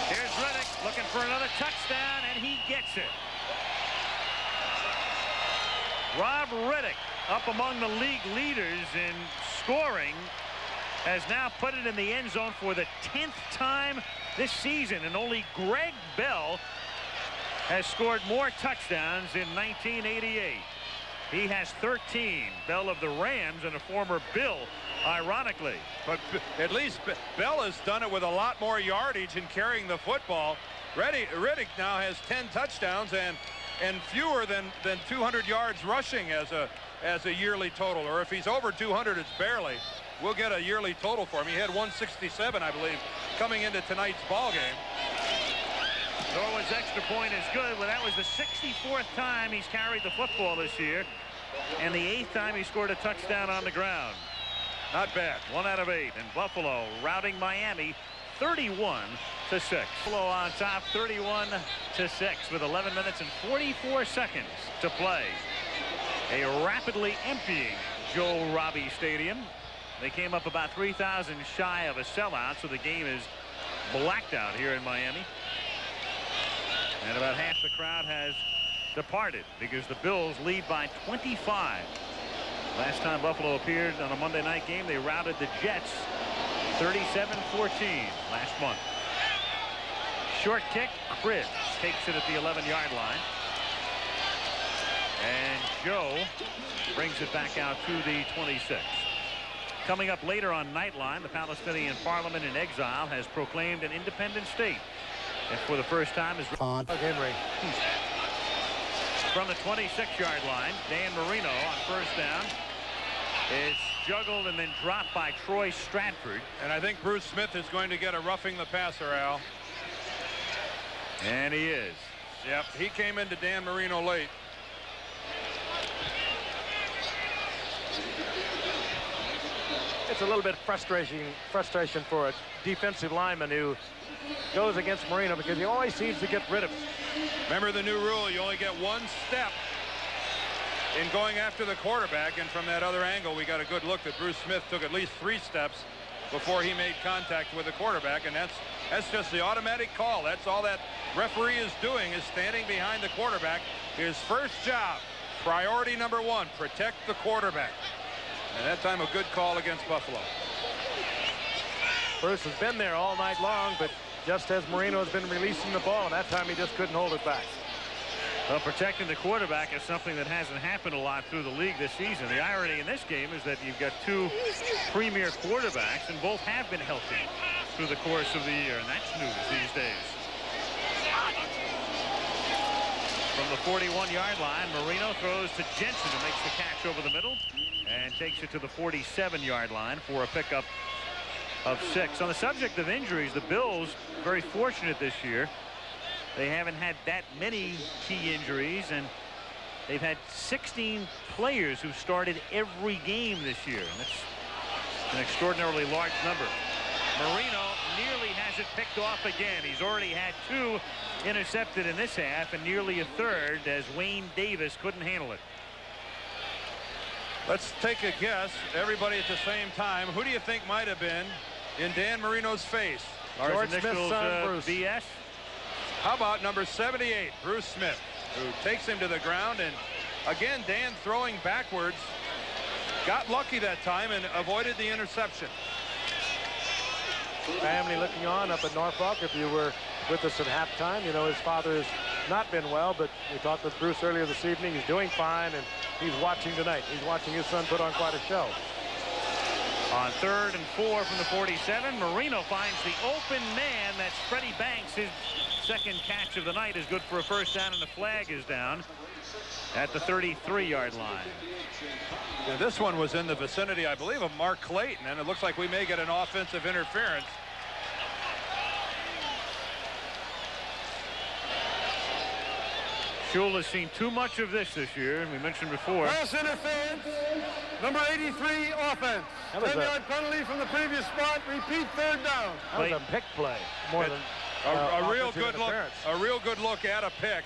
Here's Riddick looking for another touchdown, and he gets it. Rob Riddick, up among the league leaders in scoring, has now put it in the end zone for the 10th time this season, and only Greg Bell has scored more touchdowns in 1988. He has 13. Bell of the Rams and a former Bill, ironically. But at least Bell has done it with a lot more yardage and carrying the football. Riddick now has 10 touchdowns and fewer than 200 yards rushing as a yearly total. Or if he's over 200, it's barely. We'll get a yearly total for him. He had 167, I believe, coming into tonight's ball game. Norwood's extra point is good. Well, that was the 64th time he's carried the football this year, and the 8th time he scored a touchdown on the ground. Not bad. 1 out of 8, and Buffalo routing Miami 31-6. Buffalo on top 31-6 with 11 minutes and 44 seconds to play. A rapidly emptying Joe Robbie Stadium. They came up about 3,000 shy of a sellout, so the game is blacked out here in Miami. And about half the crowd has departed because the Bills lead by 25. Last time Buffalo appeared on a Monday night game, they routed the Jets 37-14 last month. Short kick, Cribbs takes it at the 11-yard line. And Joe brings it back out to the 26. Coming up later on Nightline, the Palestinian Parliament in exile has proclaimed an independent state. And for the first time is Henry. From the 26-yard line, Dan Marino on first down is juggled and then dropped by Troy Stratford. And I think Bruce Smith is going to get a roughing the passer, Al. And he is. Yep, he came into Dan Marino late. It's a little bit frustration for a defensive lineman who goes against Marino because he always seems to get rid of it. Remember the new rule, you only get one step in going after the quarterback, and from that other angle we got a good look that Bruce Smith took at least 3 steps before he made contact with the quarterback, and that's just the automatic call. That's all that referee is doing, is standing behind the quarterback. His first job, priority number 1, protect the quarterback. And that time a good call against Buffalo. Bruce has been there all night long, but just as Marino has been releasing the ball, and that time he just couldn't hold it back. Well, protecting the quarterback is something that hasn't happened a lot through the league this season. The irony in this game is that you've got 2 premier quarterbacks, and both have been healthy through the course of the year, and that's news these days. From the 41-yard line, Marino throws to Jensen, who makes the catch over the middle and takes it to the 47-yard line for a pickup of 6. On the subject of injuries, the Bills very fortunate this year. They haven't had that many key injuries, and they've had 16 players who started every game this year, and that's an extraordinarily large number. Marino nearly has it picked off again. He's already had 2 intercepted in this half, and nearly a third as Wayne Davis couldn't handle it. Let's take a guess, everybody at the same time. Who do you think might have been in Dan Marino's face? George Smith's son, Bruce. BS. How about number 78, Bruce Smith, who takes him to the ground, and again, Dan throwing backwards, got lucky that time and avoided the interception. Family looking on up at Norfolk. If you were with us at halftime, you know his father has not been well, but we talked with Bruce earlier this evening. He's doing fine, and he's watching tonight. He's watching his son put on quite a show. On 3rd and 4 from the 47, Marino finds the open man. That's Freddie Banks. His second catch of the night is good for a first down, and the flag is down at the 33-yard line. Yeah, this one was in the vicinity, I believe, of Mark Clayton, and it looks like we may get an offensive interference. Shule has seen too much of this year, and we mentioned before. Pass interference, number 83 offense. 10-yard penalty from the previous spot. Repeat 3rd down. That was a pick play more than a real good look. A real good look at a pick.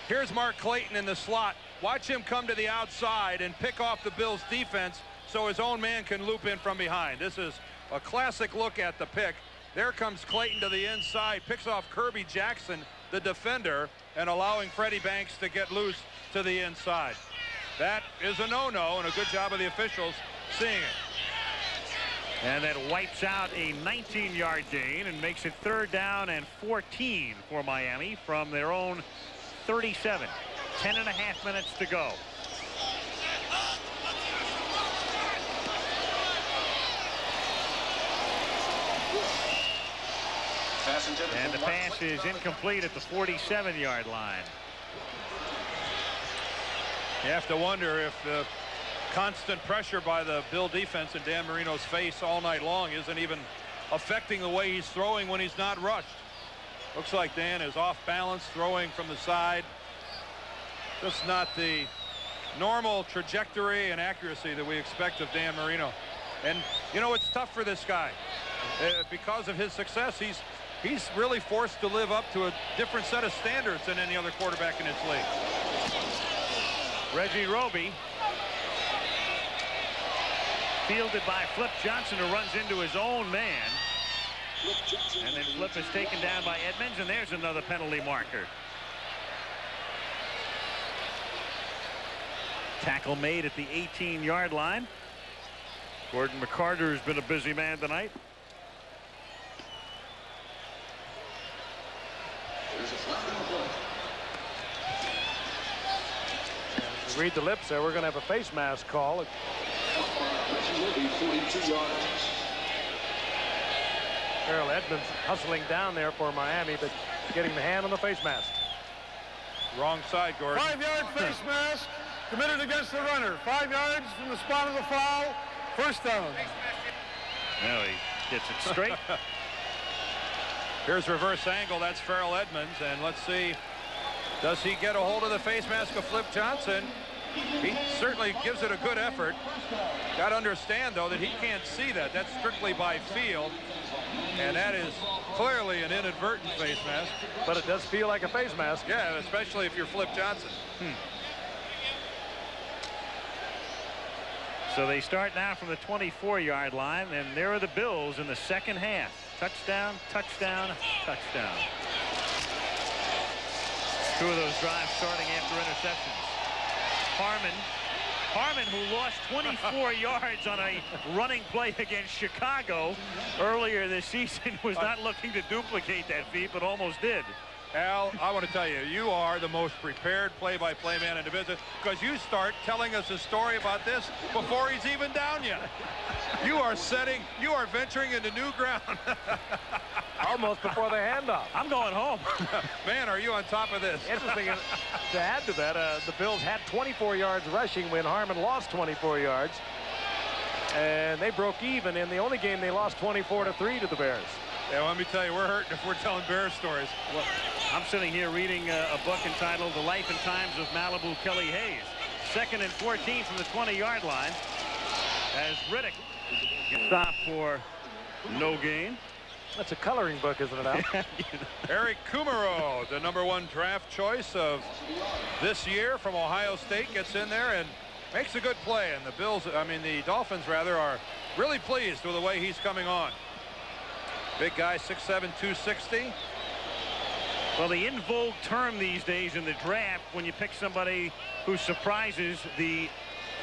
Here's Mark Clayton in the slot. Watch him come to the outside and pick off the Bills defense so his own man can loop in from behind. This is a classic look at the pick. There comes Clayton to the inside, picks off Kirby Jackson, the defender, and allowing Freddie Banks to get loose to the inside. That is a no-no, and a good job of the officials seeing it. And that wipes out a 19-yard gain and makes it 3rd down and 14 for Miami from their own 37. 10.5 minutes to go. And the pass is incomplete at the 47-yard line. You have to wonder if the constant pressure by the Bill defense in Dan Marino's face all night long isn't even affecting the way he's throwing when he's not rushed. Looks like Dan is off balance, throwing from the side. Just not the normal trajectory and accuracy that we expect of Dan Marino. And, you know, it's tough for this guy. Because of his success, he's really forced to live up to a different set of standards than any other quarterback in this league. Reggie Roby, fielded by Flip Johnson, who runs into his own man. And then Flip is taken down by Edmonds, and there's another penalty marker. Tackle made at the 18-yard line. Gordon McCarter has been a busy man tonight. Read the lips there. We're going to have a face mask call. Harold Edmonds hustling down there for Miami, but getting the hand on the face mask. Wrong side, Gordon. 5-yard face mask committed against the runner. 5 yards from the spot of the foul. First down. Now he gets it straight. Here's reverse angle. That's Farrell Edmonds. And let's see, does he get a hold of the face mask of Flip Johnson? He certainly gives it a good effort. Got to understand, though, that he can't see that. That's strictly by feel. And that is clearly an inadvertent face mask. But it does feel like a face mask. Yeah, especially if you're Flip Johnson. So they start now from the 24-yard line, and there are the Bills in the second half. Touchdown, touchdown, touchdown. 2 of those drives starting after interceptions. Harmon, who lost 24 yards on a running play against Chicago earlier this season, was not looking to duplicate that feat, but almost did. Al, I want to tell you, you are the most prepared play-by-play man in the business, because you start telling us a story about this before he's even down yet. You are venturing into new ground. Almost before the handoff. I'm going home. Man, are you on top of this? Interesting to add to that, the Bills had 24 yards rushing when Harmon lost 24 yards. And they broke even in the only game they lost 24-3 to the Bears. Yeah, well, let me tell you, we're hurting if we're telling Bears stories. Well, I'm sitting here reading a book entitled The Life and Times of Malibu Kelly Hayes. 2nd and 14 from the 20-yard line as Riddick gets stopped for no gain. That's a coloring book, isn't it, Al? Eric Kumaro, the #1 draft choice of this year from Ohio State, gets in there and makes a good play. And the Dolphins rather are really pleased with the way he's coming on. Big guy, 6'7", 260. Well, the in vogue term these days in the draft, when you pick somebody who surprises the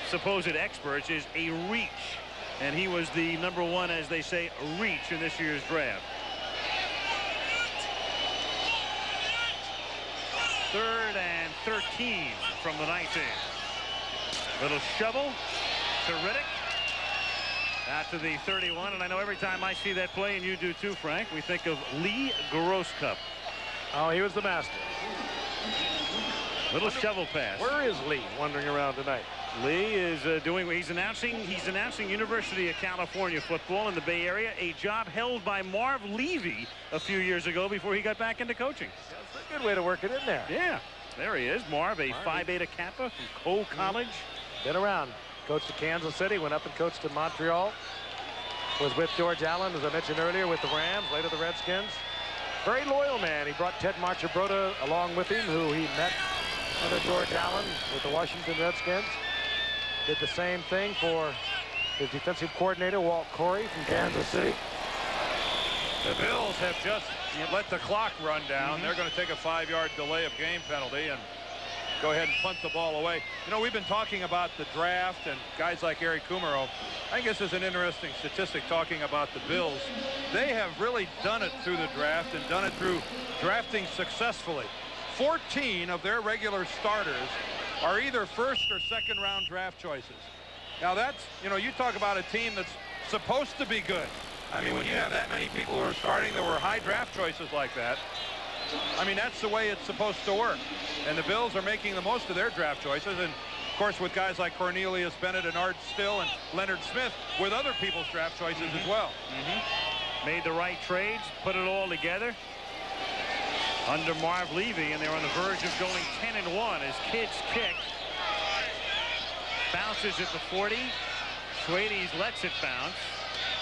supposed experts, is a reach. And he was the #1, as they say, reach in this year's draft. 3rd and 13 from the 19. Little shovel to Riddick. Out to the 31, and I know every time I see that play, and you do too, Frank, we think of Lee Grosscup. Oh, he was the master. Little shovel pass. Where is Lee wandering around tonight? Lee is he's announcing University of California football in the Bay Area, a job held by Marv Levy a few years ago before he got back into coaching. That's a good way to work it in there. Yeah, there he is. Marv, a Phi Beta Kappa from Cole College. Been around. Coached at Kansas City, went up and coached in Montreal. Was with George Allen, as I mentioned earlier, with the Rams, later the Redskins. Very loyal man. He brought Ted Marchibroda along with him, who he met under George Allen with the Washington Redskins. Did the same thing for his defensive coordinator, Walt Corey from Kansas City. The Bills have just let the clock run down. They're going to take a 5-yard delay of game penalty and go ahead and punt the ball away. You know, we've been talking about the draft and guys like Eric Kumaro. I think this is an interesting statistic talking about the Bills. They have really done it through the draft and done it through drafting successfully. 14 of their regular starters are either 1st or 2nd round draft choices. Now that's, you talk about a team that's supposed to be good. I mean, when you have that many people who are starting that were high draft choices like that, I mean, that's the way it's supposed to work. And the Bills are making the most of their draft choices. And, of course, with guys like Cornelius Bennett and Art Still and Leonard Smith, with other people's draft choices as well. Made the right trades, put it all together under Marv Levy, and they're on the verge of going 10-1 as Kids kick. Bounces at the 40. Schwades lets it bounce.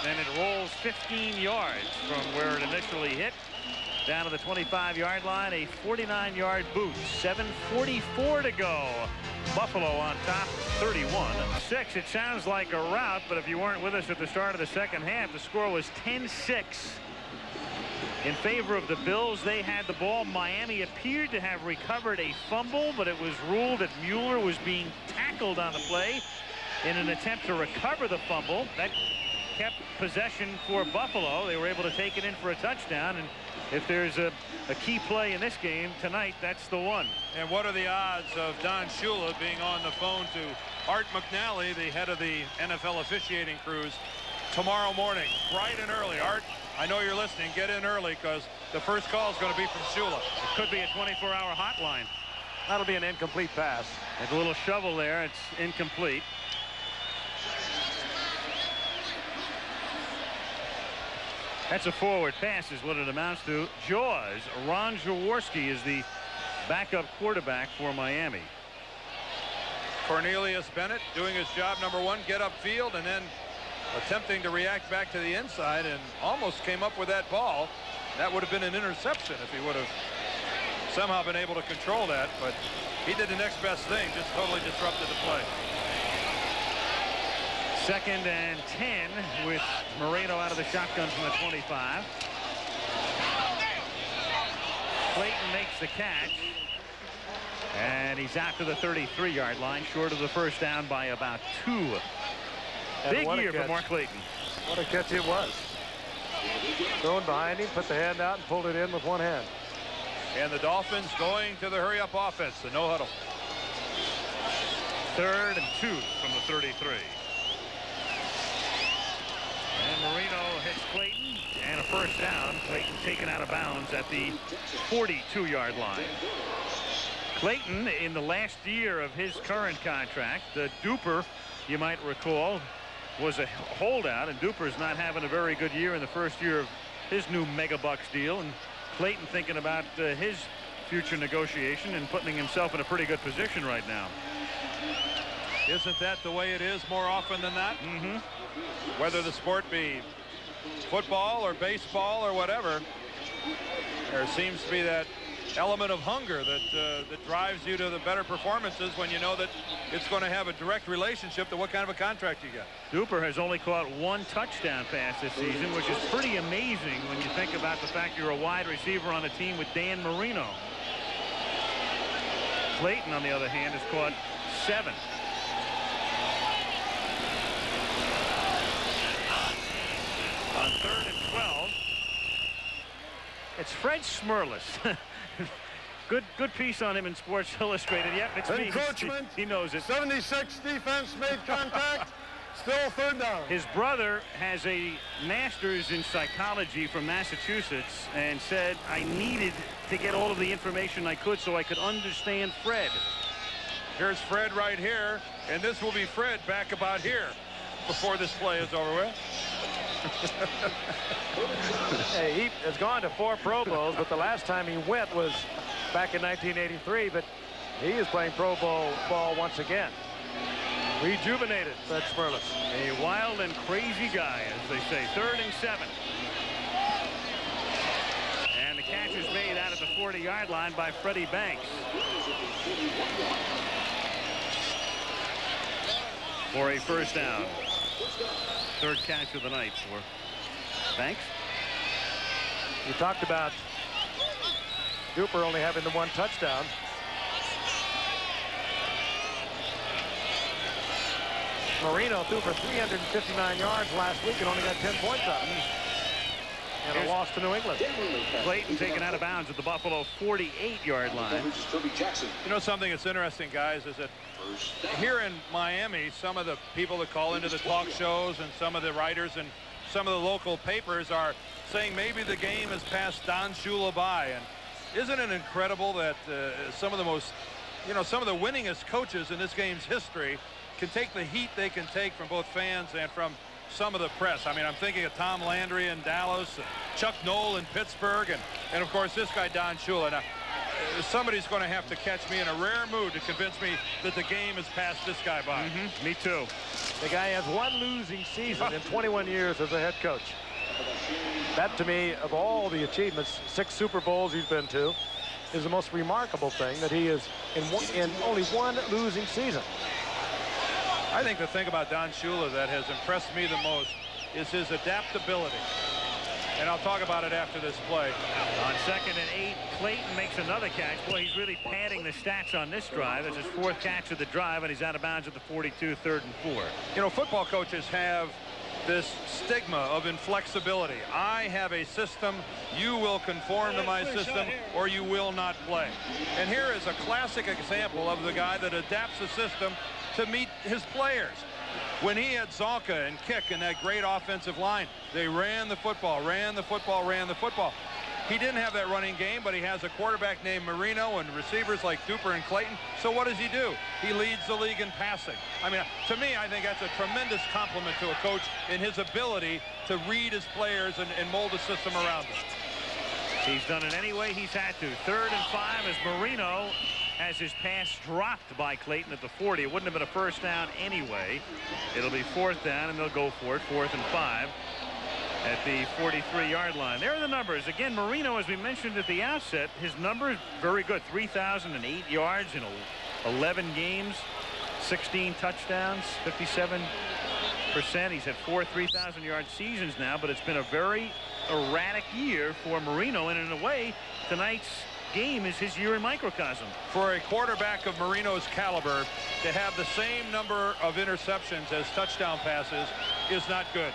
Then it rolls 15 yards from where it initially hit. Down to the 25-yard line, a 49-yard boot. 7:44 to go. Buffalo on top, 31-6. It sounds like a rout, but if you weren't with us at the start of the second half, the score was 10-6 in favor of the Bills. They had the ball. Miami appeared to have recovered a fumble, but it was ruled that Mueller was being tackled on the play in an attempt to recover the fumble. That kept possession for Buffalo. They were able to take it in for a touchdown, and if there's a key play in this game tonight, that's the one. And what are the odds of Don Shula being on the phone to Art McNally, the head of the NFL officiating crews, tomorrow morning, bright and early? Art, I know you're listening. Get in early, because the first call is going to be from Shula. It could be a 24-hour hotline. That'll be an incomplete pass. There's a little shovel there. It's incomplete. That's a forward pass is what it amounts to. Jaws. Ron Jaworski is the backup quarterback for Miami. Cornelius Bennett doing his job, number one, get upfield, and then attempting to react back to the inside, and almost came up with that ball. That would have been an interception if he would have somehow been able to control that, but he did the next best thing, just totally disrupted the play. 2nd and 10 with Moreno out of the shotgun from the 25. Clayton makes the catch, and he's out to the 33-yard line, short of the first down by about 2. Big year for Mark Clayton. What a catch it was. Thrown behind him, put the hand out, and pulled it in with one hand. And the Dolphins going to the hurry-up offense, the no huddle. 3rd and 2 from the 33. And Marino hits Clayton, and a first down. Clayton taken out of bounds at the 42-yard line. Clayton, in the last year of his current contract, Duper, you might recall, was a holdout, and Duper's not having a very good year in the first year of his new megabucks deal, and Clayton thinking about his future negotiation and putting himself in a pretty good position right now. Isn't that the way it is more often than not? Mm-hmm. Whether the sport be football or baseball or whatever, there seems to be that element of hunger that drives you to the better performances when you know that it's going to have a direct relationship to what kind of a contract you get. Duper has only caught 1 touchdown pass this season, which is pretty amazing when you think about the fact you're a wide receiver on a team with Dan Marino. Clayton, on the other hand, has caught 7. On 3rd and 12, it's Fred Smerlas. Good piece on him in Sports Illustrated. Yep, it's me. Encroachment. He knows it. 76 defense made contact. Still 3rd down. His brother has a master's in psychology from Massachusetts and said I needed to get all of the information I could so I could understand Fred. Here's Fred right here, and this will be Fred back about here before this play is over with. Hey, he has gone to 4 Pro Bowls, but the last time he went was back in 1983, but he is playing Pro Bowl ball once again. Rejuvenated, Fred Smerlas. A wild and crazy guy, as they say. 3rd and 7. And the catch is made out at the 40-yard line by Freddie Banks. For a first down. 3rd catch of the night for Banks. You talked about Duper only having the 1 touchdown. Marino threw for 359 yards last week and only got 10 points out of it. And a loss to New England. Clayton taken out of bounds at the Buffalo 48-yard line. You know something that's interesting, guys, is that here in Miami, some of the people that call into the talk shows and some of the writers and some of the local papers are saying maybe the game has passed Don Shula by. And isn't it incredible that some of the most, some of the winningest coaches in this game's history can take the heat they can take from both fans and from some of the press. I mean, I'm thinking of Tom Landry in Dallas, Chuck Noll in Pittsburgh, and of course this guy Don Shula. Now, somebody's going to have to catch me in a rare mood to convince me that the game has passed this guy by. Me too. The guy has 1 losing season in 21 years as a head coach. That, to me, of all the achievements, 6 Super Bowls he's been to, is the most remarkable thing, that he is in only 1 losing season. I think the thing about Don Shula that has impressed me the most is his adaptability. And I'll talk about it after this play. On 2nd and 8, Clayton makes another catch. Boy, he's really padding the stats on this drive. That's his 4th catch of the drive, and he's out of bounds at the 42, 3rd and 4. You know, football coaches have this stigma of inflexibility. I have a system. You will conform to my system or you will not play. And here is a classic example of the guy that adapts the system to meet his players. When he had Zonka and Kick in that great offensive line, they ran the football, ran the football, ran the football. He didn't have that running game, but he has a quarterback named Marino and receivers like Duper and Clayton. So what does he do? He leads the league in passing. I mean, to me, I think that's a tremendous compliment to a coach in his ability to read his players and mold the system around them. He's done it any way he's had to. 3rd and 5 as Marino has his pass dropped by Clayton at the 40. It wouldn't have been a first down anyway. It'll be 4th down, and they'll go for it. 4th and 5 at the 43-yard line. There are the numbers. Again, Marino, as we mentioned at the outset, his numbers very good. 3,008 yards in 11 games, 16 touchdowns, 57%. He's had 4 3,000-yard seasons now, but it's been a very erratic year for Marino, and in a way, tonight's game is his year in microcosm. For a quarterback of Marino's caliber to have the same number of interceptions as touchdown passes is not good.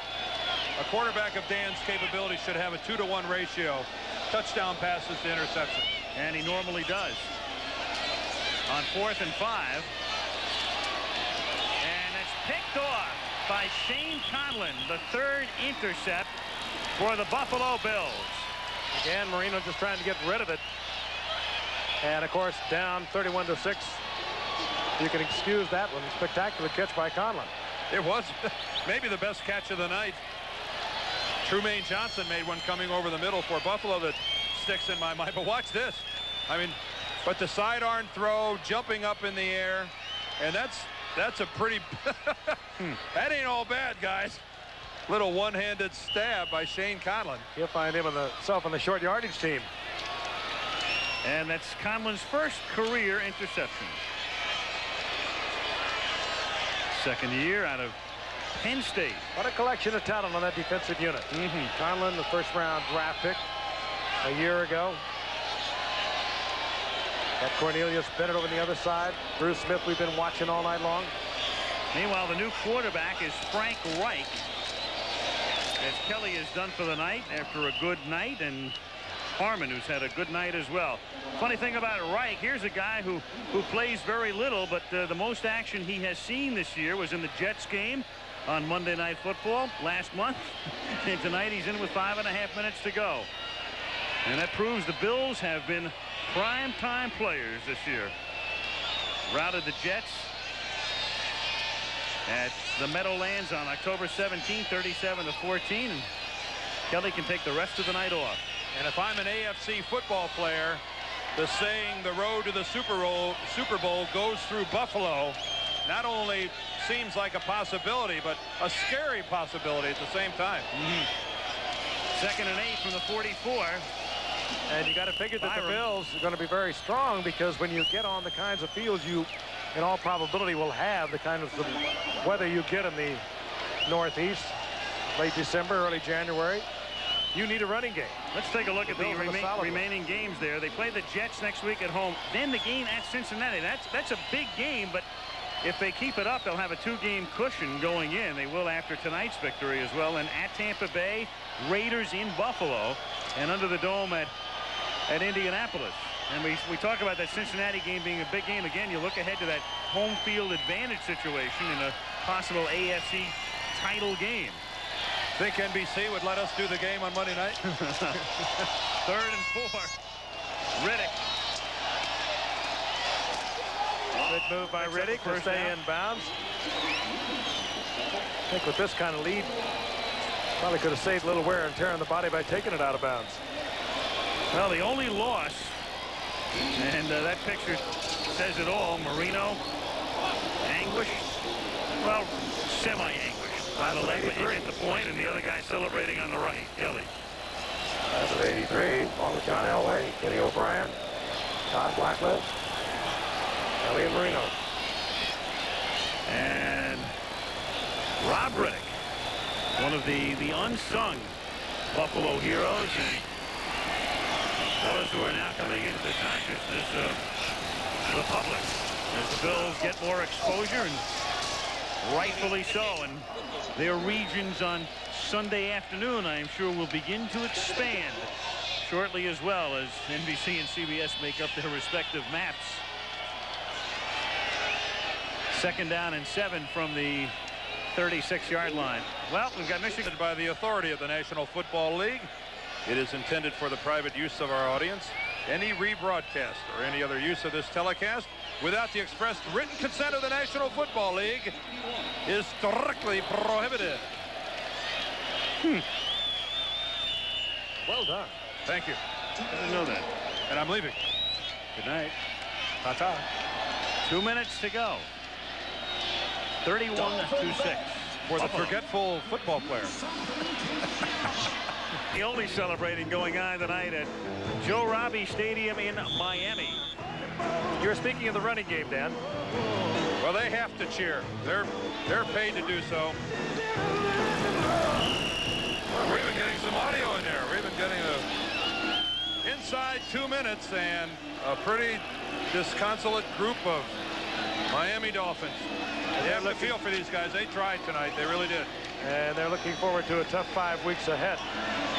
A quarterback of Dan's capability should have a 2-to-1 ratio, touchdown passes to interception. And he normally does. On 4th and 5. And it's picked off by Shane Conlon, the 3rd intercept for the Buffalo Bills. Again, Marino just trying to get rid of it. And of course, down 31-6. You can excuse that one. Spectacular catch by Conlon. It was maybe the best catch of the night. Trumaine Johnson made one coming over the middle for Buffalo that sticks in my mind. But watch this. I mean, but the sidearm throw, jumping up in the air, and that's a pretty that ain't all bad, guys. Little one-handed stab by Shane Conlon. You'll find him himself on the short yardage team. And that's Conlon's first career interception. 2nd year out of Penn State. What a collection of talent on that defensive unit. Conlon, the 1st-round draft pick a year ago. Got Cornelius Bennett over on the other side. Bruce Smith, we've been watching all night long. Meanwhile, the new quarterback is Frank Reich, as Kelly is done for the night after a good night, and Harmon, who's had a good night as well. Funny thing about Reich, here's a guy who plays very little, but the most action he has seen this year was in the Jets game on Monday Night Football last month. And tonight he's in with 5.5 minutes to go. And that proves the Bills have been prime-time players this year. Routed the Jets at the Meadowlands on October 17, 37-14. And Kelly can take the rest of the night off. And if I'm an AFC football player, the saying the road to the Super Bowl goes through Buffalo not only seems like a possibility, but a scary possibility at the same time. 2nd and 8 from the 44. And you got to figure that the Bills are going to be very strong, because when you get on the kinds of fields you, in all probability, will have the kind of weather you get in the Northeast, late December, early January, you need a running game. Let's take a look at the remaining games there. They play the Jets next week at home. Then the game at Cincinnati. That's a big game, but if they keep it up, they'll have a 2-game cushion going in. They will after tonight's victory as well. And at Tampa Bay, Raiders in Buffalo, and under the dome at Indianapolis. And we talk about that Cincinnati game being a big game. Again, you look ahead to that home field advantage situation in a possible AFC title game. Think NBC would let us do the game on Monday night? 3rd and 4. Riddick. Good move by Riddick to stay in bounds. I think with this kind of lead, probably could have saved a little wear and tear on the body by taking it out of bounds. Well, the only loss, and that picture says it all, Marino, anguish, well, semi-anguish. By the leg hit the point, and the other guy celebrating on the right, Kelly. That's an 83, along with John Elway, Kenny O'Brien, Todd Blackledge, Elliot Marino. And Rob Riddick, one of the unsung Buffalo heroes, and those who are now coming into the consciousness of the public as the Bills get more exposure, and rightfully so. And their regions on Sunday afternoon, I am sure, will begin to expand shortly, as well as NBC and CBS make up their respective maps. 2nd down and 7 from the 36-yard line. Well, we've got Michigan by the authority of the National Football League. It is intended for the private use of our audience. Any rebroadcast or any other use of this telecast without the express written consent of the National Football League is strictly prohibited. Well done. Thank you. I didn't know that. And I'm leaving. Good night. Ta-ta. 2 minutes to go. 31-6. For the forgetful football player. The only celebrating going on tonight at Joe Robbie Stadium in Miami. You're speaking of the running game, Dan. Well, they have to cheer. They're paid to do so. We've been getting some audio in there. We've been getting inside 2 minutes and a pretty disconsolate group of Miami Dolphins. You have to feel for these guys. They tried tonight. They really did. And they're looking forward to a tough 5 weeks ahead,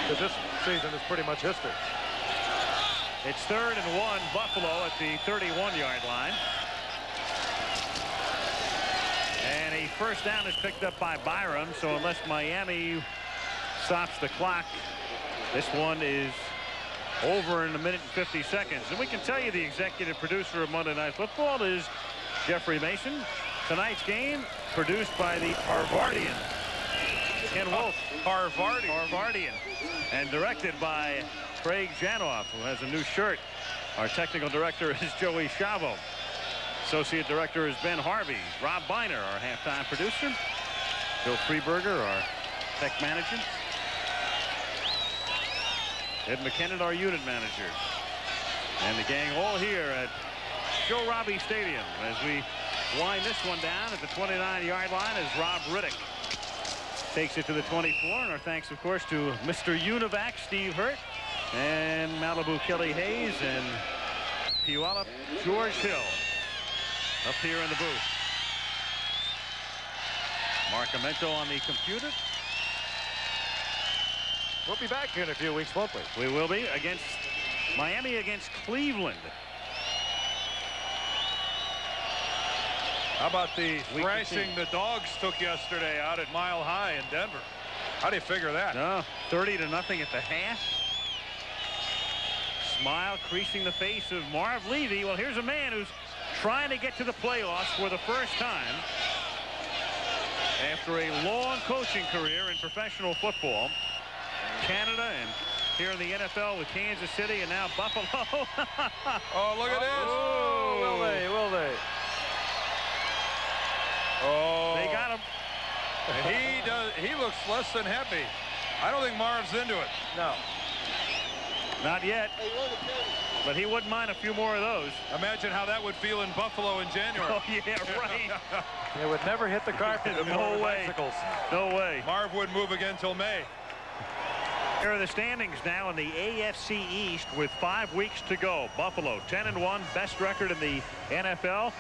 because this season is pretty much history. It's 3rd and 1, Buffalo at the 31-yard line. And a first down is picked up by Byram, so unless Miami stops the clock, this one is over in 1 minute and 50 seconds. And we can tell you the executive producer of Monday Night Football is Jeffrey Mason. Tonight's game produced by the Harvardian Ken Wolf. Harvardian. And directed by Craig Janoff, who has a new shirt. Our technical director is Joey Chavo. Associate director is Ben Harvey. Rob Biner, our halftime producer. Bill Freeberger, our tech manager. Ed McKinnon, our unit manager. And the gang all here at Joe Robbie Stadium as we wind this one down at the 29-yard line as Rob Riddick takes it to the 24. And our thanks, of course, to Mr. Univac, Steve Hurt, and Malibu Kelly Hayes, and Puyallup George Hill up here in the booth. Marcamento on the computer. We'll be back here in a few weeks, won't we? We will be against Miami against Cleveland. How about the thrashing the Dogs took yesterday out at Mile High in Denver? How do you figure that? 30-0 at the half. Smile creasing the face of Marv Levy. Well, here's a man who's trying to get to the playoffs for the first time after a long coaching career in professional football. Canada and here in the NFL with Kansas City and now Buffalo. Oh, look at this. Oh, will they? Will they? Oh, they got him. He looks less than happy. I don't think Marv's into it. No. Not yet. But he wouldn't mind a few more of those. Imagine how that would feel in Buffalo in January. Oh, yeah, right. They would never hit the carpet. No way. Bicycles. No way. Marv wouldn't move again till May. Here are the standings now in the AFC East with 5 weeks to go. Buffalo 10-1, best record in the NFL.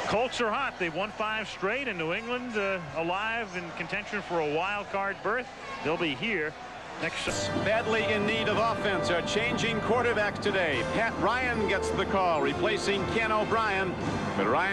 Colts are hot. They've won 5 straight, and New England alive in contention for a wild card berth. They'll be here next. Badly in need of offense are changing quarterbacks today. Pat Ryan gets the call, replacing Ken O'Brien. But Ryan